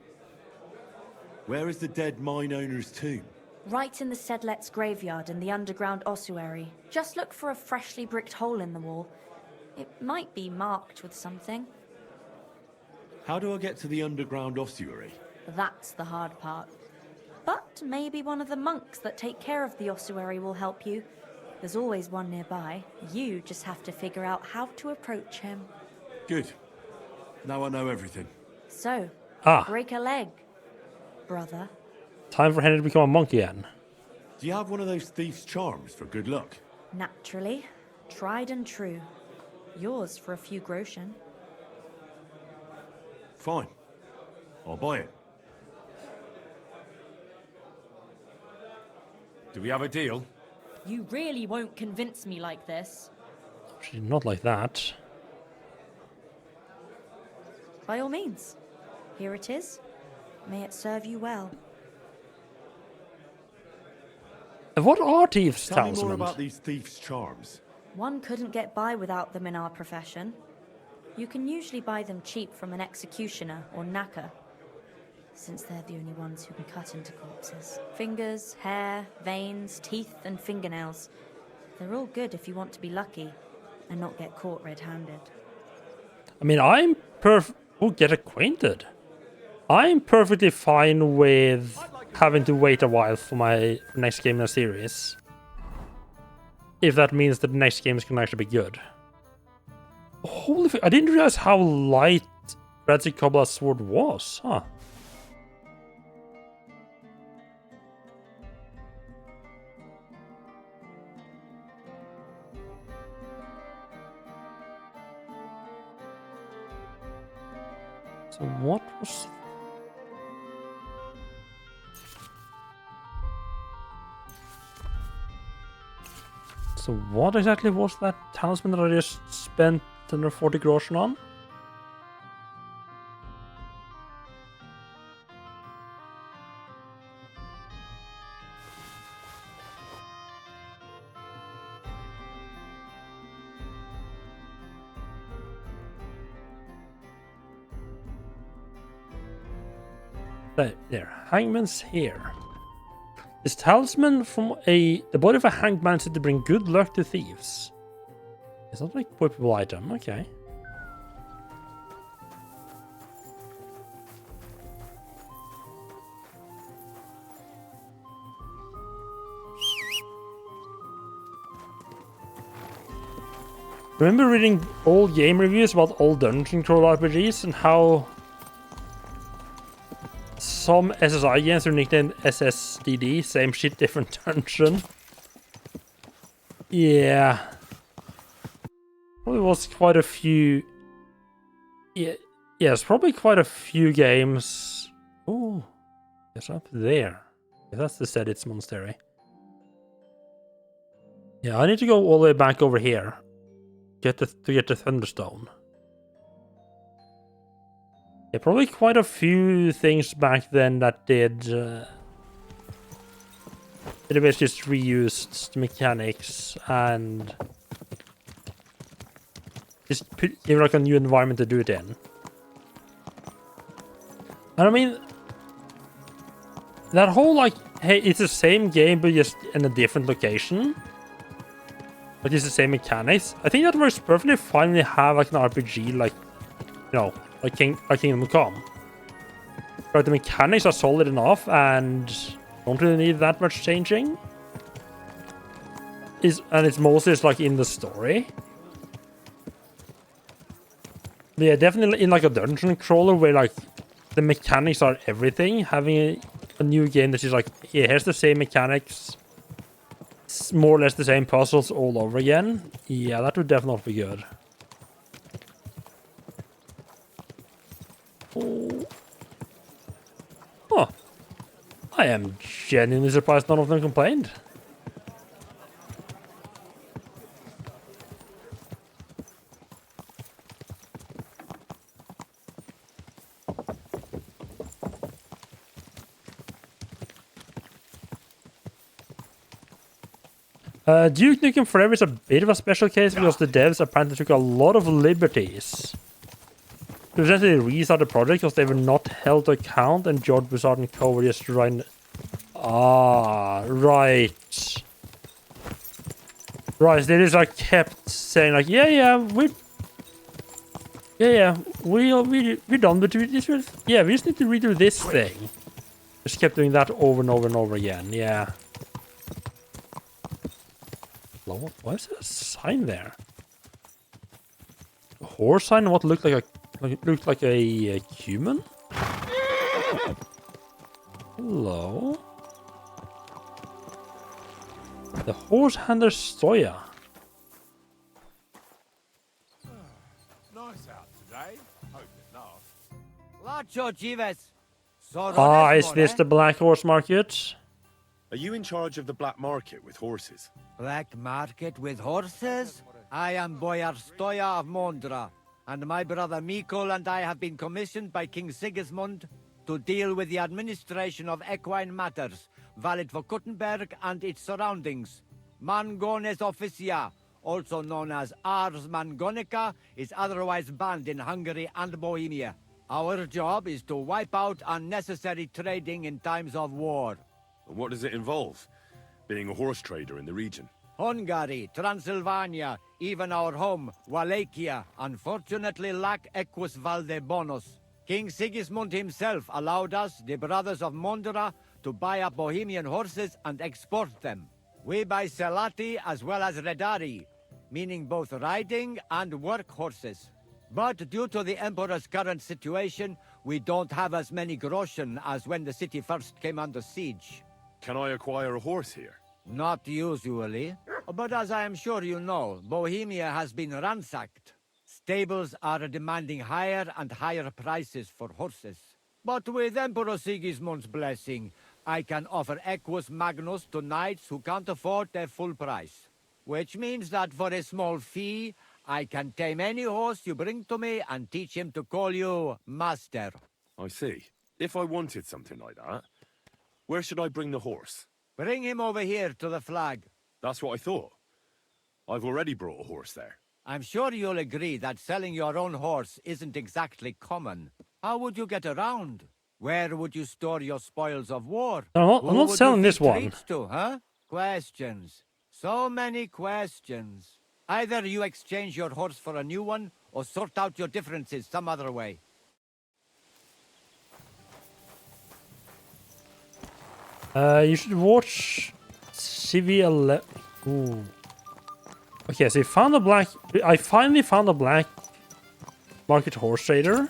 Where is the dead mine owner's tomb? Right in the Sedlet's graveyard in the underground ossuary. Just look for a freshly bricked hole in the wall. It might be marked with something. How do I get to the underground ossuary? That's the hard part. But maybe one of the monks that take care of the ossuary will help you. There's always one nearby. You just have to figure out how to approach him. Good. Now I know everything. So, break a leg, brother. Time for Henry to become a monk again. Do you have one of those thief's charms for good luck? Naturally. Tried and true. Yours for a few groschen. Fine. I'll buy it. Do we have a deal? You really won't convince me like this. Actually, not like that. By all means. Here it is. May it serve you well. And what are thieves' Tell me more talismans? about these thief's charms. One couldn't get by without them in our profession. You can usually buy them cheap from an executioner or knacker, since they're the only ones who can cut into corpses. Fingers, hair, veins, teeth, and fingernails. They're all good if you want to be lucky and not get caught red-handed. I mean, get acquainted. I'm perfectly fine with having to wait a while for my next game in a series. If that means that the next game is going to actually be good. Holy I didn't realize how light Radzik Kobbla's sword was, huh? So what was... So what exactly was that talisman that I just spent 140 groschen on? There, Hangman's here. This talisman from the body of a hanged man said to bring good luck to thieves. It's not an equipable item, okay. Remember reading old game reviews about old Dungeon Crawl RPGs and how some SSI games are nicknamed SSDD, same shit, different dungeon. Yeah. Probably was quite a few... Yeah, yes, probably quite a few games. Oh, it's up there. Yeah, that's the Sedit's Monastery. Yeah, I need to go all the way back over here to get the Thunderstone. Yeah, probably quite a few things back then that did... They basically just reused the mechanics and... Just put like a new environment to do it in. And I mean, that whole like, hey, it's the same game but just in a different location. But it's the same mechanics. I think that works perfectly fine when you have like an RPG like, you know, like Kingdom Come. But the mechanics are solid enough and don't really need that much changing. And it's mostly just like in the story. But yeah, definitely in like a dungeon crawler where like the mechanics are everything. Having a new game that is like, yeah, here's the same mechanics. It's more or less the same puzzles all over again. Yeah, that would definitely be good. Oh. Huh. I am genuinely surprised none of them complained. Duke Nukem Forever is a bit of a special case because the devs apparently took a lot of liberties to essentially restart the project because they were not held to account and George Broussard and co were just trying. Ah, right. Right, they just like kept saying like, we're done, but we just need to redo this thing. Just kept doing that over and over and over again. Yeah. Why is there a sign there? A horse sign? What looked like a human? Hello. The horse handler Stoya. Nice out today. Hope it lasts. Lacho Chives. Ah, is this the Black Horse Market? Are you in charge of the black market with horses? Black market with horses? I am Boyar Stoya of Mondra, and my brother Mikol and I have been commissioned by King Sigismund to deal with the administration of equine matters, valid for Kuttenberg and its surroundings. Mangones officia, also known as Ars Mangonica, is otherwise banned in Hungary and Bohemia. Our job is to wipe out unnecessary trading in times of war. And what does it involve? Being a horse trader in the region? Hungary, Transylvania, even our home, Wallachia, unfortunately lack equus valde bonus. King Sigismund himself allowed us, the brothers of Mondra, to buy up Bohemian horses and export them. We buy Selati as well as Redari, meaning both riding and work horses. But due to the Emperor's current situation, we don't have as many groschen as when the city first came under siege. Can I acquire a horse here? Not usually, but as I am sure you know, Bohemia has been ransacked. Stables are demanding higher and higher prices for horses. But with Emperor Sigismund's blessing, I can offer Equus Magnus to knights who can't afford their full price. Which means that for a small fee, I can tame any horse you bring to me and teach him to call you Master. I see. If I wanted something like that, where should I bring the horse? Bring him over here to the flag. That's what I thought. I've already brought a horse there. I'm sure you'll agree that selling your own horse isn't exactly common. How would you get around? Where would you store your spoils of war? I'm not selling this one. Treats to, huh? Questions. So many questions. Either you exchange your horse for a new one, or sort out your differences some other way. You should watch CV11. Ooh. Okay, so I finally found a black market horse trader.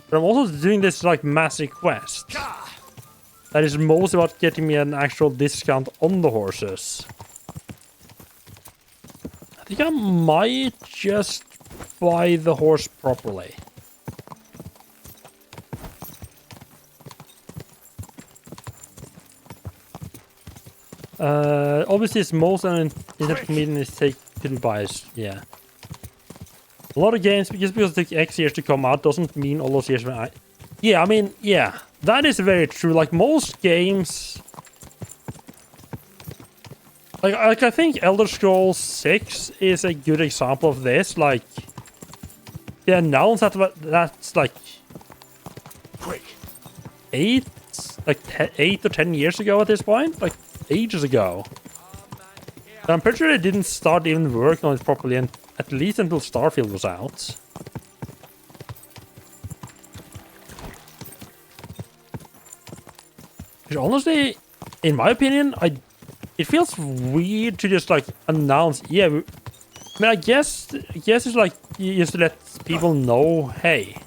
But I'm also doing this like massive quest. That is mostly about getting me an actual discount on the horses. I think I might just buy the horse properly. Obviously, it's most an internet mistake couldn't buy it. Yeah. A lot of games, just because it took X years to come out, doesn't mean all those years when I... Yeah, I mean, yeah. That is very true. Like, most games... Like I think Elder Scrolls 6 is a good example of this. Like, they announced that that's like... Quick, 8 or 10 years ago at this point, like ages ago. And I'm pretty sure they didn't start even working on it properly, and at least until Starfield was out. Which honestly, in my opinion, it feels weird to just like announce. Yeah, I mean, I guess it's like you just let people know, hey,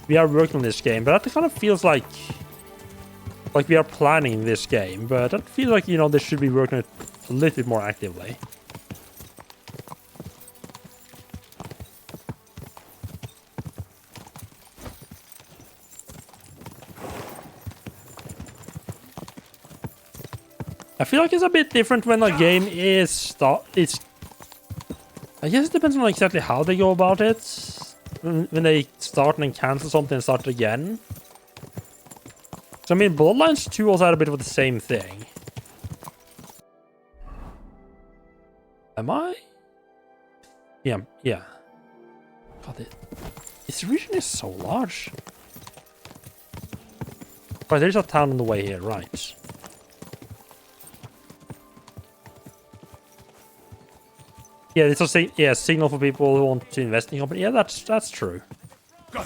we are working on this game, but that kind of feels like we are planning this game. But that feels like, you know, they should be working on it a little bit more actively. I feel like it's a bit different when a game is I guess it depends on exactly how they go about it. When they start and then cancel something and start it again. So I mean, Bloodlines 2 also had a bit of the same thing. Am I? Yeah. God, this region is so large. Right, there's a town on the way here, right? Yeah, it's a signal for people who want to invest in the company. Yeah, that's true. Go.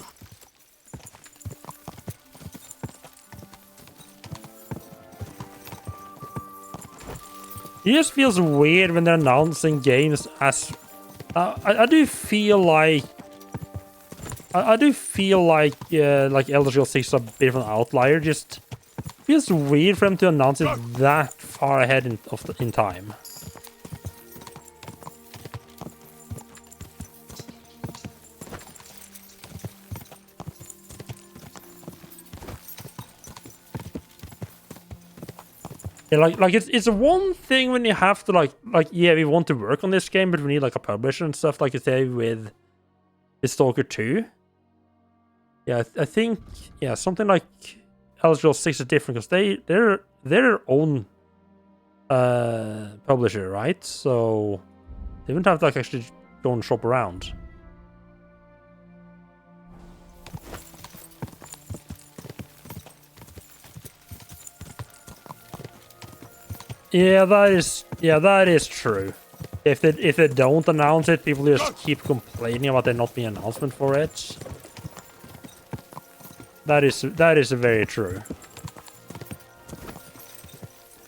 It just feels weird when they're announcing games as. I do feel like. I do feel like Elder Scrolls 6 is a bit of an outlier. Just feels weird for them to announce it that far ahead in time. Yeah, like it's one thing when you have to yeah, we want to work on this game, but we need like a publisher and stuff, like you say with Stalker 2. Yeah, I think something like Elder Scrolls 6 is different because they're their own publisher, right? So they wouldn't have to like actually go and shop around. Yeah, that is true. If they don't announce it, people just keep complaining about there not being an announcement for it. That is very true.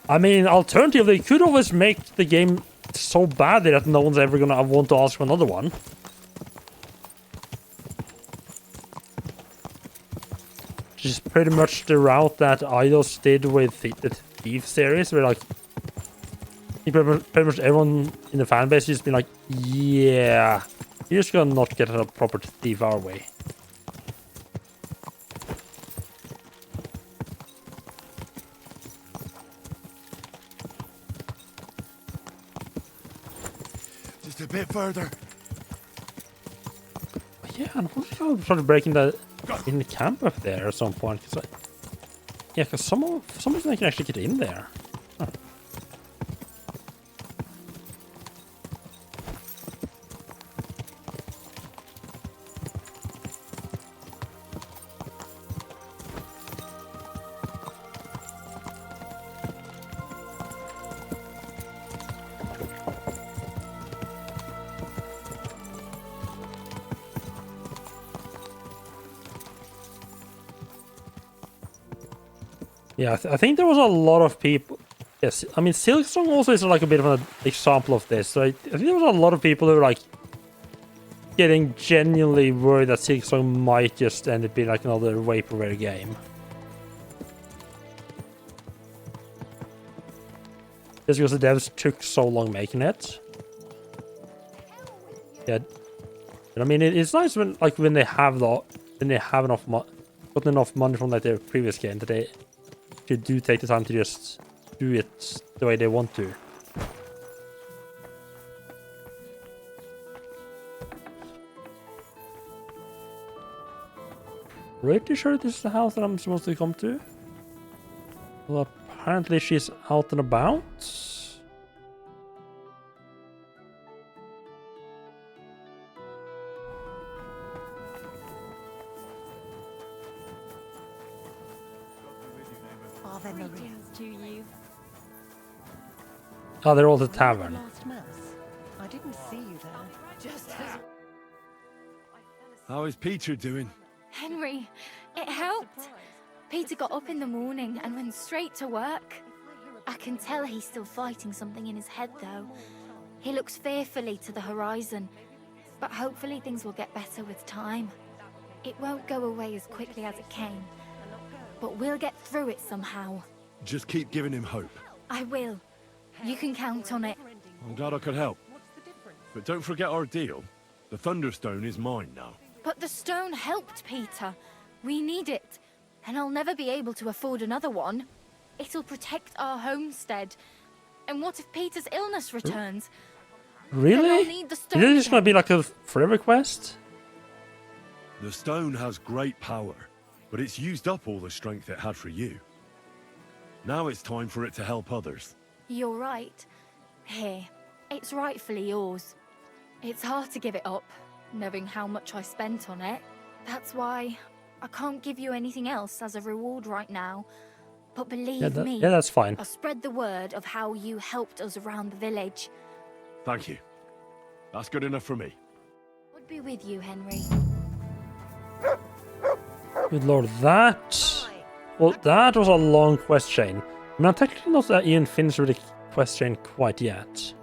I mean, alternatively, they could always make the game so badly that no one's ever gonna want to ask for another one. Just pretty much the route that Eidos did with the Thief series, where like pretty much everyone in the fan base has been like, yeah, you're just gonna not get a proper Thief our way. Just a bit further. Yeah, and what if I started breaking that in the camp up there at some point? Because some reason I can actually get in there. Huh. Yeah, I think there was a lot of people. Yes, I mean, Silksong also is like a bit of an example of this. Right? I think there was a lot of people who were like getting genuinely worried that Silksong might just end up being like another vaporware game. Just because the devs took so long making it. Yeah, but I mean, it's nice when they have enough gotten enough money from like their previous game that they do take the time to just do it the way they want to. Pretty sure this is the house that I'm supposed to come to. Well, apparently she's out and about. Father Greetings to you. Oh, they're all at the tavern. Last mass. I didn't see you there. Just as How is Peter doing? Henry, it helped. Peter got up in the morning and went straight to work. I can tell he's still fighting something in his head, though. He looks fearfully to the horizon, but hopefully things will get better with time. It won't go away as quickly as it came, but we'll get through it somehow. Just keep giving him hope. I will. You can count on it. I'm glad I could help. But don't forget our deal. The Thunderstone is mine now. But the stone helped Peter. We need it, and I'll never be able to afford another one. It'll protect our homestead. And what if Peter's illness returns? Really? Then I'll need the stone Is this again. gonna be like a forever quest? The stone has great power, but it's used up all the strength it had for you. Now it's time for it to help others. You're right. Here, it's rightfully yours. It's hard to give it up, knowing how much I spent on it. That's why I can't give you anything else as a reward right now. But believe me, yeah, that's fine. I'll spread the word of how you helped us around the village. Thank you. That's good enough for me. I'd be with you, Henry. Good lord, that... Well, that was a long quest chain. I mean, I'm technically not even finished with the quest chain quite yet.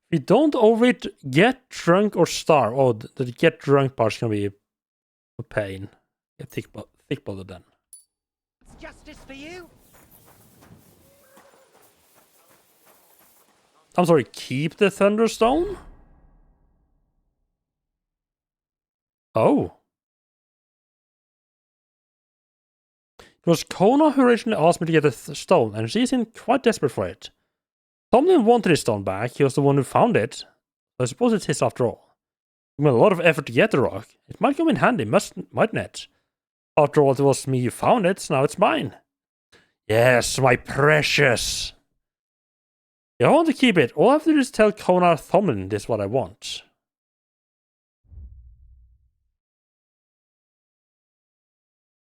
If you don't overeat, get drunk or starve. Oh, the get drunk part's gonna be a pain. Get thick-blooded then. It's justice for you. I'm sorry, keep the Thunderstone? Oh. It was Kona who originally asked me to get the stone, and she seemed quite desperate for it. Tomlin wanted his stone back, he was the one who found it. I suppose it's his after all. It took me a lot of effort to get the rock. It might come in handy, mightn't it? After all, it was me who found it, so now it's mine. Yes, my precious. If I want to keep it, all I have to do is tell Kona Tomlin this is what I want.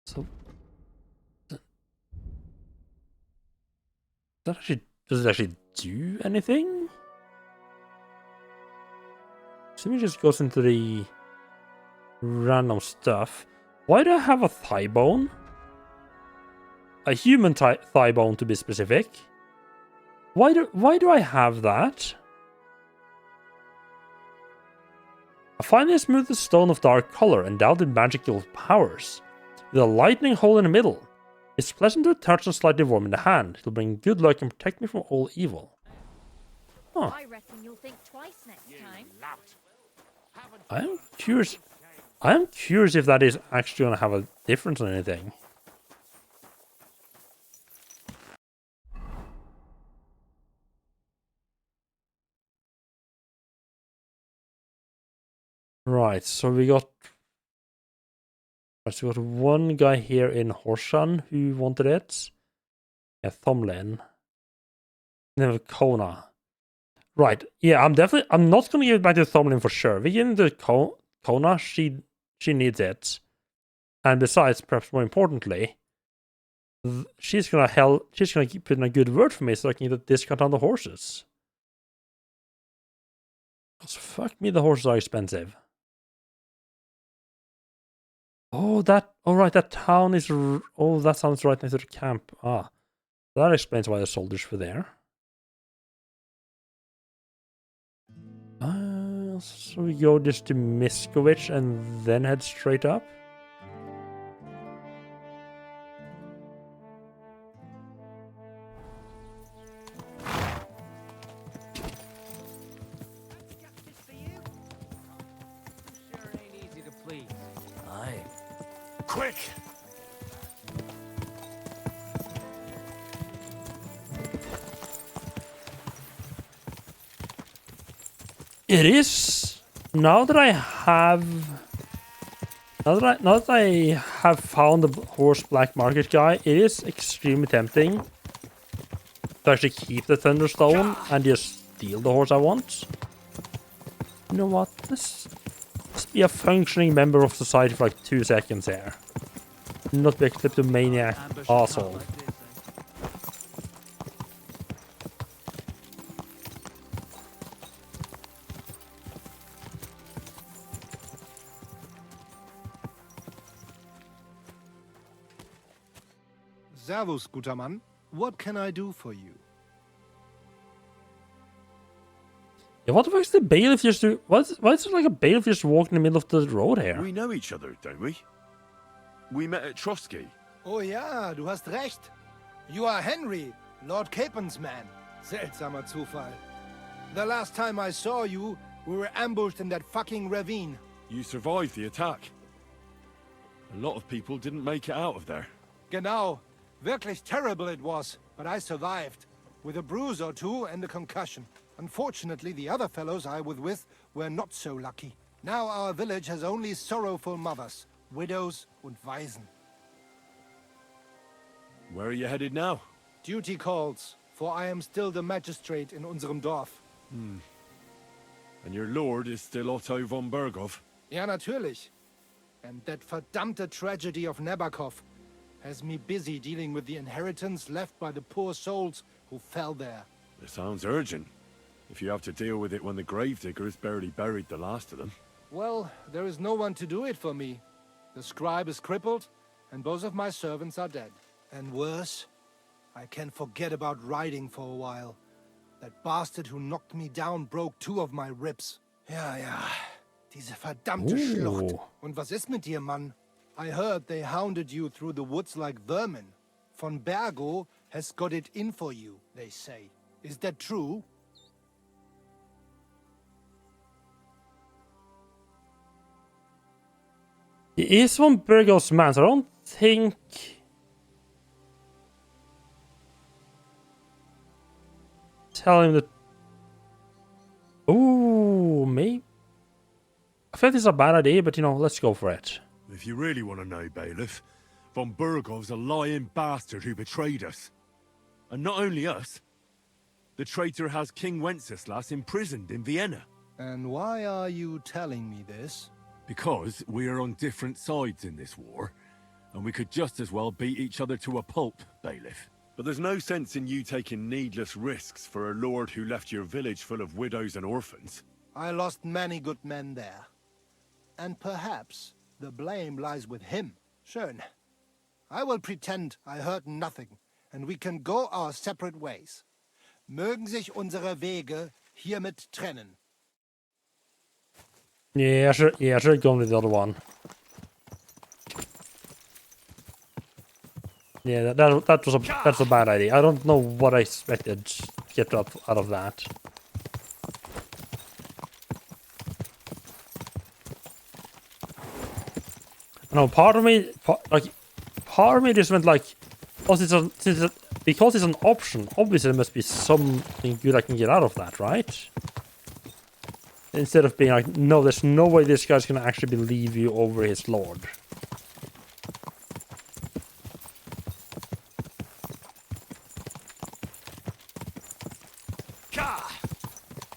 So... Does it actually do anything? Assuming it just goes into the random stuff. Why do I have a thigh bone? A human thigh bone to be specific. Why do I have that? A finely smooth stone of dark color endowed with magical powers, with a lightning hole in the middle. It's pleasant to touch and slightly warm in the hand. It'll bring good luck and protect me from all evil. Huh. I reckon you'll think twice next time. I'm curious if that is actually going to have a difference on anything. Right, so we got one guy here in Horshan who wanted it. Yeah, Thomlin. Then we have Kona. Right, yeah, I'm not gonna give it back to Thomlin for sure. We give it to Kona, she needs it. And besides, perhaps more importantly, she's gonna put in a good word for me so I can get a discount on the horses. Because fuck me, the horses are expensive. Oh, right, that town is... Oh, that sounds right next to the camp. Ah, that explains why the soldiers were there. So we go just to Miskovich and then head straight up? Aye. Quick! It is. Now that I have found the horse black market guy, it is extremely tempting to actually keep the Thunderstone and just steal the horse I want. You know what? Let's be a functioning member of society for like 2 seconds here. Not be a kleptomaniac asshole. Servus, guter Mann. What can I do for you? Yeah, what the fuck is the bailiff just do? Why is there like a bailiff just walking in the middle of the road here? We know each other, don't we? We met at Trotsky. Oh ja, du hast recht. You are Henry, Lord Capen's man. Seltsamer Zufall. The last time I saw you, we were ambushed in that fucking ravine. You survived the attack. A lot of people didn't make it out of there. Genau. Wirklich terrible it was, but I survived. With a bruise or two and a concussion. Unfortunately, the other fellows I was with were not so lucky. Now our village has only sorrowful mothers, widows und Waisen. Where are you headed now? Duty calls, for I am still the magistrate in unserem Dorf. And your lord is still Otto von Berghoff? Ja, natürlich. And that verdammte tragedy of Nabokov has me busy dealing with the inheritance left by the poor souls who fell there. It sounds urgent. If you have to deal with it when the gravediggers barely buried the last of them. Well, there is no one to do it for me. The scribe is crippled, and both of my servants are dead. And worse, I can forget about riding for a while. That bastard who knocked me down broke 2 of my ribs. Ja, diese verdammte Schlucht. Und was ist mit dir, Mann? I heard they hounded you through the woods like vermin. Von Bergo has got it in for you, they say. Is that true? He is von Bergo's man, so I don't think... Tell him that... Ooh, maybe... I feel like this is a bad idea, but you know, let's go for it. If you really want to know, Bailiff, von Bergov's a lying bastard who betrayed us. And not only us, the traitor has King Wenceslas imprisoned in Vienna. And why are you telling me this? Because we are on different sides in this war, and we could just as well beat each other to a pulp, Bailiff. But there's no sense in you taking needless risks for a lord who left your village full of widows and orphans. I lost many good men there. And perhaps the blame lies with him. Schön. I will pretend I heard nothing, and we can go our separate ways. Mögen sich unsere Wege hiermit trennen. Yeah, I should go with the other one. Yeah, that's a bad idea. I don't know what I expected to get out of that. No, part of me just went like, because it's an option. Obviously, there must be something good I can get out of that, right? Instead of being like, no, there's no way this guy's gonna actually believe you over his lord.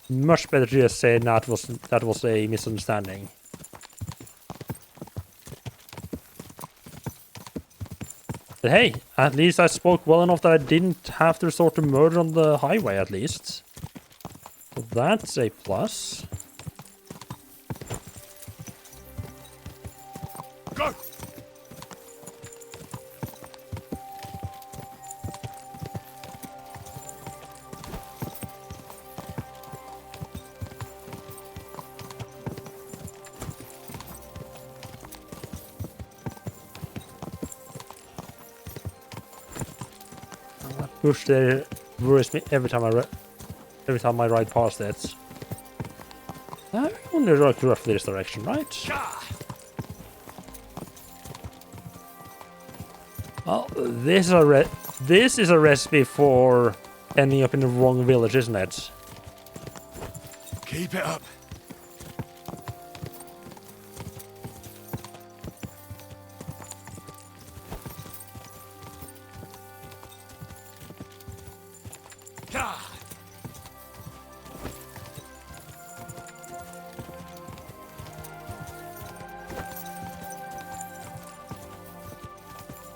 Much better to just say that was a misunderstanding. But hey, at least I spoke well enough that I didn't have to resort to murder on the highway, at least. So that's a plus. Go! Push there worries me every time I ride past it. I only ride roughly this direction, right? Well, this is a recipe for ending up in the wrong village, isn't it? Keep it up.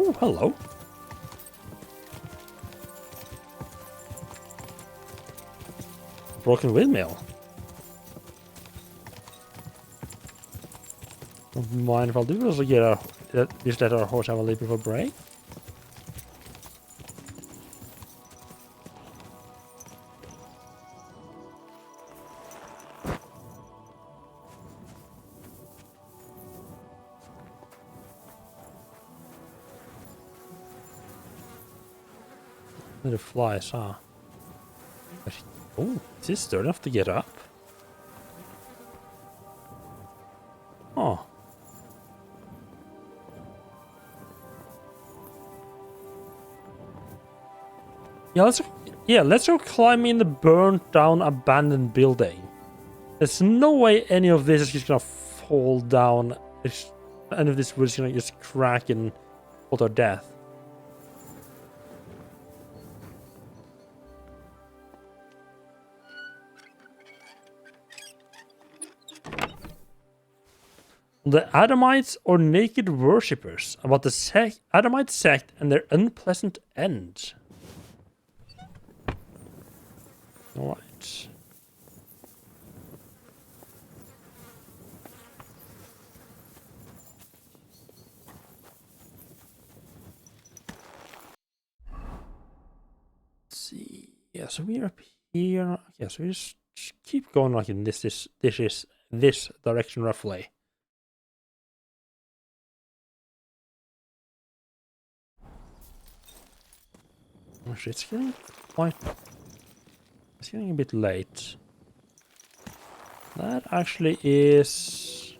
Oh, hello. Broken windmill. Don't mind if I'll do also get just let our horse have a little bit of a break. The flies, huh? Oh, is this sturdy enough to get up? Oh. Let's go climb in the burnt down abandoned building. There's no way any of this is just gonna fall down. Any of this wood is gonna just crack and fall to our death. The Adamites or naked worshippers, about the Adamite sect and their unpleasant end. Alright. Let's see. Yeah, so we're up here. Yeah, so we just keep going like in this direction roughly. Actually, it's getting it's getting a bit late. That actually is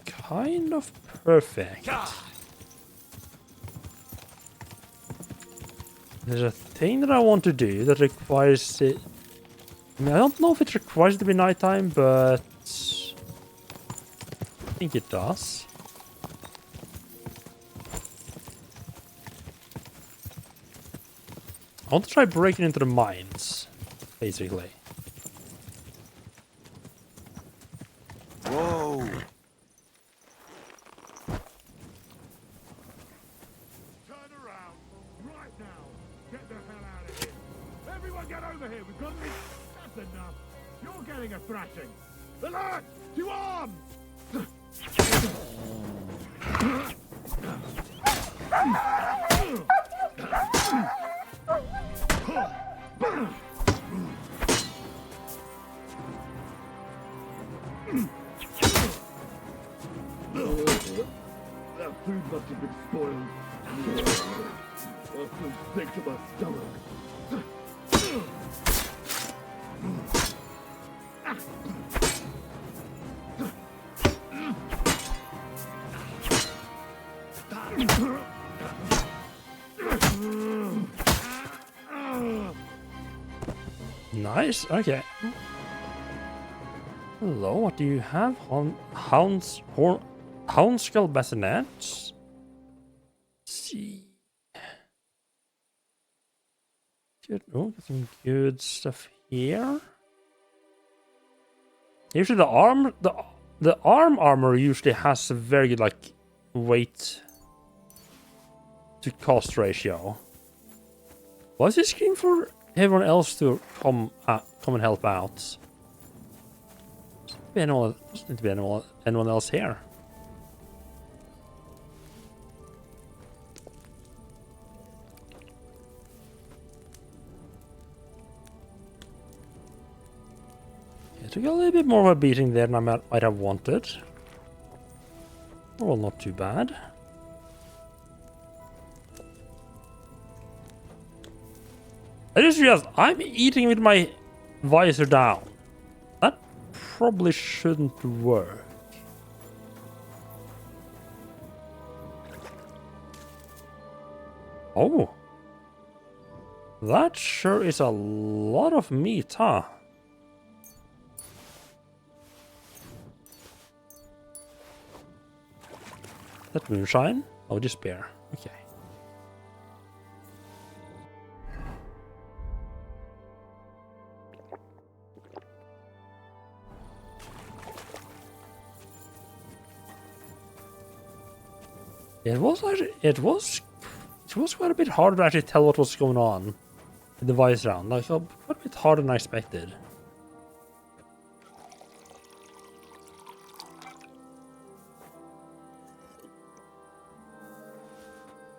kind of perfect. There's a thing that I want to do that requires it. I mean, I don't know if it requires it to be nighttime, but I think it does. I want to try breaking into the mines, basically. Whoa! Turn around, right now! Get the hell out of here! Everyone get over here! We've got to... That's enough! You're getting a thrashing! Alert! To arms! That food must have been spoiled. That food stinks to my stomach. Nice, okay. Hello, what do you have? Houndskull bassinets? See. Good. Oh, got some good stuff here. Usually the arm armor usually has a very good like weight to cost ratio. Was this screen for everyone else to come and help out? Doesn't need to be anyone else here. I took a little bit more of a beating there than I might have wanted. Well, not too bad. I just realized I'm eating with my visor down. That probably shouldn't work. Oh. That sure is a lot of meat, huh? That moonshine? Oh, despair. Okay. It was quite a bit harder to actually tell what was going on in the voice round. Like quite a bit harder than I expected.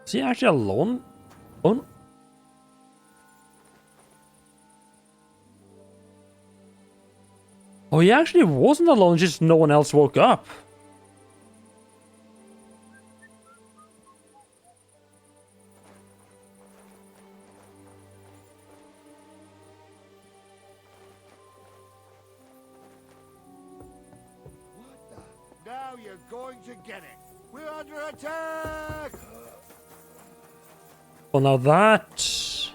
Is he actually alone? Oh. Oh, he actually wasn't alone, just no one else woke up. Now you're going to get it. We're under attack! Well, now that...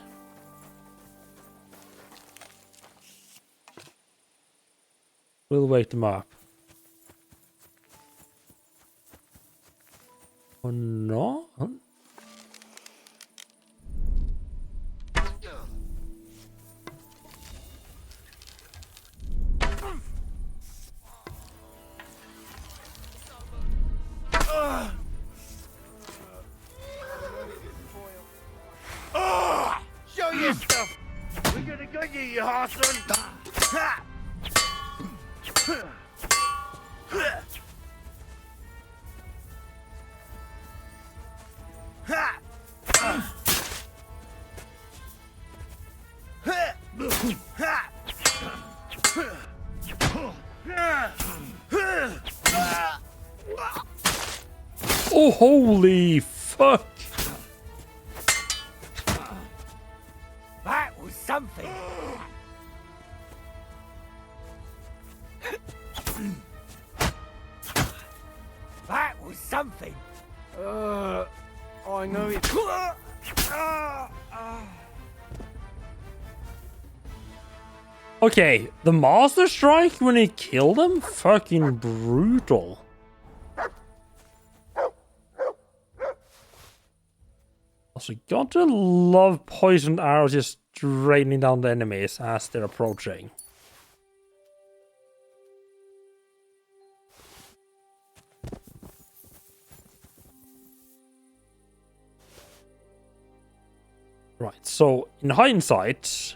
we'll wake them up. Oh, no? Huh? Show your stuff! We're gonna get you, you hawthorne! Oh, holy fuck! That was something! That was something! I know it. Okay, the Master Strike when he killed him? Fucking brutal. Also, gotta love poisoned arrows just raining down the enemies as they're approaching. Right, so in hindsight,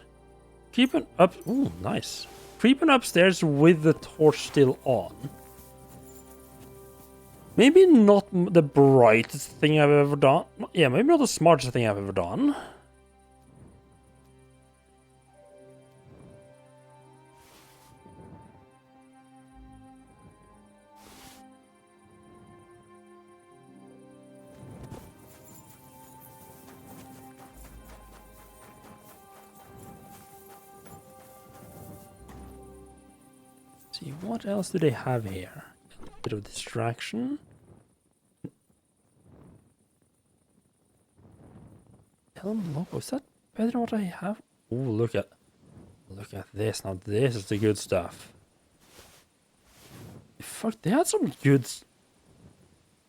creeping up... ooh, nice. Creeping upstairs with the torch still on. Maybe not the brightest thing I've ever done. Yeah, maybe not the smartest thing I've ever done. See, what else do they have here? A bit of distraction. Helm logo, is that better than what I have? Oh, look at this. Now this is the good stuff. Fuck, they had some good...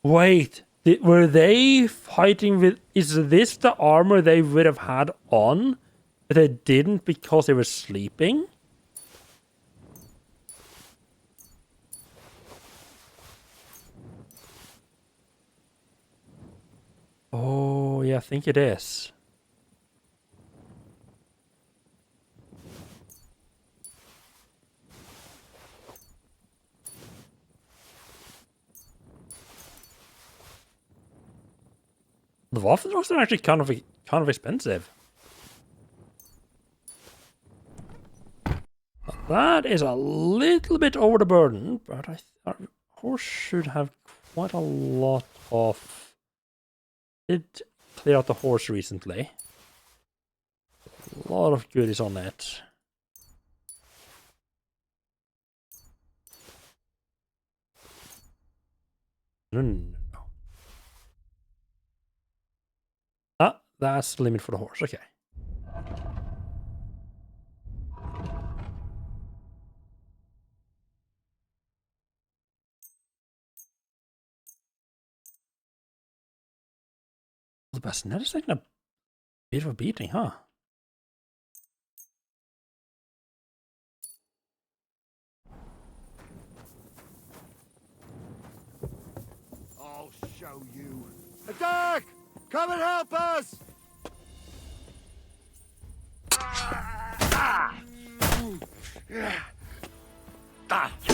Wait, were they fighting with... Is this the armor they would have had on, but they didn't because they were sleeping? Oh, yeah, I think it is. The Waffenrocks are actually kind of expensive. That is a little bit over the burden, but our horse should have quite a lot of... Did clear out the horse recently. A lot of goodies on it. No. Ah, that's the limit for the horse. Okay. The bassinet is taking a bit of a beating, huh? I'll show you. Attack! Come and help us!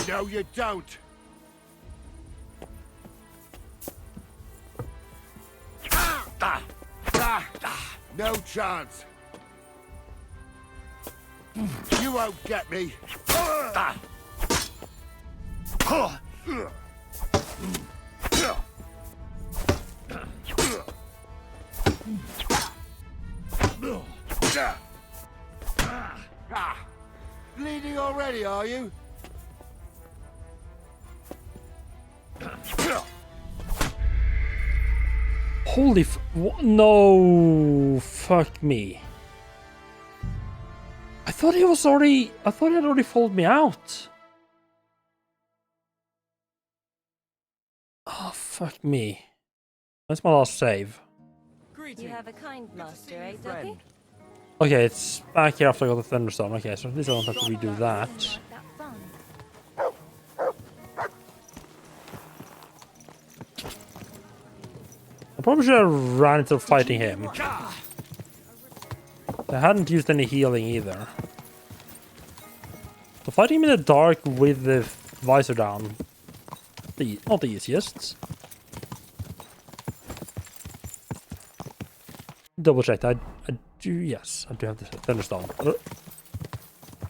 No, you don't. No chance. You won't get me. Bleeding already, are you? Holy no, fuck me. I thought he had already followed me out. Oh, fuck me. That's my last save. You have a kind master, eh, Ducky? Okay, it's back here after I got the thunderstorm. Okay, so at least I don't have to redo that. I probably should have ran into fighting him. I hadn't used any healing either. So fighting him in the dark with the visor down, not the easiest. Double check. I do. Yes, I do have the thunderstorm.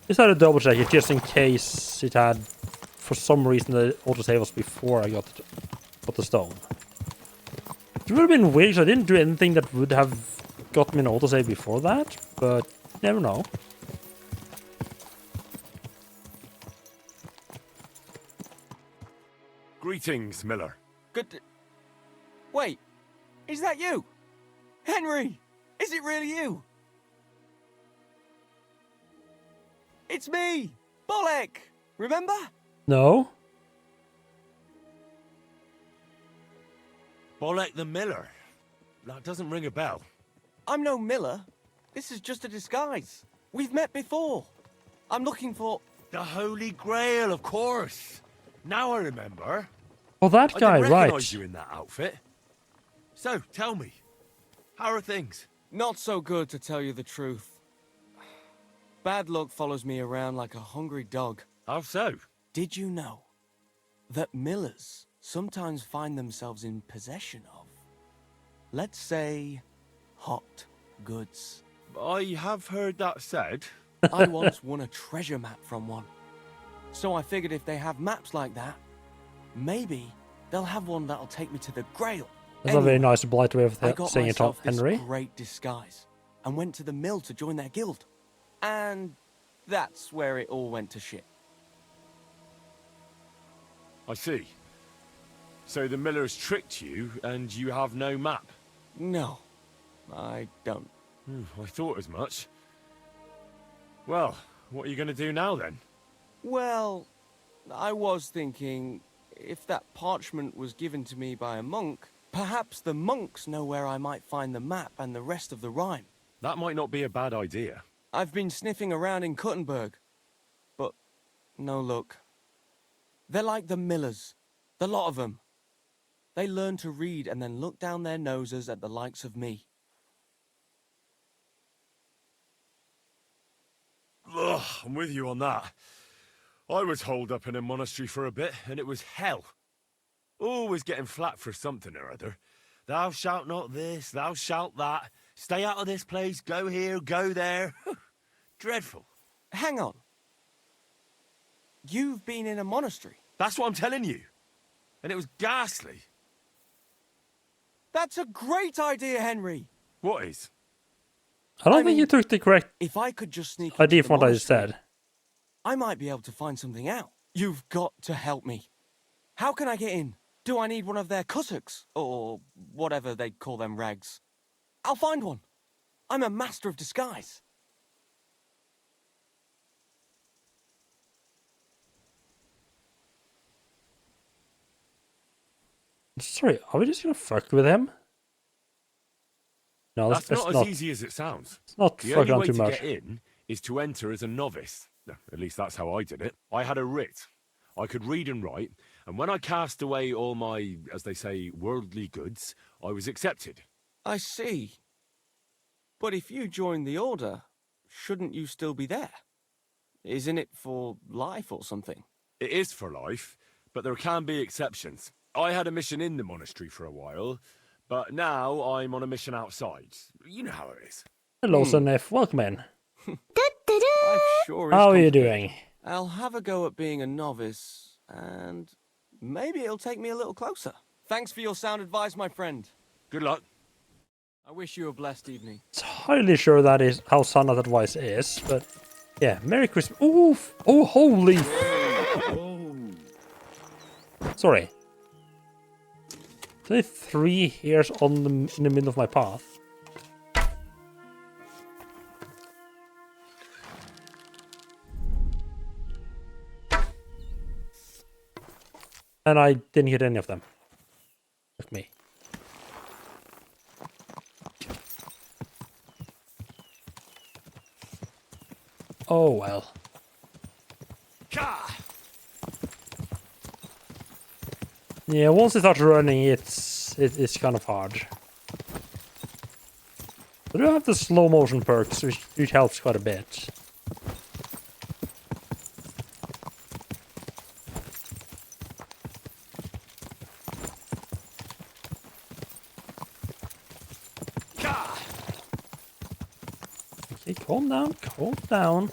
Just had to double check it just in case it had, for some reason, the autosave was before I got the stone. It would have been weird because I didn't do anything that would have got me an autosave before that, but you never know. Greetings, Miller. Good. Wait, is that you? Henry! Is it really you? It's me! Bolek! Remember? No. Bolek the Miller? That doesn't ring a bell. I'm no Miller. This is just a disguise. We've met before. I'm looking for... The Holy Grail, of course. Now I remember. Oh, that guy, I didn't recognize right. you in that outfit. So, tell me, how are things? Not so good, to tell you the truth. Bad luck follows me around like a hungry dog. How so? Did you know that millers sometimes find themselves in possession of, let's say, hot goods? I have heard that said. I once won a treasure map from one. So I figured if they have maps like that, maybe they'll have one that'll take me to the Grail. That's a very nice, polite way of saying it, myself Henry. This great disguise and went to the mill to join their guild. And that's where it all went to shit. I see. So the Millers tricked you, and you have no map? No, I don't. I thought as much. Well, what are you going to do now, then? Well, I was thinking, if that parchment was given to me by a monk, perhaps the monks know where I might find the map and the rest of the rhyme. That might not be a bad idea. I've been sniffing around in Kuttenberg, but no luck. They're like the Millers, the lot of them. They learn to read and then look down their noses at the likes of me. Ugh, I'm with you on that. I was holed up in a monastery for a bit, and it was hell. Always getting flat for something or other. Thou shalt not this, thou shalt that. Stay out of this place, go here, go there. Dreadful. Hang on. You've been in a monastery? That's what I'm telling you. And it was ghastly. That's a great idea, Henry. What is? I don't think you took the correct if I could just sneak idea into from the what I just monastery, said. I might be able to find something out. You've got to help me. How can I get in? Do I need one of their kutuks? Or whatever they call them rags? I'll find one. I'm a master of disguise. Sorry, are we just gonna fuck with him? No, That's let's not not. as easy as it sounds. Let's not The fuck only around way too to much. get in is to enter as a novice. No, at least that's how I did it. I had a writ. I could read and write, And when I cast away all my, as they say, worldly goods, I was accepted. I see. But if you join the Order, shouldn't you still be there? Isn't it for life or something? It is for life, but there can be exceptions. I had a mission in the monastery for a while, but now I'm on a mission outside. You know how it is. Hello, Son F. Welcome in. Life sure is How are you complicated. doing? I'll have a go at being a novice, and maybe it'll take me a little closer. Thanks for your sound advice, my friend. Good luck. I wish you a blessed evening. Entirely sure that is how sound advice is, but yeah, Merry Christmas. Oof! Oh, holy! Sorry. There's 3 hairs on in the middle of my path. And I didn't hit any of them. Look me. Oh well. Yeah, once it starts running, it's kind of hard. I do have the slow motion perks, which helps quite a bit. Okay, calm down, calm down.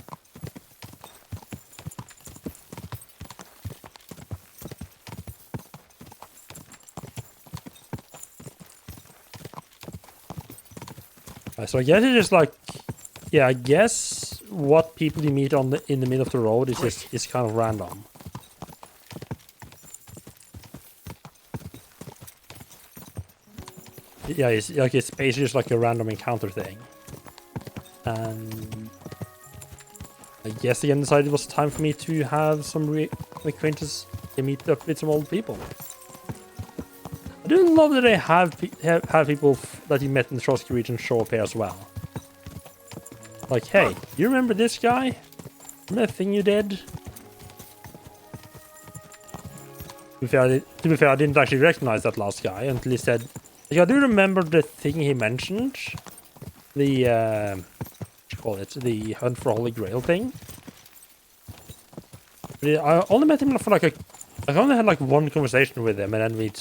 So I guess it's just like, yeah, I guess what people you meet on in the middle of the road is kind of random. Yeah, it's basically just like a random encounter thing. And I guess again decided it was time for me to have some acquaintances and meet up with some old people. I do love that they have people that you met in the Trotsky region show up here as well. Like, hey, you remember this guy? Remember that thing you did? To be fair, I didn't actually recognize that last guy until he said, like, I do remember the thing he mentioned. The, what you call it? The Hunt for Holy Grail thing. But I only met him for like I only had like one conversation with him, and then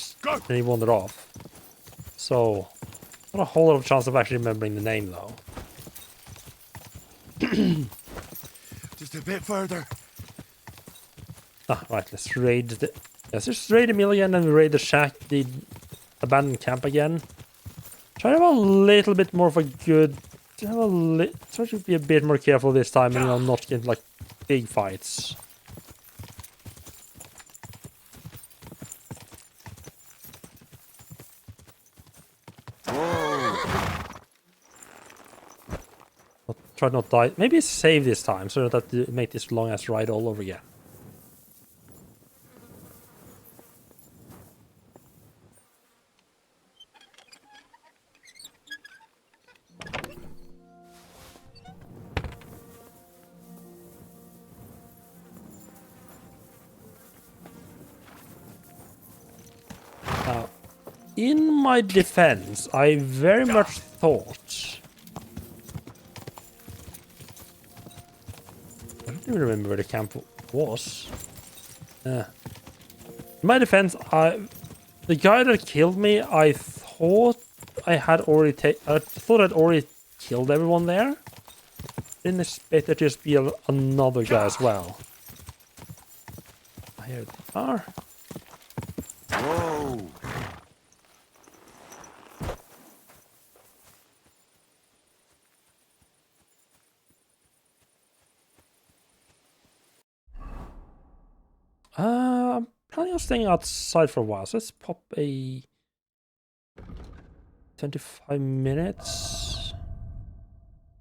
he wandered off. So, not a whole lot of chance of actually remembering the name, though. Just a bit further. Ah, right. Let's raid the. Let's just raid the mill again, and raid the shack, the abandoned camp again. Try to have a little bit more of a good. Try to be a bit more careful this time, and not get like big fights. Try not die. Maybe save this time so that you make this long ass ride all over again. Now, in my defense, I very much thought. I don't even remember where the camp was. In my defense, the guy that killed me, I thought I had already I'd already killed everyone there. Didn't expect there to just be another guy as well. Here they are. Whoa! I'm planning on staying outside for a while, so let's pop a 25 minutes.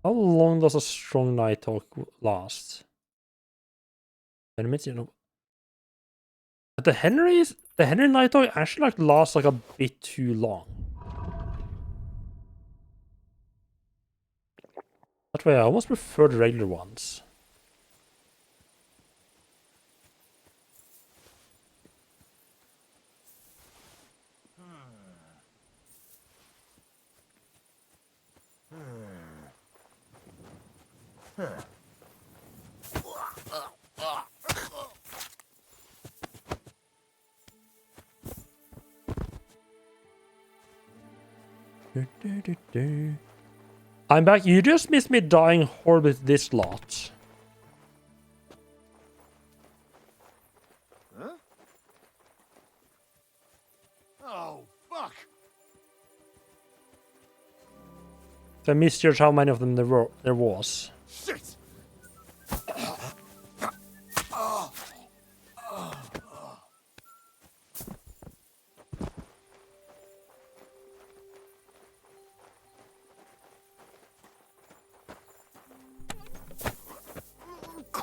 How long does a strong night talk last? 20 minutes, you know. But the Henry night talk actually like lasts like a bit too long. That way, I almost prefer the regular ones. I'm back. You just missed me dying horribly this lot. Huh? Oh, fuck! I misjudged how many of them there was. Shit!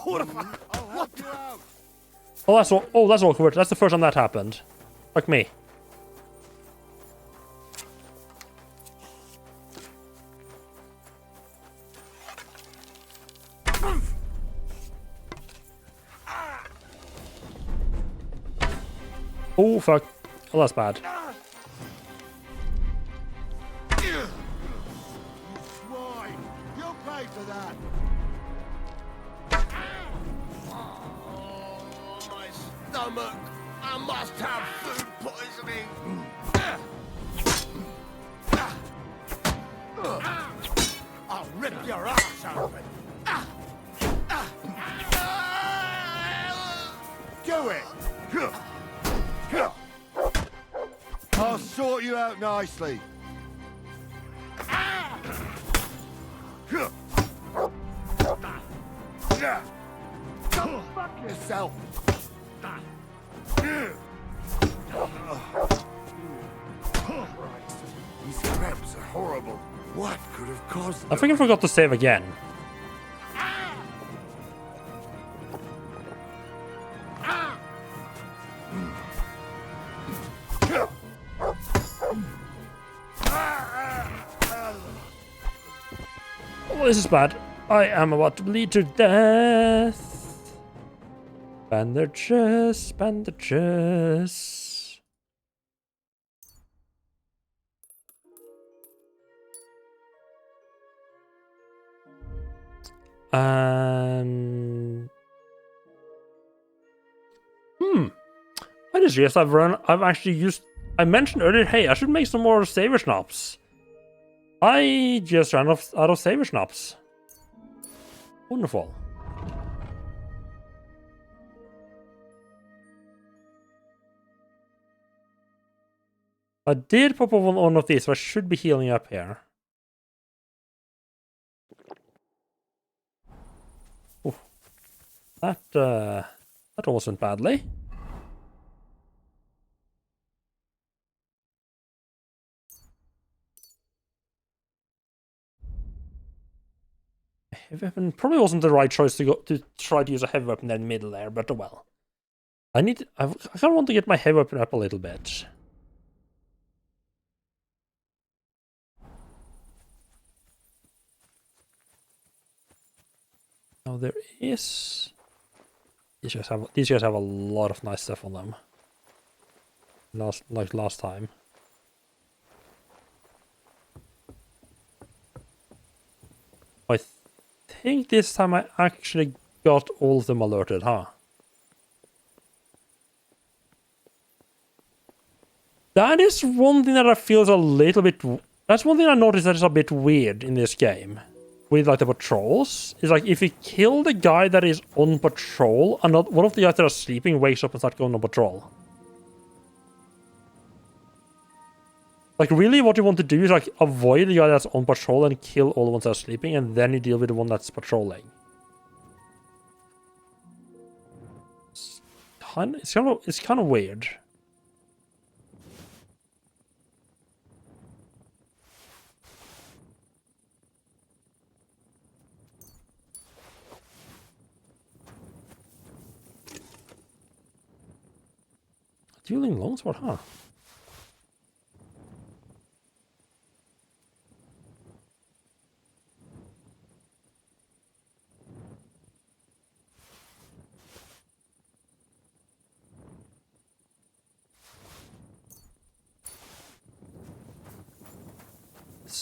What? Oh, that's awkward. That's the first time that happened. Fuck me. Oh, fuck. Oh, that's bad. Why? You'll pay for that. Oh, my stomach. I must have food poisoning. I'll rip your ass open. Do it. I'll sort you out nicely. Go fuck yourself. These crabs are horrible. What could have caused them? I think I forgot to save again. Oh, this is bad. I am about to bleed to death. Bandages, bandages. I just realized I've actually used. I mentioned earlier, hey, I should make some more saver schnapps. I just ran out of saver schnapps. Wonderful. I did pop up on one of these, so I should be healing up here. Ooh. That wasn't badly. Heavy weapon probably wasn't the right choice to try to use a heavy weapon in the middle there, but well. I kind of want to get my heavy weapon up a little bit. Now there is. These guys have a lot of nice stuff on them. Like last time. I think this time I actually got all of them alerted, huh? That is one thing that I feel is a little bit... That's one thing I noticed that is a bit weird in this game. With like the patrols. Is like if you kill the guy that is on patrol, and not one of the guys that are sleeping wakes up and starts going on patrol. Like really what you want to do is like avoid the guy that's on patrol and kill all the ones that are sleeping, and then you deal with the one that's patrolling. It's kind of weird. Dueling longsword, huh?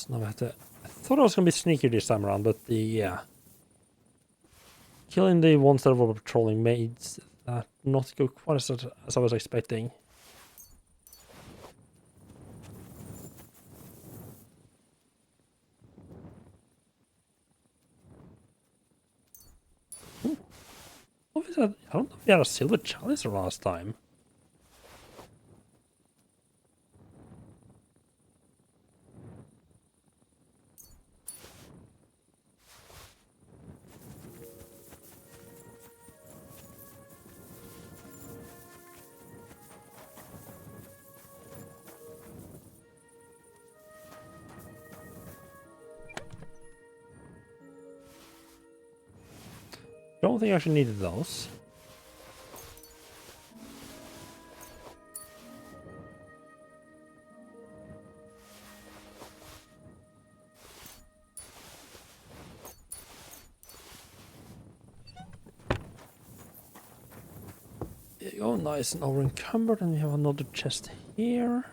I thought I was gonna be sneaky this time around, but yeah. killing the ones that were patrolling made that not go quite as I was expecting. Ooh. What is that? I don't know if we had a silver chalice last time. Don't think I actually needed those. There you go, nice and over encumbered, and we have another chest here.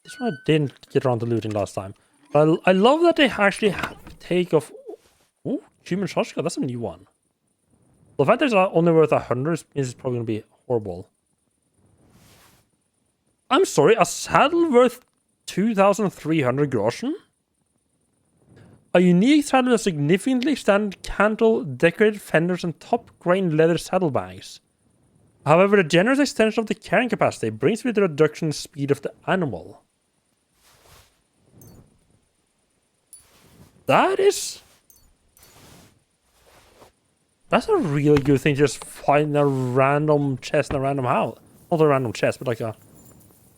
This one I didn't get around to looting last time. But I love that they actually take off. Oh, human shotgun, that's a new one. The fact that it's only worth 100 means it's probably going to be horrible. I'm sorry, a saddle worth 2,300 groschen? A unique saddle with significantly extended cantle, decorated fenders, and top-grain leather saddlebags. However, the generous extension of the carrying capacity brings with the reduction in speed of the animal. That's a really good thing, just find a random chest in a random house. Not a random chest, but like a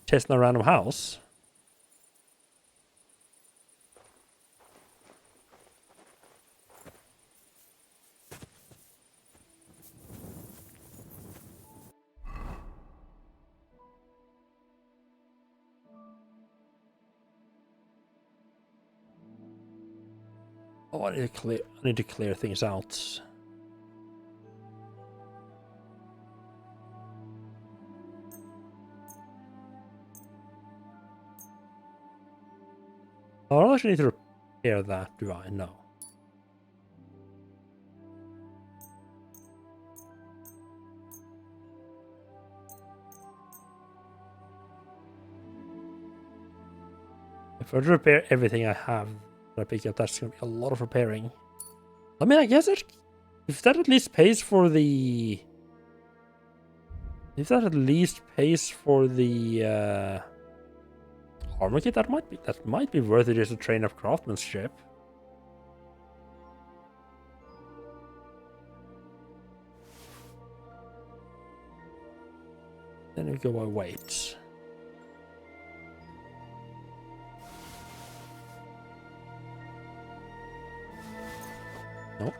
chest in a random house. Oh, I need to clear things out. I don't actually need to repair that, do I? No. If I repair everything I have that I pick up, that's going to be a lot of repairing. I mean, I guess if that at least pays for the... If that at least pays for the armor kit, that might be worth it as a train of craftsmanship. Then we go by weight. Nope.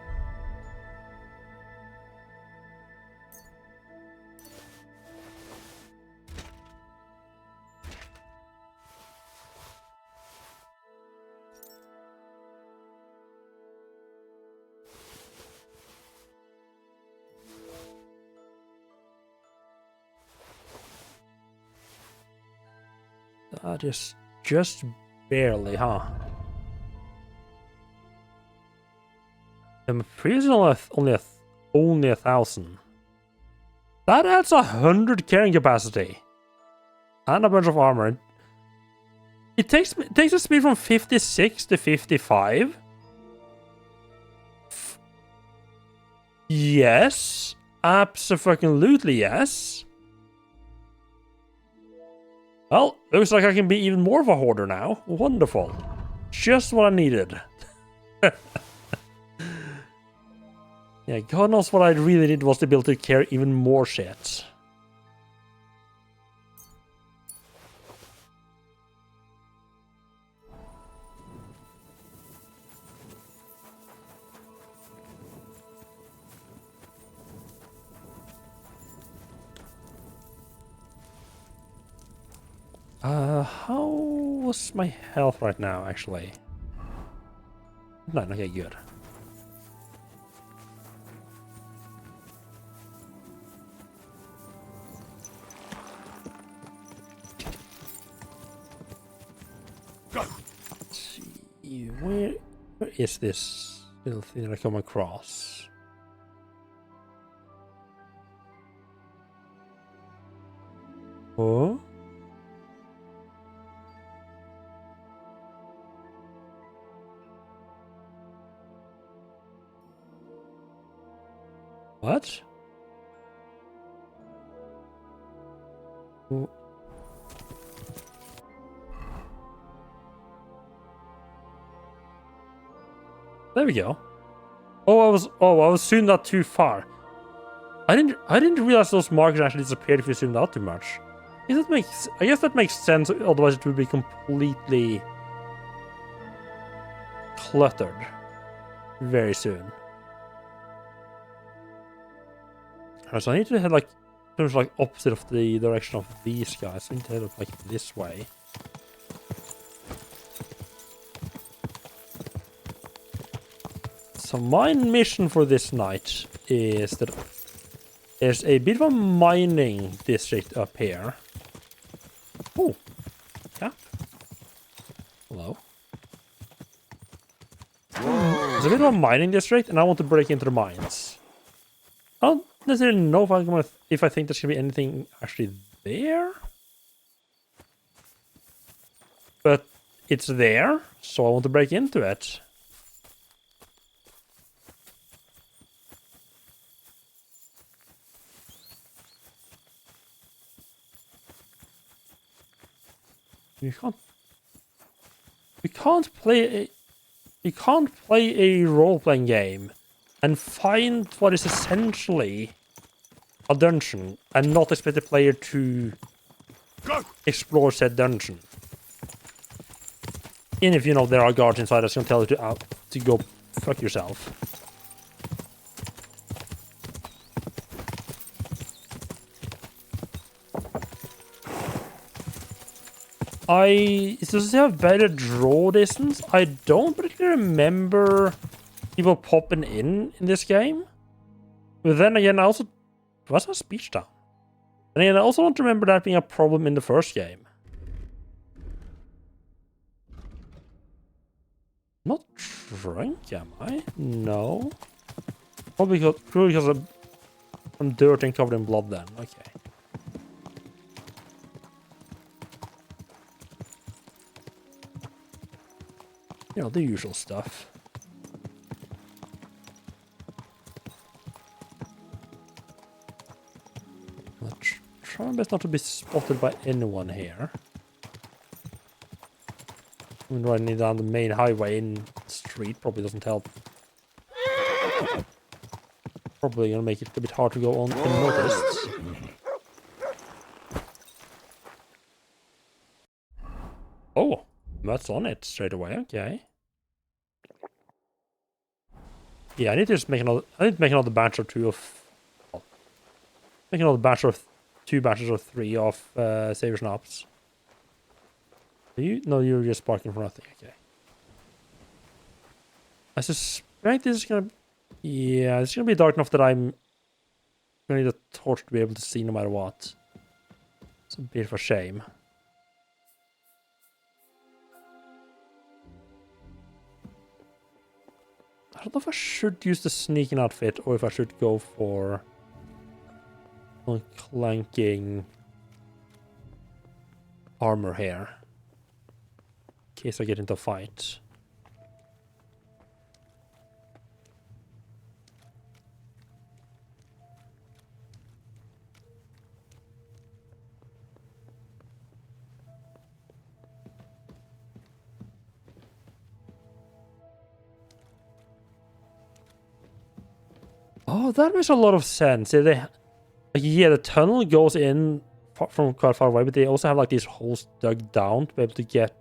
That is just barely, huh? And previously only 1,000. That adds 100 carrying capacity and a bunch of armor. It takes the speed from 56 to 55. Yes, absolutely yes. Well, looks like I can be even more of a hoarder now. Wonderful. Just what I needed. Yeah, God knows what I really did was to be able to carry even more shit. How was my health right now, actually? 9, okay, good. Let's see, where is this? Little thing I come across. Oh? What? Oh. There we go. I was zoomed out too far. I didn't realize those markers actually disappeared if you zoomed out too much. I guess that makes sense, otherwise it would be completely cluttered very soon. Alright, so I need to head like opposite of the direction of these guys. I need to head up like this way. So my mission for this night is that there's a bit of a mining district up here. Oh, yeah. Hello. There's a bit of a mining district, and I want to break into the mines. I don't necessarily know if I think there's gonna be anything actually there, but it's there, so I want to break into it. You can't play a role-playing game and find what is essentially a dungeon and not expect the player to explore said dungeon. Even if, you know, there are guards inside that's gonna tell you to go fuck yourself. Does it have better draw distance? I don't particularly remember people popping in this game. But then again, I also... What's my speech down? And again, I also don't remember that being a problem in the first game. Not drunk, am I? No. Probably because I'm dirty and covered in blood then. Okay. You know, the usual stuff. I'll try my best not to be spotted by anyone here. I'm riding down the main highway in the street probably doesn't help. Probably gonna make it a bit hard to go on unnoticed. Oh, that's on it straight away. Okay. Yeah, I need to just make another batch or two of. Make another batch of 2 batches or 3 of Savior Schnapps. No, you're just barking for nothing. Okay. I suspect this is gonna. Yeah, it's gonna be dark enough that I'm gonna need a torch to be able to see no matter what. It's a bit of a shame. I don't know if I should use the sneaking outfit or if I should go for clanking armor here. In case I get into a fight. Oh, that makes a lot of sense. Yeah, the tunnel goes in from quite far away, but they also have like these holes dug down to be able to get.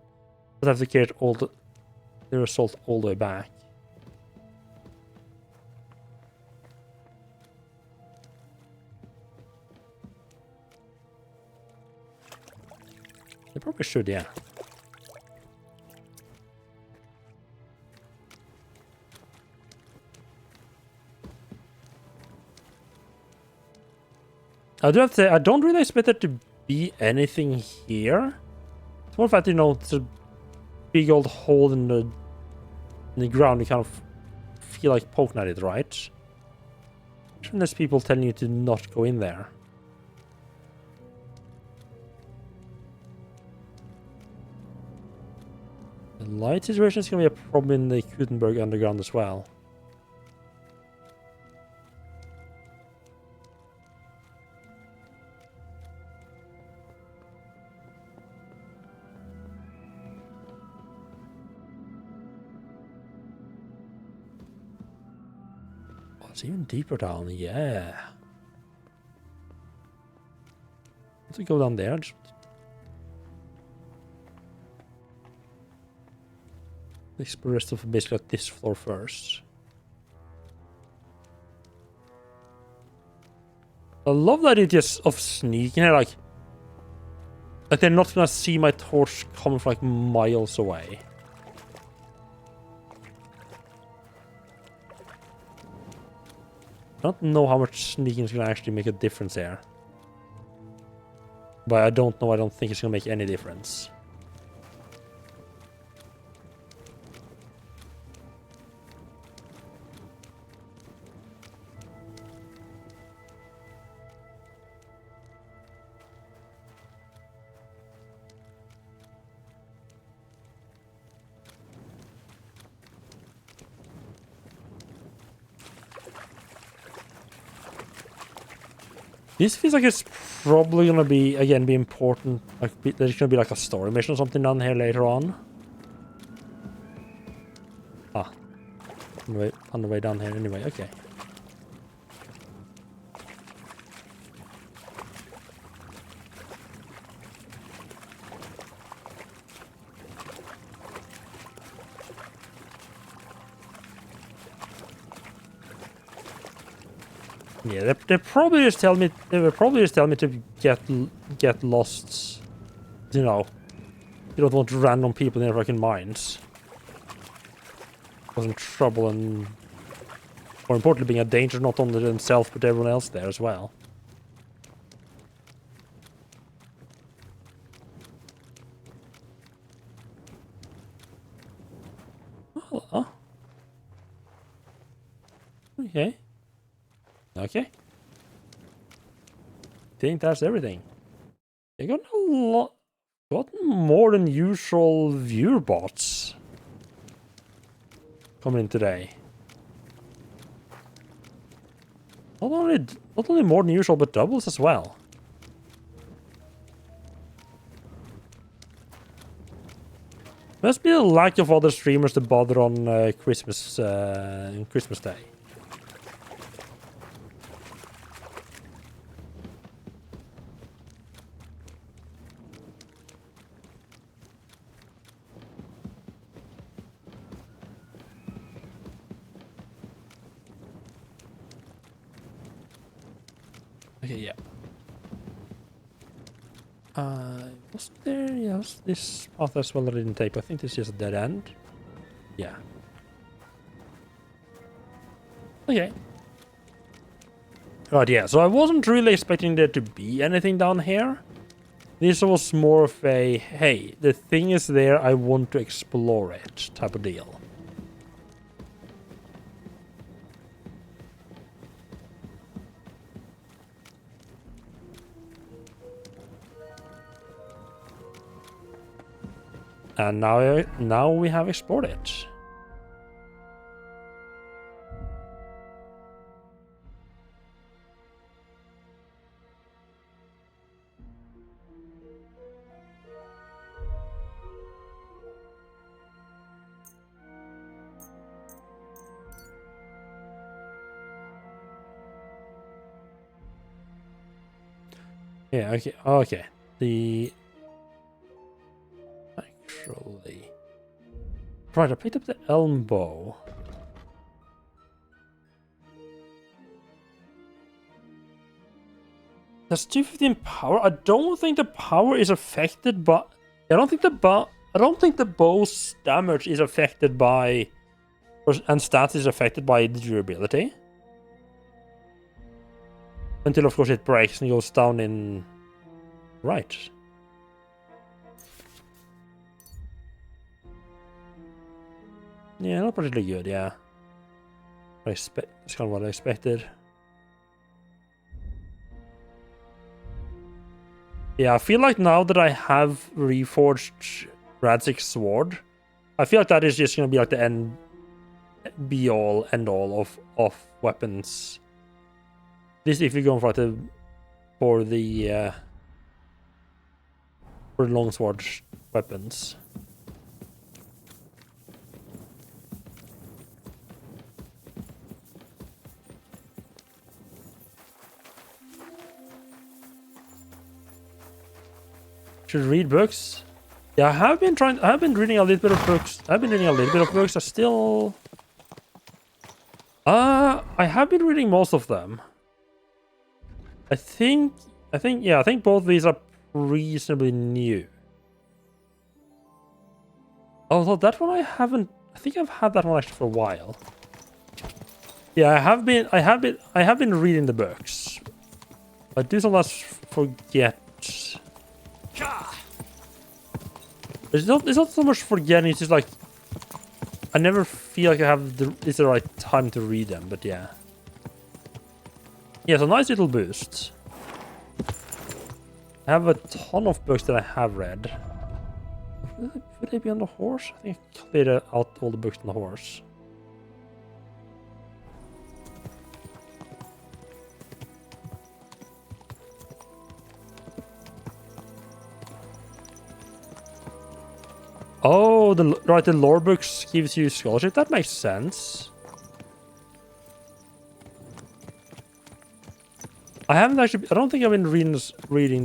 They have to carry all the result all the way back. They probably should, yeah. I do have to say, I don't really expect there to be anything here. It's more fact, you know, it's a big old hole in the ground. You kind of feel like poking at it, right? Unless people telling you to not go in there. The light situation is going to be a problem in the Gutenberg underground as well. Oh, it's even deeper down, yeah. Let's go down there. Explore the rest of basically this floor first. I love the idea just of sneaking here, like they're not gonna see my torch coming from like miles away. I don't know how much sneaking is gonna actually make a difference here. But I don't know, I don't think it's gonna make any difference. This feels like it's probably gonna be, again, be important. Like, there's gonna be like a story mission or something down here later on. Ah. On the way down here anyway, okay. Yeah, they probably just tell me. They will probably just tell me to get lost. You know, you don't want random people in their fucking minds. Causing trouble and, more importantly, being a danger not only to themselves but everyone else there as well. Oh. Okay. Okay. Think that's everything. They got a lot, got more than usual viewer bots coming in today. Not only more than usual, but doubles as well. Must be a lack of other streamers to bother on Christmas Day. Okay, yeah. Was there? Yes, this path as well I didn't take. I think this is a dead end. Yeah. Okay. Right, yeah. So I wasn't really expecting there to be anything down here. This was more of a, hey, the thing is there, I want to explore it type of deal. And now we have explored it. Yeah, okay, okay. Actually... Right, I picked up the elm bow. That's 215 power. I don't think the power is affected by... I don't think the bow's damage is affected by... and stats is affected by the durability. Until, of course, it breaks and goes down in... Right. Yeah, not particularly good, yeah. That's kind of what I expected. Yeah, I feel like now that I have reforged Radzik's sword, I feel like that is just gonna be like the end be-all, end-all of weapons. This if you're going for the longsword weapons. Should read books. Yeah, I have been reading a little bit of books. I still I have been reading most of them. I think both of these are reasonably new. Although that one I haven't. I think I've had that one actually for a while. Yeah, I have been reading the books. I do sometimes forget. It's not so much forgetting. It's just like I never feel like I have the right time to read them. But yeah, it's a nice little boost. I have a ton of books that I have read. Would they be on the horse? I think I cleared out all the books on the horse. Oh, the lore books gives you scholarship. That makes sense. I haven't actually. I don't think I've been reading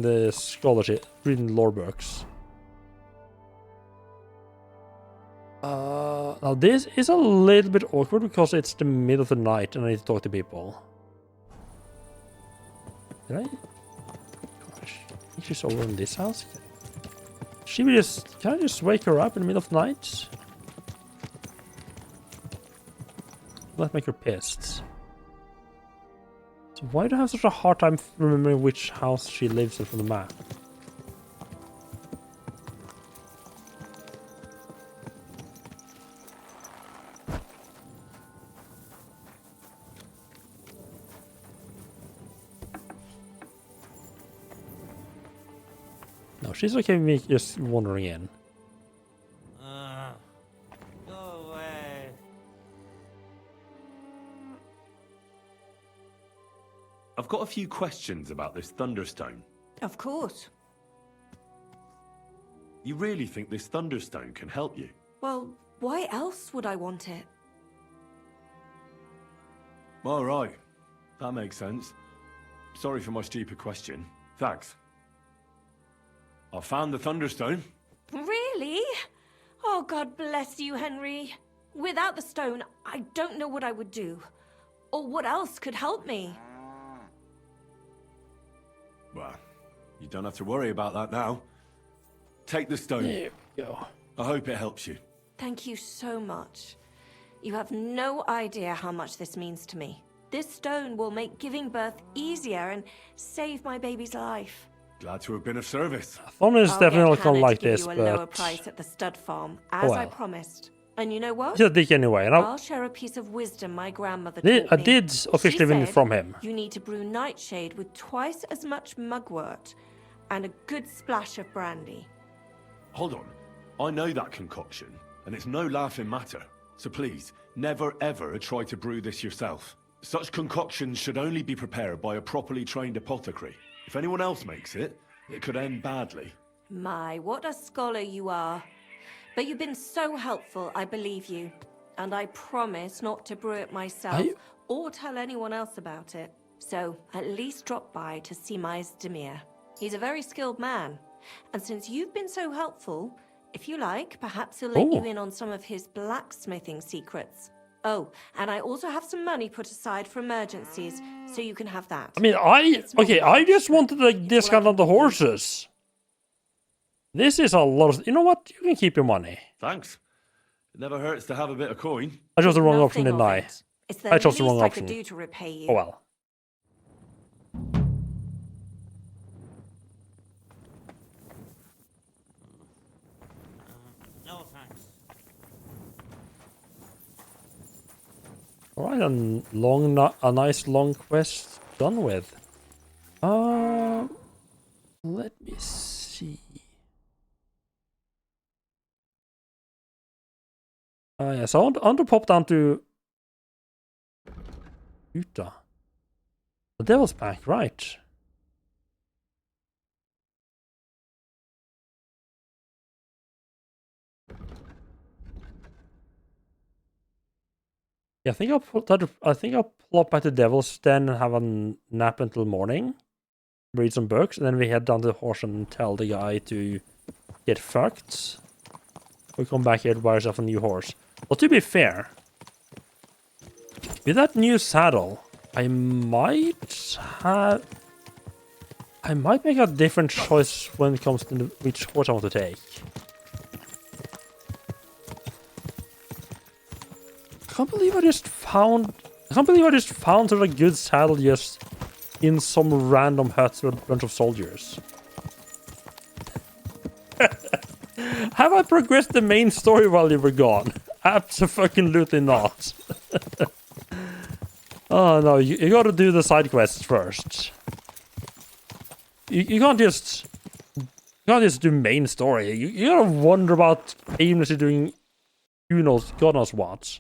the scholarship, reading the lore books. Now this is a little bit awkward because it's the middle of the night and I need to talk to people. Did I? Gosh, I think she's over in this house. Can I just wake her up in the middle of the night? That make her pissed. So why do I have such a hard time remembering which house she lives in from the map? No, she's okay with me just wandering in. Go away. I've got a few questions about this Thunderstone. Of course. You really think this Thunderstone can help you? Well, why else would I want it? All right. That makes sense. Sorry for my stupid question. Thanks. I found the Thunderstone. Really? Oh, God bless you, Henry. Without the stone, I don't know what I would do. Or what else could help me. Well, you don't have to worry about that now. Take the stone. There we go. I hope it helps you. Thank you so much. You have no idea how much this means to me. This stone will make giving birth easier and save my baby's life. Glad to have been of service. Thorman is definitely not gonna like give this, you a but lower price at the stud farm, as I well. promised. And you know what? He's a dick anyway. And I'll share a piece of wisdom my grandmother taught me. I did officially win She from said him. You need to brew nightshade with twice as much mugwort and a good splash of brandy. Hold on. I know that concoction, and it's no laughing matter. So please, never ever try to brew this yourself. Such concoctions should only be prepared by a properly trained apothecary. If anyone else makes it, it could end badly. My, what a scholar you are. But you've been so helpful, I believe you. And I promise not to brew it myself or tell anyone else about it. So, at least drop by to see my Demir. He's a very skilled man. And since you've been so helpful, if you like, perhaps he'll let you in on some of his blacksmithing secrets. Oh, and I also have some money put aside for emergencies, so you can have that. I mean, I just wanted a discount on the horses. This is a lot of... You know what? You can keep your money. Thanks. It never hurts to have a bit of coin. I chose the wrong option, didn't I? It's the I chose the least wrong I option. could do to repay you. Oh well. No thanks. Alright, a nice long quest done with. Let me see. Yeah, so I want to pop down to Utah. The Devil's Bank, right. Yeah, I think I'll plop back to Devil's Den and have a nap until morning. Read some books, and then we head down to the horse and tell the guy to get fucked. We come back here to buy yourself a new horse. But to be fair, with that new saddle, I might make a different choice when it comes to which horse I want to take. I can't believe I just found such a good saddle just in some random huts with a bunch of soldiers. Have I progressed the main story while you were gone? Absolutely not. Oh no, you gotta do the side quests first. You can't just do main story. You gotta wonder about aimlessly doing God knows what.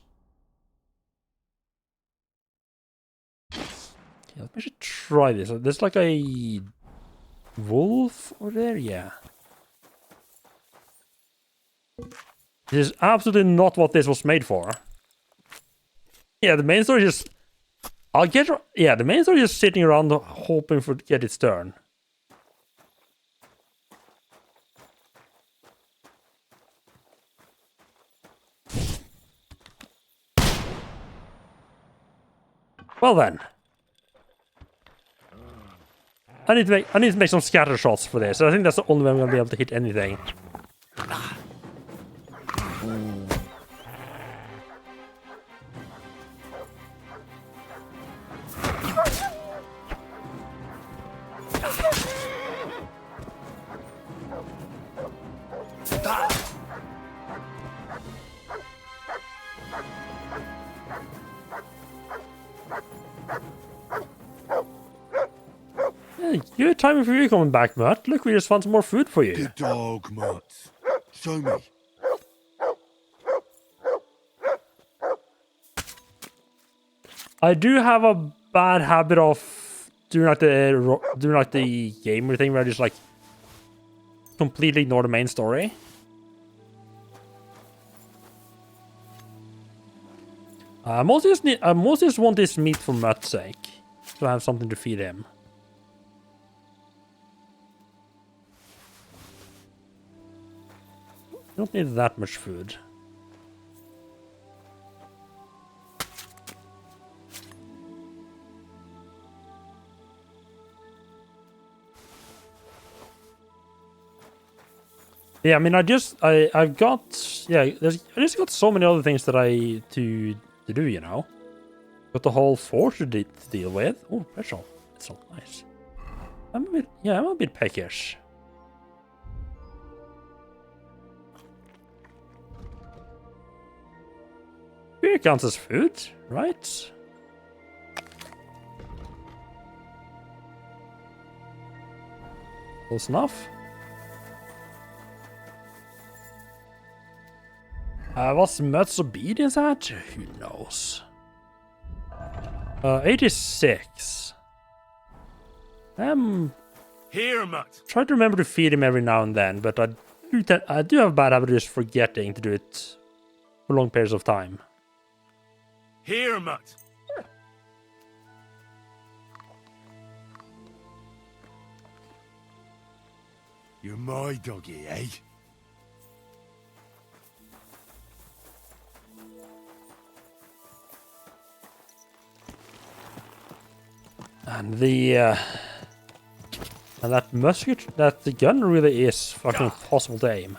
Okay, let me just try this. There's like a wolf over there, yeah. This is absolutely not what this was made for. Yeah, the main story is just... the main story is just sitting around hoping for to get its turn. Well then. I need to make some scatter shots for this. I think that's the only way I'm gonna be able to hit anything. Hey, good timing for you coming back, Mutt. Look, we just found some more food for you. Good dog, Mutt. Show me. I do have a bad habit of doing like the gamer thing where I just like completely ignore the main story. I mostly just want this meat for Mutt's sake, so I have something to feed him. I don't need that much food. Yeah, I mean, I just got so many other things that to do, you know. Got the whole fort to deal with. Oh, petrol. It's all nice. I'm a bit peckish. Beer counts as food, right? Close enough. What's Mutt's obedience at? Who knows? 86. Here, Mutt. Try to remember to feed him every now and then, but I do have a bad habit of just forgetting to do it for long periods of time. Here, Mutt. You're my doggy, eh? And that musket, the gun really is fucking impossible to aim.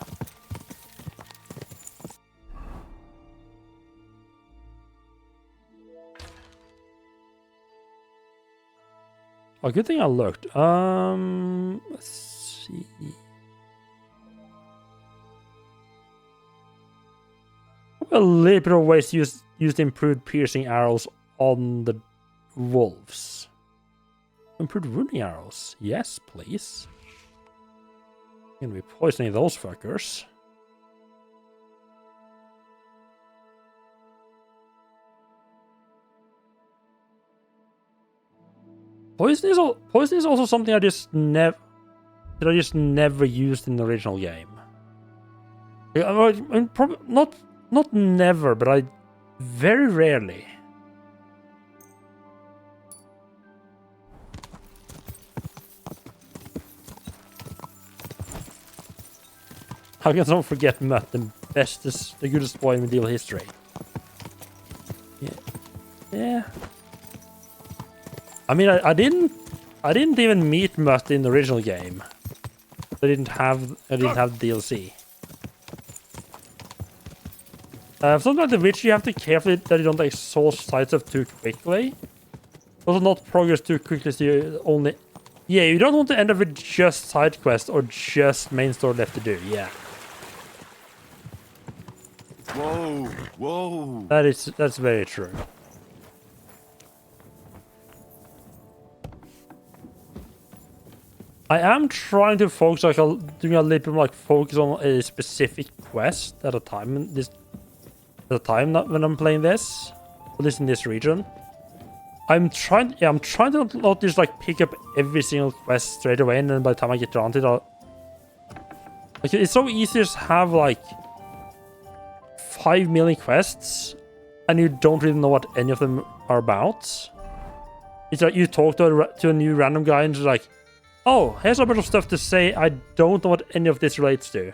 Oh, good thing I looked. Let's see. A little bit of ways to use use the improved piercing arrows on the wolves. Improved wounding arrows. Yes, please. Gonna be poisoning those fuckers. Poison is also something I just never used in the original game. Probably not never, but I very rarely. How can someone forget Mutt, the goodest boy in medieval history? Yeah. I mean, I didn't even meet Mutt in the original game. I didn't have DLC. Something like the Witch, you have to be careful that you don't exhaust side stuff too quickly. Also, not progress too quickly, so you only... Yeah, you don't want to end up with just side quests or just main story left to do, yeah. Whoa. That's very true. I am trying to focus, doing a little bit more focus on a specific quest at a time. When I'm playing this, at least in this region. I'm trying to not just pick up every single quest straight away, and then by the time I get around to it, it's so easy to just have 5 million quests, and you don't really know what any of them are about. It's like you talk to a new random guy, and just oh, here's a bunch of stuff to say. I don't know what any of this relates to.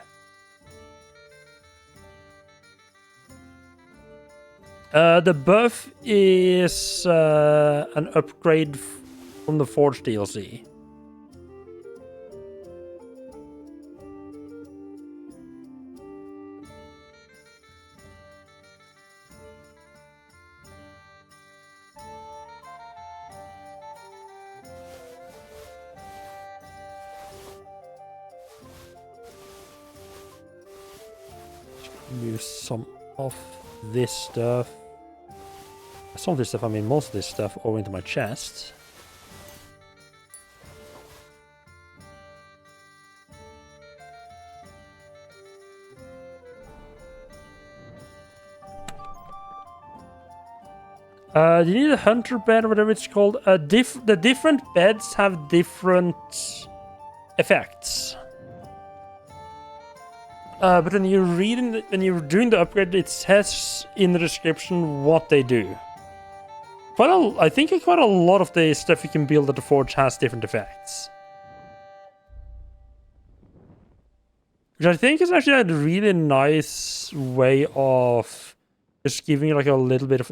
The buff is an upgrade from the Forge DLC. Use some of this stuff. Some of this stuff, I mean most of this stuff, over into my chest. You need a hunter bed or whatever it's called. The different beds have different effects. But when you're doing the upgrade, it says in the description what they do. I think quite a lot of the stuff you can build at the Forge has different effects. Which I think is actually a really nice way of just giving you a little bit of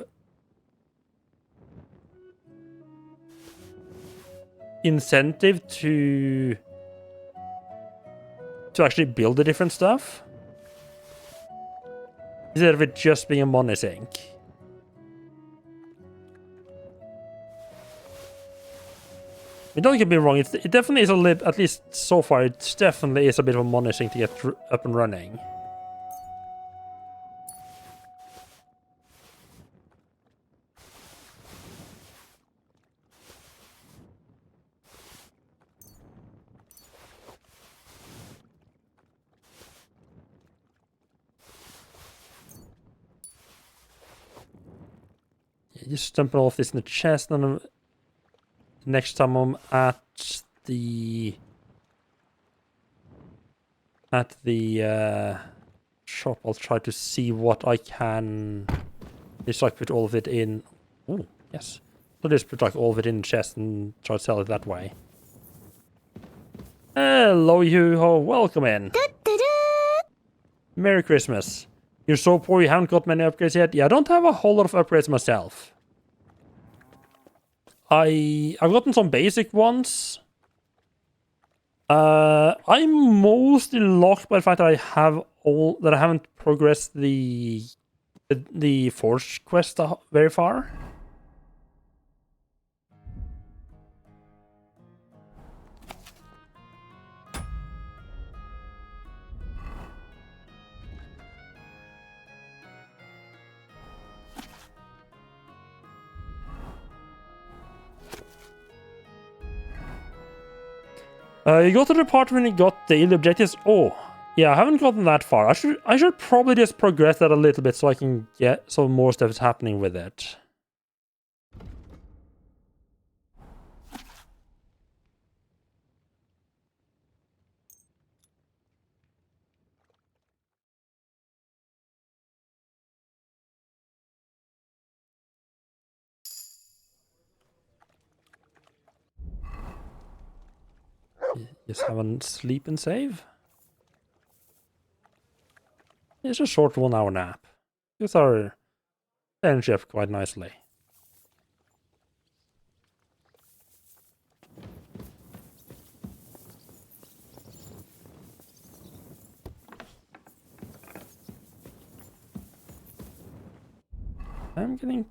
incentive to actually build the different stuff. Instead of it just being a money sink. Don't get me wrong, it definitely is a little, at least so far, it definitely is a bit of a money sink to get up and running. Just dumping off this in the chest, and then next time I'm at the shop, I'll try to see what I can. Just put all of it in. Oh yes, I'll just put all of it in the chest and try to sell it that way. Hello, you. Welcome in. Merry Christmas. You're so poor you haven't got many upgrades yet? Yeah, I don't have a whole lot of upgrades myself. I've gotten some basic ones. I'm mostly locked by the fact that I haven't progressed the Forge quest very far. You got to the part when you got daily objectives. Oh, yeah, I haven't gotten that far. I should probably just progress that a little bit so I can get some more stuff is happening with it. Just have a sleep and save. It's a short 1 hour nap. These are energy up quite nicely. I'm getting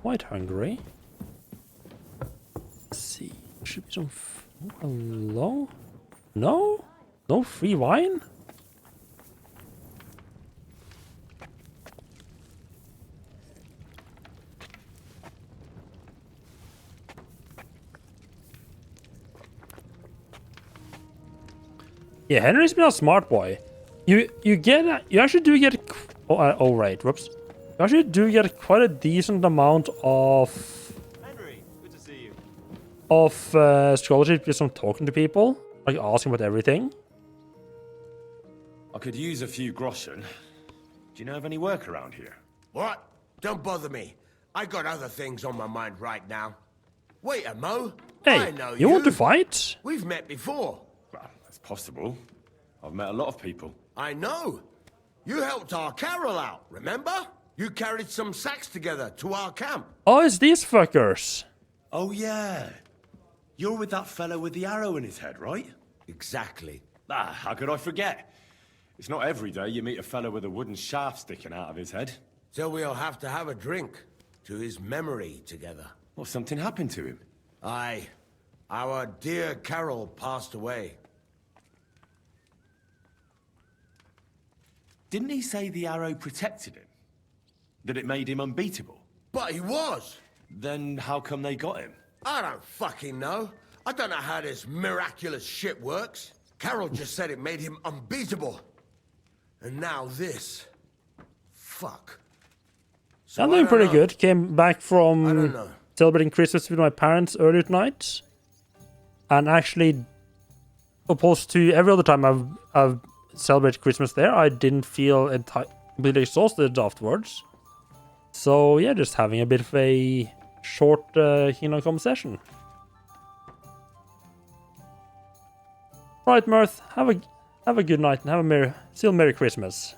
quite hungry. Let's see. Should be some. Hello? No? No free wine? Yeah, Henry's been a smart boy. You actually do get oh right, whoops. You actually do get quite a decent amount of Henry, good to see you. of scholarship just from talking to people, like asking about everything. I could use a few groschen. Do you know of any work around here? What? Don't bother me. I got other things on my mind right now. Wait a mo. Hey, I know you want to fight? We've met before. Well, that's possible. I've met a lot of people. I know. You helped our Carol out, remember? You carried some sacks together to our camp. Oh, it's these fuckers. Oh, yeah. You're with that fellow with the arrow in his head, right? Exactly. Ah, how could I forget? It's not every day you meet a fellow with a wooden shaft sticking out of his head. So we'll have to have a drink to his memory together. Well, something happened to him. Aye. Our dear Carol passed away. Didn't he say the arrow protected him? That it made him unbeatable? But he was! Then how come they got him? I don't fucking know. I don't know how this miraculous shit works. Carol just said it made him unbeatable. And now this. Fuck. So I'm doing pretty good. Came back from celebrating Christmas with my parents earlier tonight. And actually, opposed to every other time I've celebrated Christmas there, I didn't feel completely exhausted afterwards. So yeah, just having a bit of a short Kingdom Come session. Right, Mirth, have a good night and have a Merry Christmas.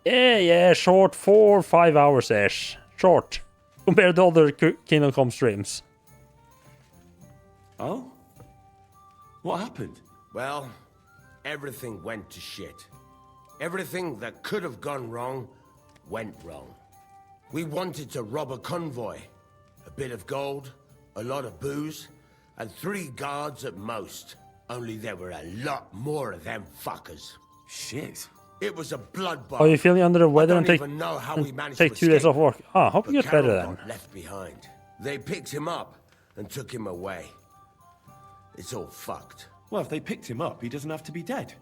Yeah, short 4 or 5 hours-ish. Short. Compared to other Kingdom Come streams. Oh? What happened? Well, everything went to shit. Everything that could have gone wrong, went wrong. We wanted to rob a convoy. A bit of gold, a lot of booze, and 3 guards at most. Only there were a lot more of them fuckers. Shit. It was a bloodbath. Are you feeling under the weather and take 2 days off work? Ah, hope you get better then. Got left behind. They picked him up and took him away. It's all fucked. Well, if they picked him up, he doesn't have to be dead.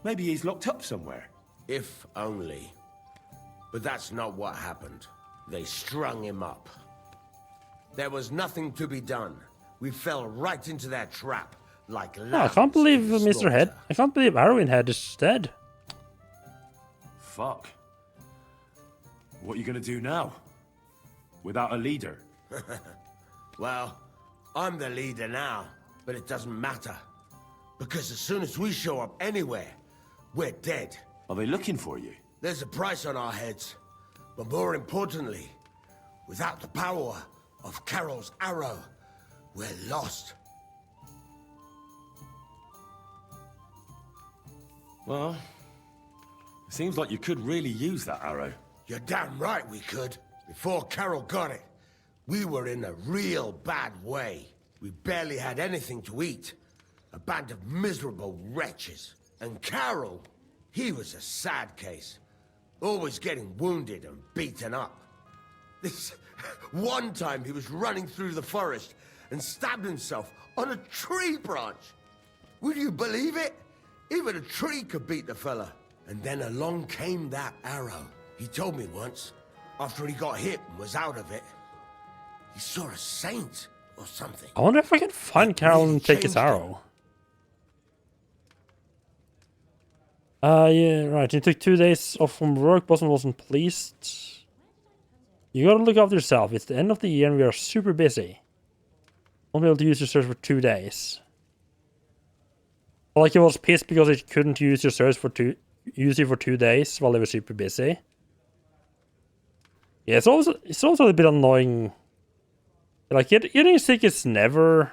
Maybe he's locked up somewhere. If only. But that's not what happened. They strung him up. There was nothing to be done. We fell right into their trap, like lambs. I can't believe Mr. Head. I can't believe Arrowin Head is dead. Fuck. What are you gonna do now? Without a leader? Well, I'm the leader now, but it doesn't matter. Because as soon as we show up anywhere, we're dead. Are they looking for you? There's a price on our heads. But more importantly, without the power of Carol's arrow, we're lost. Well, it seems like you could really use that arrow. You're damn right we could. Before Carol got it, we were in a real bad way. We barely had anything to eat. A band of miserable wretches. And Carol, he was a sad case. Always getting wounded and beaten up. This one time he was running through the forest, and stabbed himself on a tree branch. Would you believe it? Even a tree could beat the fella. And then along came that arrow. He told me once, after he got hit and was out of it, he saw a saint or something. I wonder if I can find Carol and take his arrow. Yeah, right. He took 2 days off from work. Boston wasn't pleased. You gotta look after yourself. It's the end of the year and we are super busy. Won't be able to use your search for 2 days. Like he was pissed because he couldn't use your search for 2 days while they were super busy. Yeah, it's also a bit annoying. Like getting sick is never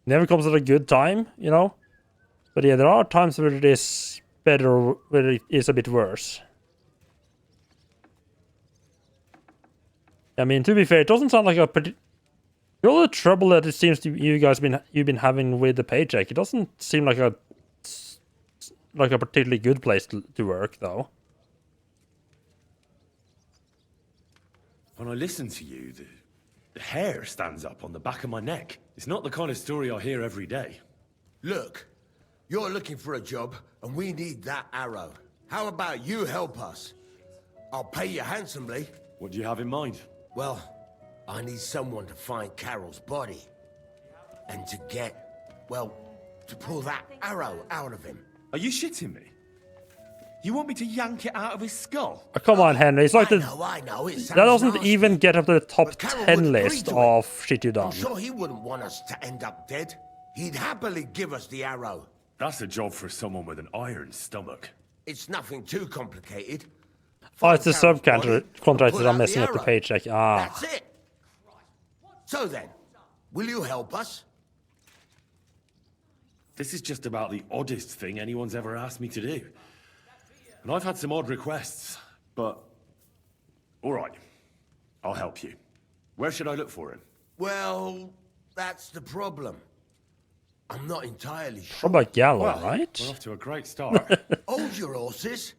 comes at a good time, you know. But yeah, there are times where it is better, where it is a bit worse. I mean, to be fair, it doesn't sound like a pretty. All the trouble that it seems to you guys you've been having with the paycheck, it doesn't seem like a particularly good place to work, though. When I listen to you, the hair stands up on the back of my neck. It's not the kind of story I hear every day. Look, you're looking for a job, and we need that arrow. How about you help us? I'll pay you handsomely. What do you have in mind? Well, I need someone to find Carol's body. And to to pull that arrow out of him. Are you shitting me? You want me to yank it out of his skull? Oh, come on, Henry. It's like I know. that doesn't nasty, even get up to the top Carol 10 would agree list to of shit you done. I'm sure he wouldn't want us to end up dead. He'd happily give us the arrow. That's a job for someone with an iron stomach. It's nothing too complicated. Oh, it's the Carol's body, subcontractors pull that are out messing the up the arrow. paycheck. Ah. That's it. So then, will you help us? This is just about the oddest thing anyone's ever asked me to do. And I've had some odd requests, but... all right, I'll help you. Where should I look for him? Well, that's the problem. I'm not entirely sure. What about Gallo, Well, right? We're off to a great start. Hold your horses.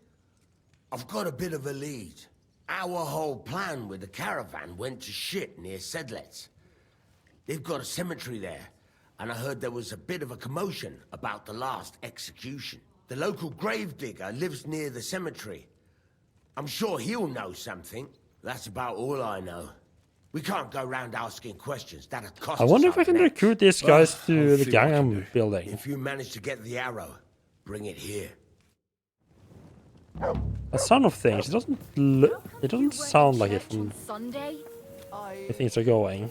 I've got a bit of a lead. Our whole plan with the caravan went to shit near Sedlets. They've got a cemetery there, and I heard there was a bit of a commotion about the last execution. The local gravedigger lives near the cemetery. I'm sure he'll know something. That's about all I know. We can't go round asking questions. That'd cost I wonder us if I can our necks. recruit these guys I'll to the see gang what I can I'm do. building. If you manage to get the arrow, bring it here. The sound of things, it doesn't sound like it from Sunday? the things are going.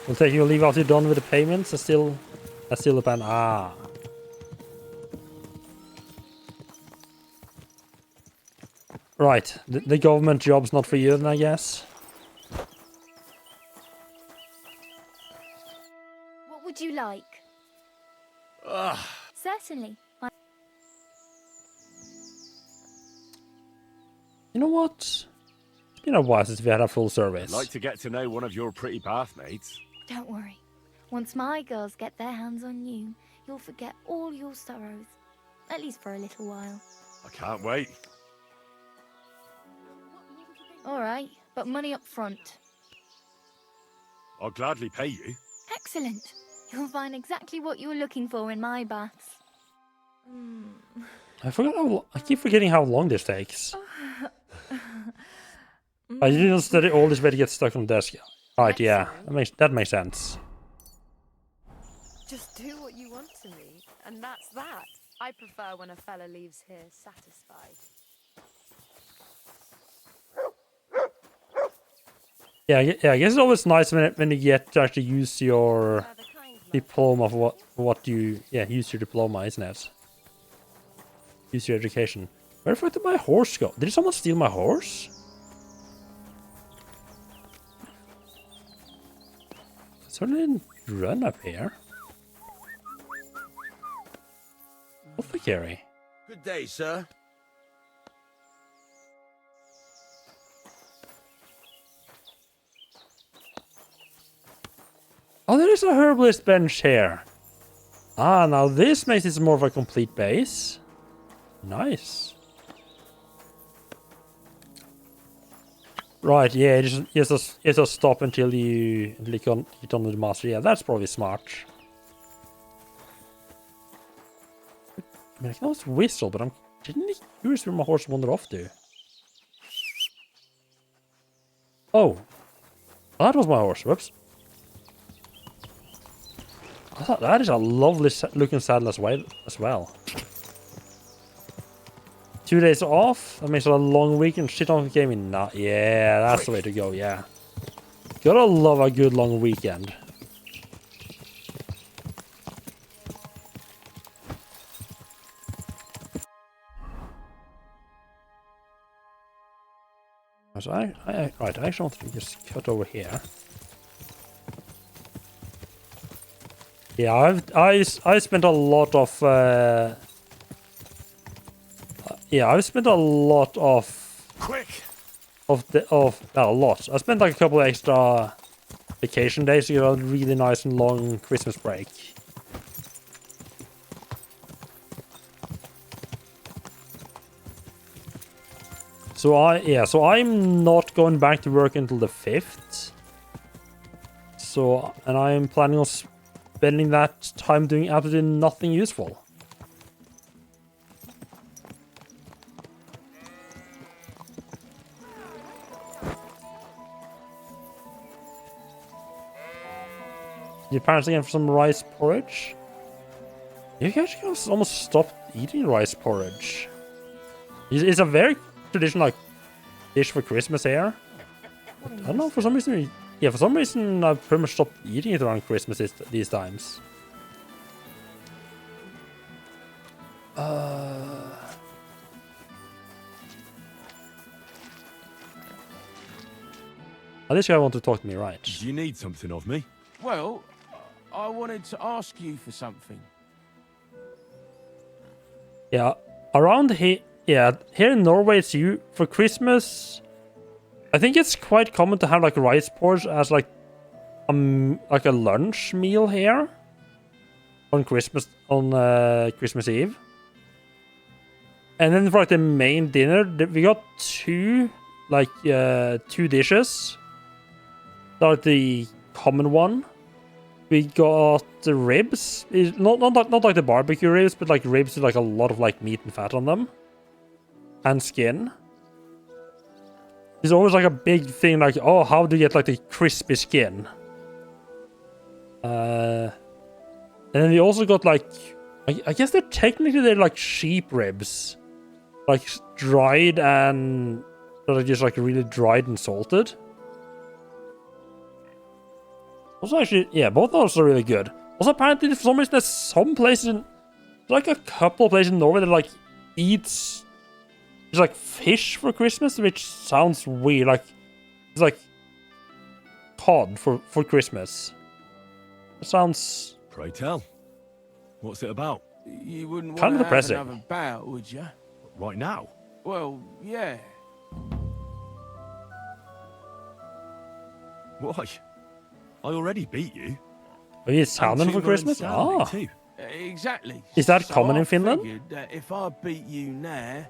We'll take your leave after you're done with the payments. That's still the plan. Ah. Right. The government job's not for you then, I guess. What would you like? Certainly. You know what? It's been a while since we had a full service. I'd like to get to know one of your pretty bathmates. Don't worry. Once my girls get their hands on you, you'll forget all your sorrows. At least for a little while. I can't wait. All right, but money up front. I'll gladly pay you. Excellent. You'll find exactly what you're looking for in my baths. I keep forgetting how long this takes. I didn't study all this way to get stuck on the desk. Right, yeah, that makes sense. Just do what you want to me, and that's that. I prefer when a fella leaves here satisfied. Yeah, I guess it's always nice when you get to actually use your diploma for what you use your diploma, isn't it? Use your education. Where the fuck did my horse go? Did someone steal my horse? Someone didn't run up here. What the carry? Good day, sir. Oh, there is a herbalist bench here. Ah, now this makes it more of a complete base. Nice. Right, yeah, just stop until you can hit on the master. Yeah, that's probably smart. I mean, I can always whistle, but I'm genuinely curious where my horse wandered off to. Oh, that was my horse. Whoops. I thought that is a lovely looking saddle as well. 2 days off? That makes it a long week and shit on gaming. Nah, yeah, that's the way to go, yeah. Gotta love a good long weekend. So right, I actually want to just cut over here. Yeah, I spent a lot of yeah, I've spent a lot of a lot. I spent like a couple of extra vacation days to get a really nice and long Christmas break. So I'm not going back to work until the 5th. So, and I'm planning on spending that time doing absolutely nothing useful. Your parents again for some rice porridge? You guys can almost stop eating rice porridge. It's a very traditional like dish for Christmas here. I don't know, for some reason. Yeah, for some reason I've pretty much stopped eating it around Christmas these times. This guy want to talk to me, right? Do you need something of me? Well, I wanted to ask you for something. Yeah, around here, yeah, here in Norway, it's for Christmas. I think it's quite common to have like rice porridge as like a lunch meal here on Christmas Christmas Eve. And then for like the main dinner, we got two dishes. Like the common one. We got the ribs. Not like the barbecue ribs, but like ribs with like a lot of like meat and fat on them. And skin. There's always like a big thing like, oh, how do you get like the crispy skin? And then we also got like, I guess they're like sheep ribs. Like dried and just like really dried and salted. Also, actually, yeah, both of those are really good. Also, apparently, for some reason, there's some places like a couple of places in Norway that like eats just like fish for Christmas, which sounds weird. Like it's like cod for Christmas. It sounds. Pray tell, what's it about? You wouldn't kind want of to have depressing. another bout, would you? Right now? Well, yeah. Why? I already beat you. Are you salmon for Christmas? Ah. Exactly. Is that So common I in Finland? figured that if I beat you now,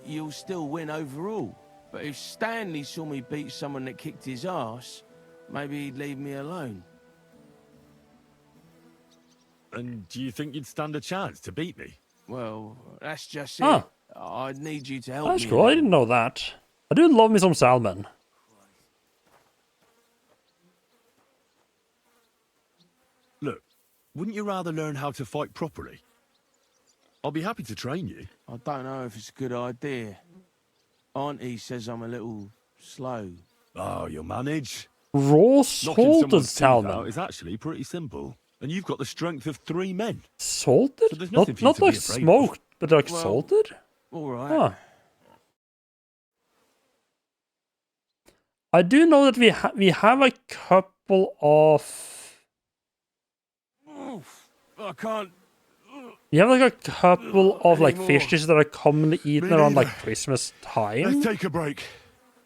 you'll still win overall. But if Stanley saw me beat someone that kicked his ass, maybe he'd leave me alone. And do you think you'd stand a chance to beat me? Well, that's just Ah. it. I'd need you to help That's me. cool. I didn't know that. I do love me some salmon. Look, wouldn't you rather learn how to fight properly? I'll be happy to train you. I don't know if it's a good idea. Auntie says I'm a little slow. Oh, you'll manage. Raw Knocking salted someone's teeth out salmon. is actually pretty simple. And you've got the strength of 3 men. Salted? So there's nothing Not, for you not to be like afraid of. smoked, but like Well, salted? All right. Huh. I do know that we have a couple of... I can't. We have like a couple of like Anymore. fish dishes that are commonly eaten Me around like neither. Christmas time. Let's take a break.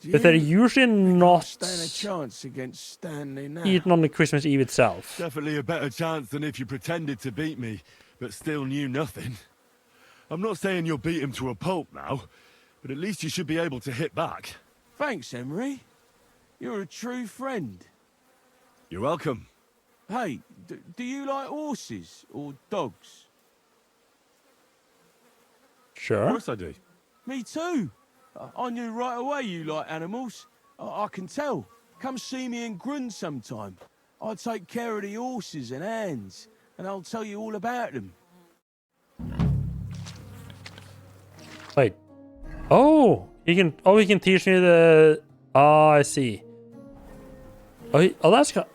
But they're usually not stand a chance against Stanley now. eaten on the Christmas Eve itself. Definitely a better chance than if you pretended to beat me, but still knew nothing. I'm not saying you'll beat him to a pulp now, but at least you should be able to hit back. Thanks, Emery. You're a true friend. You're welcome. Hey, do you like horses or dogs? Sure. Of course I do. Me too. I knew right away you like animals. I can tell. Come see me in Grund sometime. I'll take care of the horses and hands, and I'll tell you all about them. Wait. Oh, he can. Oh, he can teach me the. Oh, I see. Oh, that's kind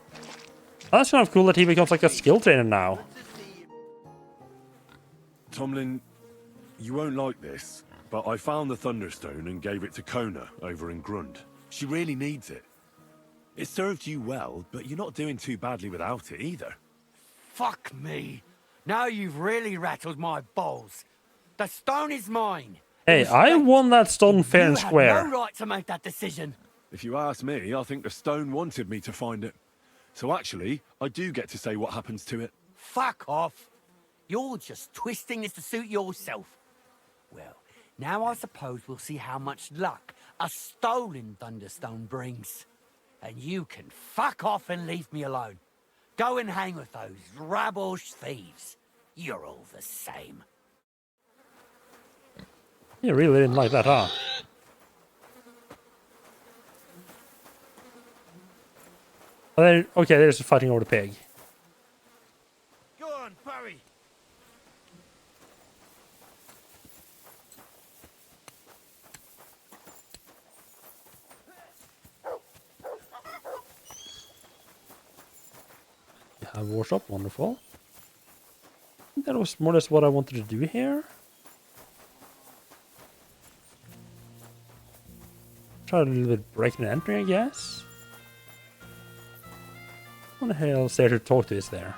of cool that he becomes like a skill trainer now. Tomlin, you won't like this, but I found the Thunderstone and gave it to Kona over in Grund. She really needs it. It served you well, but you're not doing too badly without it either. Fuck me. Now you've really rattled my balls. The stone is mine. Hey, I won that stone fair and square. You had no right to make that decision. If you ask me, I think the stone wanted me to find it. So actually, I do get to say what happens to it. Fuck off. You're just twisting this to suit yourself. Well, now I suppose we'll see how much luck a stolen Thunderstone brings. And you can fuck off and leave me alone. Go and hang with those rabble thieves. You're all the same. You really didn't like that, huh? Okay, there's fighting over the pig. Go on, Barry. Yeah, workshop, wonderful. That was more or less what I wanted to do here. Try a little bit breaking and entering, I guess. What the hell is there to talk to is there?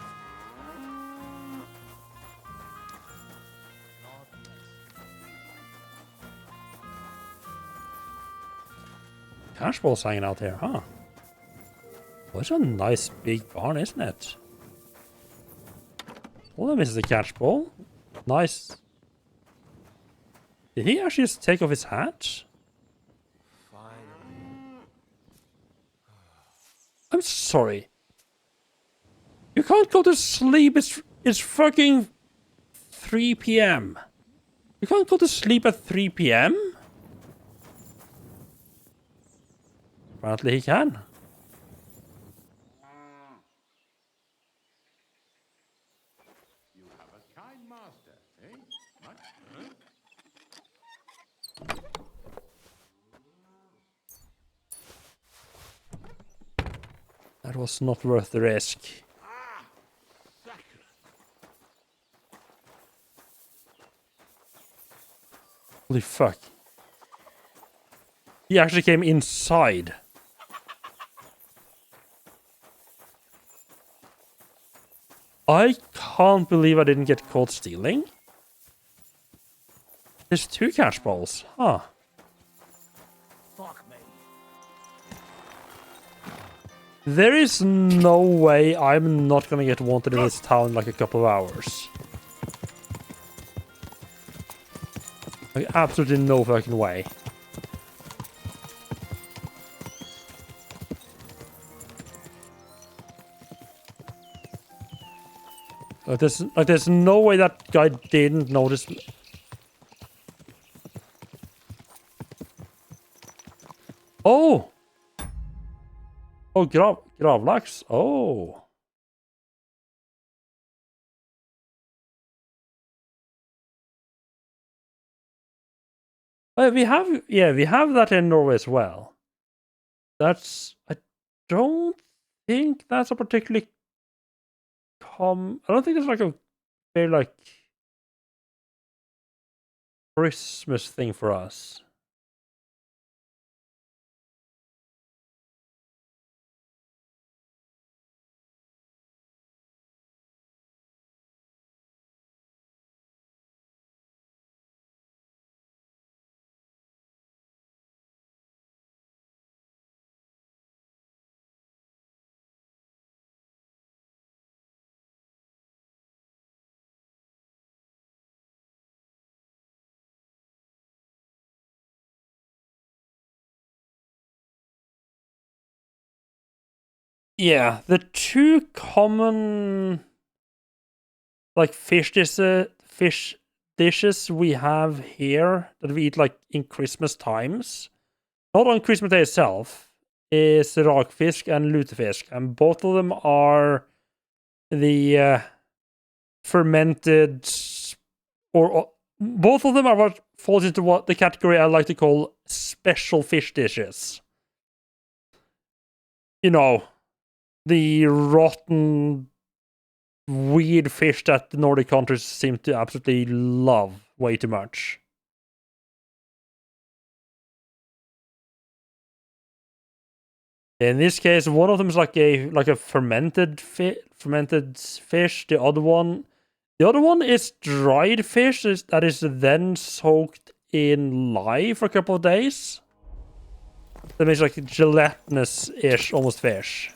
Cash ball's hanging out there, huh? Well, it's a nice big barn, isn't it? Well, that misses the catch ball. Nice. Did he actually just take off his hat? I'm sorry. You can't go to sleep. It's fucking 3 p.m. You can't go to sleep at 3 p.m. Apparently he can. That was not worth the risk. Holy fuck. He actually came inside. I can't believe I didn't get caught stealing. There's 2 cash balls. Huh. There is no way I'm not gonna get wanted in this town in like a couple of hours. Like, absolutely no fucking way. There's no way that guy didn't notice me. Oh! Oh, gravlax. Oh. We have that in Norway as well. I don't think that's a particularly I don't think there's like a very like Christmas thing for us. Yeah, the two common like fish dishes we have here that we eat like in Christmas times, not on Christmas Day itself, is rakfisk and lutefisk, and both of them are the fermented, or both of them are what falls into what the category I like to call special fish dishes. You know, the rotten, weird fish that the Nordic countries seem to absolutely love way too much. In this case, one of them is like a fermented fish. The other one is dried fish that is then soaked in lye for a couple of days. That makes like gelatinous-ish almost fish.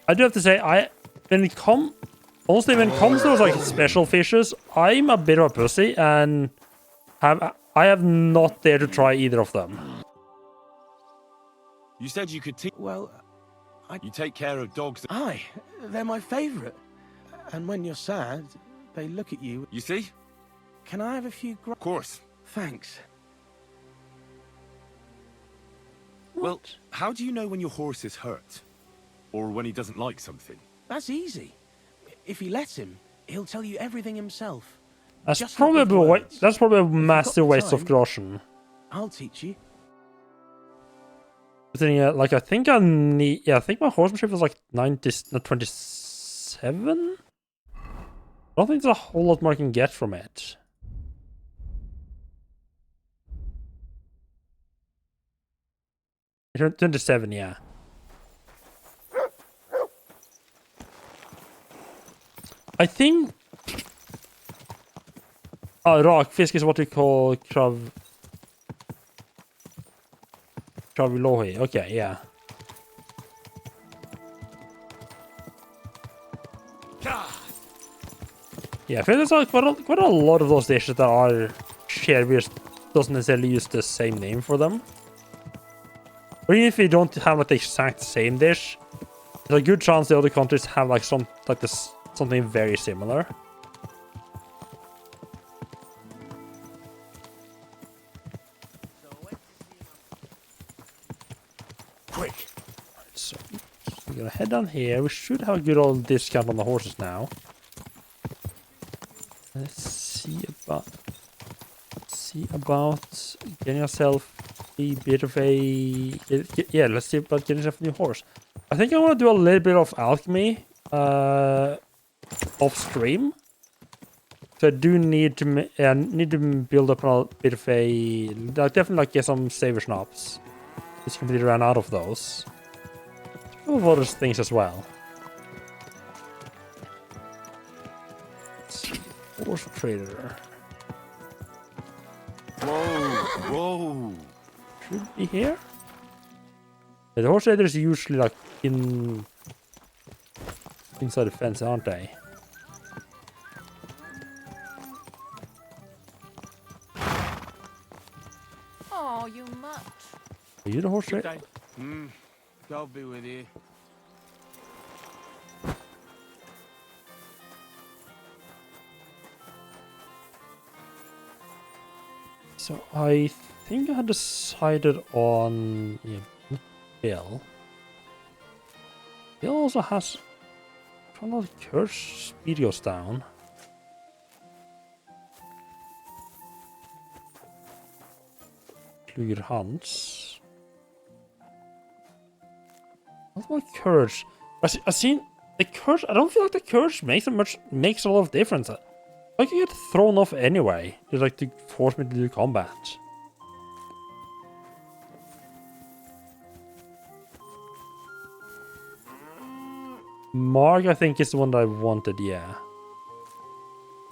I do have to say, when it comes to those like special fishes, I'm a bit of a pussy and I have not dared to try either of them. You said you could teach. Well, you take care of dogs. Aye, they're my favourite. And when you're sad, they look at you. You see? Can I have a few Of course. Thanks. Well, how do you know when your horse is hurt? Or when he doesn't like something? That's easy. If you let him, he'll tell you everything himself. That's probably a massive waste of groschen. I'll teach you. But then, like I think I think my horsemanship was like 27. I don't think there's a whole lot more I can get from it. It's 27, yeah. I think rakfisk is what we call kravilohi. Okay, yeah. Yeah, I feel there's like quite a lot of those dishes that are shared, which doesn't necessarily use the same name for them. Or even if you don't have like the exact same dish, there's a good chance the other countries have like something very similar. Quick. So we're gonna head down here. We should have a good old discount on the horses now. Let's see about getting ourselves a bit of a let's see about getting ourselves a new horse. I think I want to do a little bit of alchemy off stream. So I do need to build up a bit of a definitely get some saver schnapps. Just completely ran out of those. A couple of other things as well. Let's see. Horse trader. Whoa! Should be here. Yeah, the horse traders are usually like inside the fence, aren't they? Oh, you much. Are you the horse trader? God be with you. So I think I had decided on Bill. Bill also has kind of curse speed goes down. Kluger Hans. What about courage? I've seen the courage. I don't feel like the courage makes a lot of difference. I can get thrown off anyway. Just like to force me to do combat. Mark, I think, is the one that I wanted, yeah.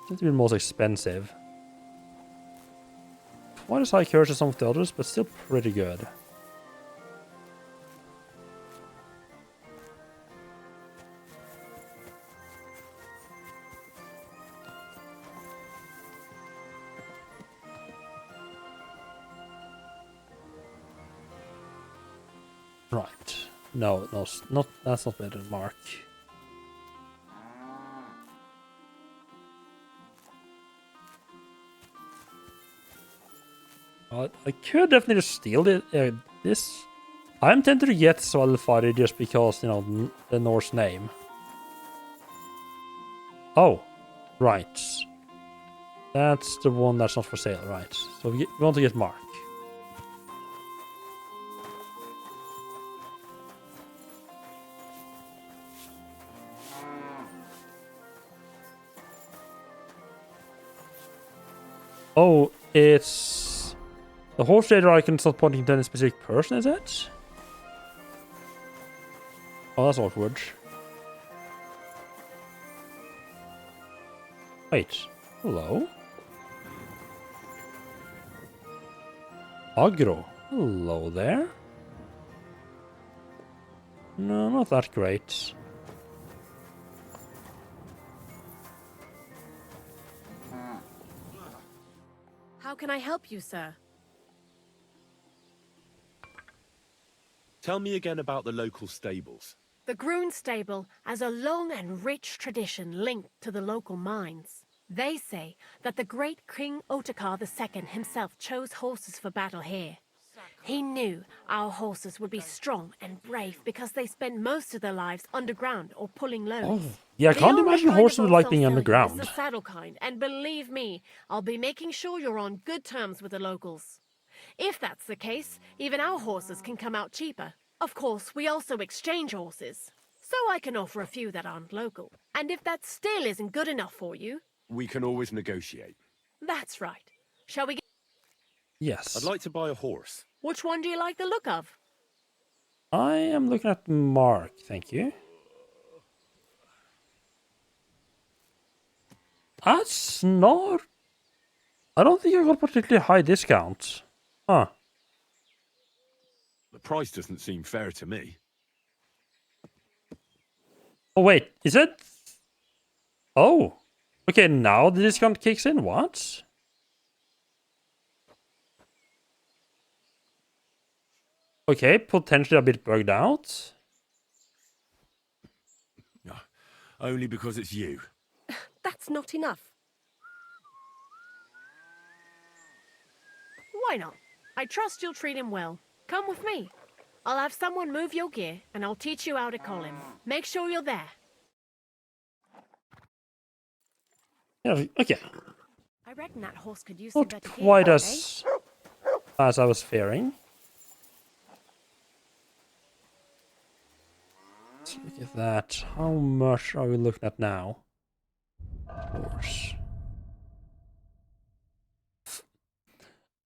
Seems to be the most expensive. Quite as high courage as some of the others, but still pretty good. Right. No, not that's not better than Mark. I could definitely just steal this. I'm tempted to get Svalfari just because, you know, the Norse name. Oh, right. That's the one that's not for sale, right. So we want to get Mark. Oh, it's... The horse trader icon's not pointing to any specific person, is it? Oh, that's awkward. Wait. Hello? Agro. Hello there. No, not that great. How can I help you, sir? Tell me again about the local stables. The Groon stable has a long and rich tradition linked to the local mines. They say that the great King Otakar II himself chose horses for battle here. He knew our horses would be strong and brave because they spent most of their lives underground or pulling loads. Oh, yeah, I can't The only imagine kind horses of would horse like being I'll sell you underground. is the saddle kind, and believe me, I'll be making sure you're on good terms with the locals. If that's the case, even our horses can come out cheaper. Of course, we also exchange horses, so I can offer a few that aren't local. And if that still isn't good enough for you... We can always negotiate. That's right. Shall we get... Yes. I'd like to buy a horse. Which one do you like the look of? I am looking at Mark, thank you. That's not... I don't think I got a particularly high discount. Huh. The price doesn't seem fair to me. Oh, wait. Is it... Oh. Okay, now the discount kicks in. What? Okay, potentially a bit bugged out. Only because it's you. That's not enough. Why not? I trust you'll treat him well. Come with me. I'll have someone move your gear, and I'll teach you how to call him. Make sure you're there. Yeah, okay. I reckon that horse could use some Not better quite gear, as I was fearing. Let's look at that. How much are we looking at now? Horse.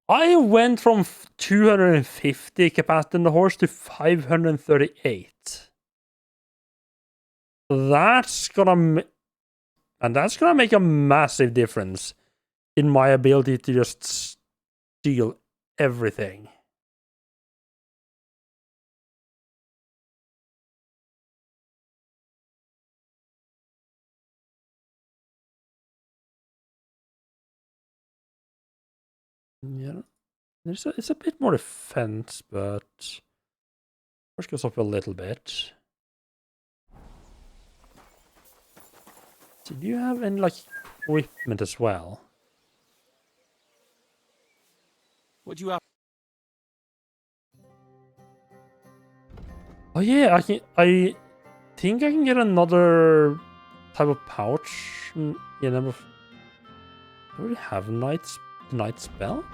I went from 250 capacity in the horse to 538. That's gonna make a massive difference in my ability to just steal everything. Yeah, it's a bit more defense, but first goes up a little bit. So do you have any like equipment as well? What do you have? Oh yeah, I think I can get another type of pouch. Yeah, number. Do I already have knight's belt?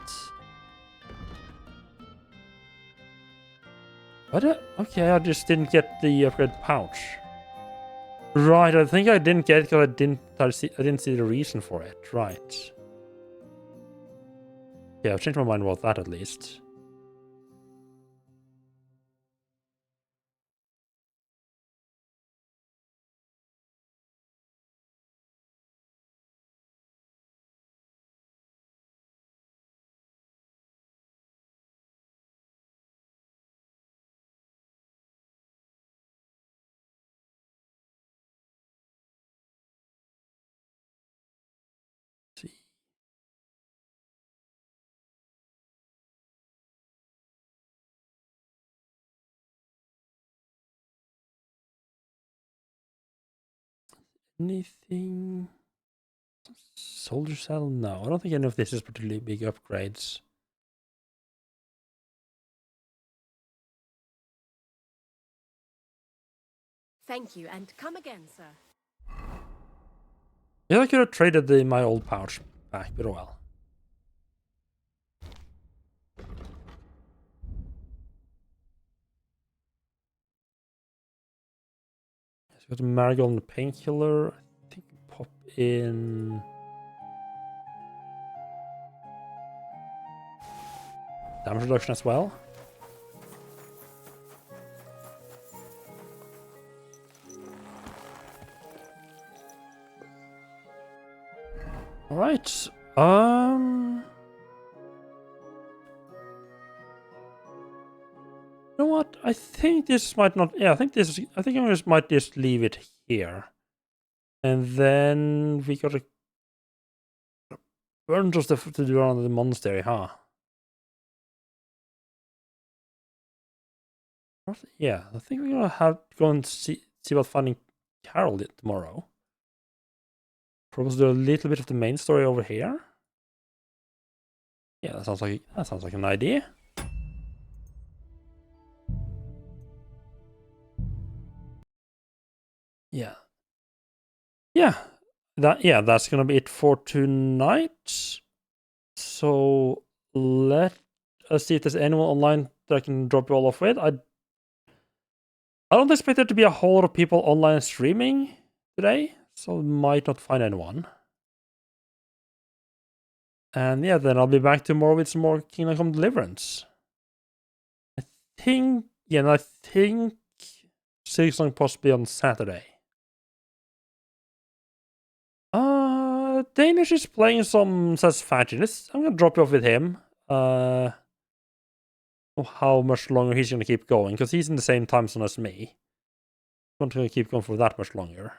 What? Okay, I just didn't get the upgrade pouch. Right, I think I didn't get it because I didn't see the reason for it. Right. Yeah, I've changed my mind about that at least. Anything? Soldier cell? No, I don't think any of this is particularly big upgrades. Thank you, and come again, sir. Yeah, I could have traded my old pouch back, but well. So got the marigold and the painkiller. I think pop in damage reduction as well. All right. You know what? I think this might not. Yeah, I think I just might just leave it here, and then we got a bunch of stuff to do around the monastery, huh? Yeah, I think we're gonna go and see about finding Carol tomorrow. Probably do a little bit of the main story over here. Yeah, that sounds like an idea. Yeah. That's gonna be it for tonight. So let us see if there's anyone online that I can drop you all off with. I don't expect there to be a whole lot of people online streaming today, so I might not find anyone. And yeah, then I'll be back tomorrow with some more Kingdom Come Deliverance. I think Silksong possibly on Saturday. Danish is playing some Satisfaction. I'm gonna drop you off with him. How much longer he's gonna keep going, because he's in the same time zone as me. I'm not gonna keep going for that much longer.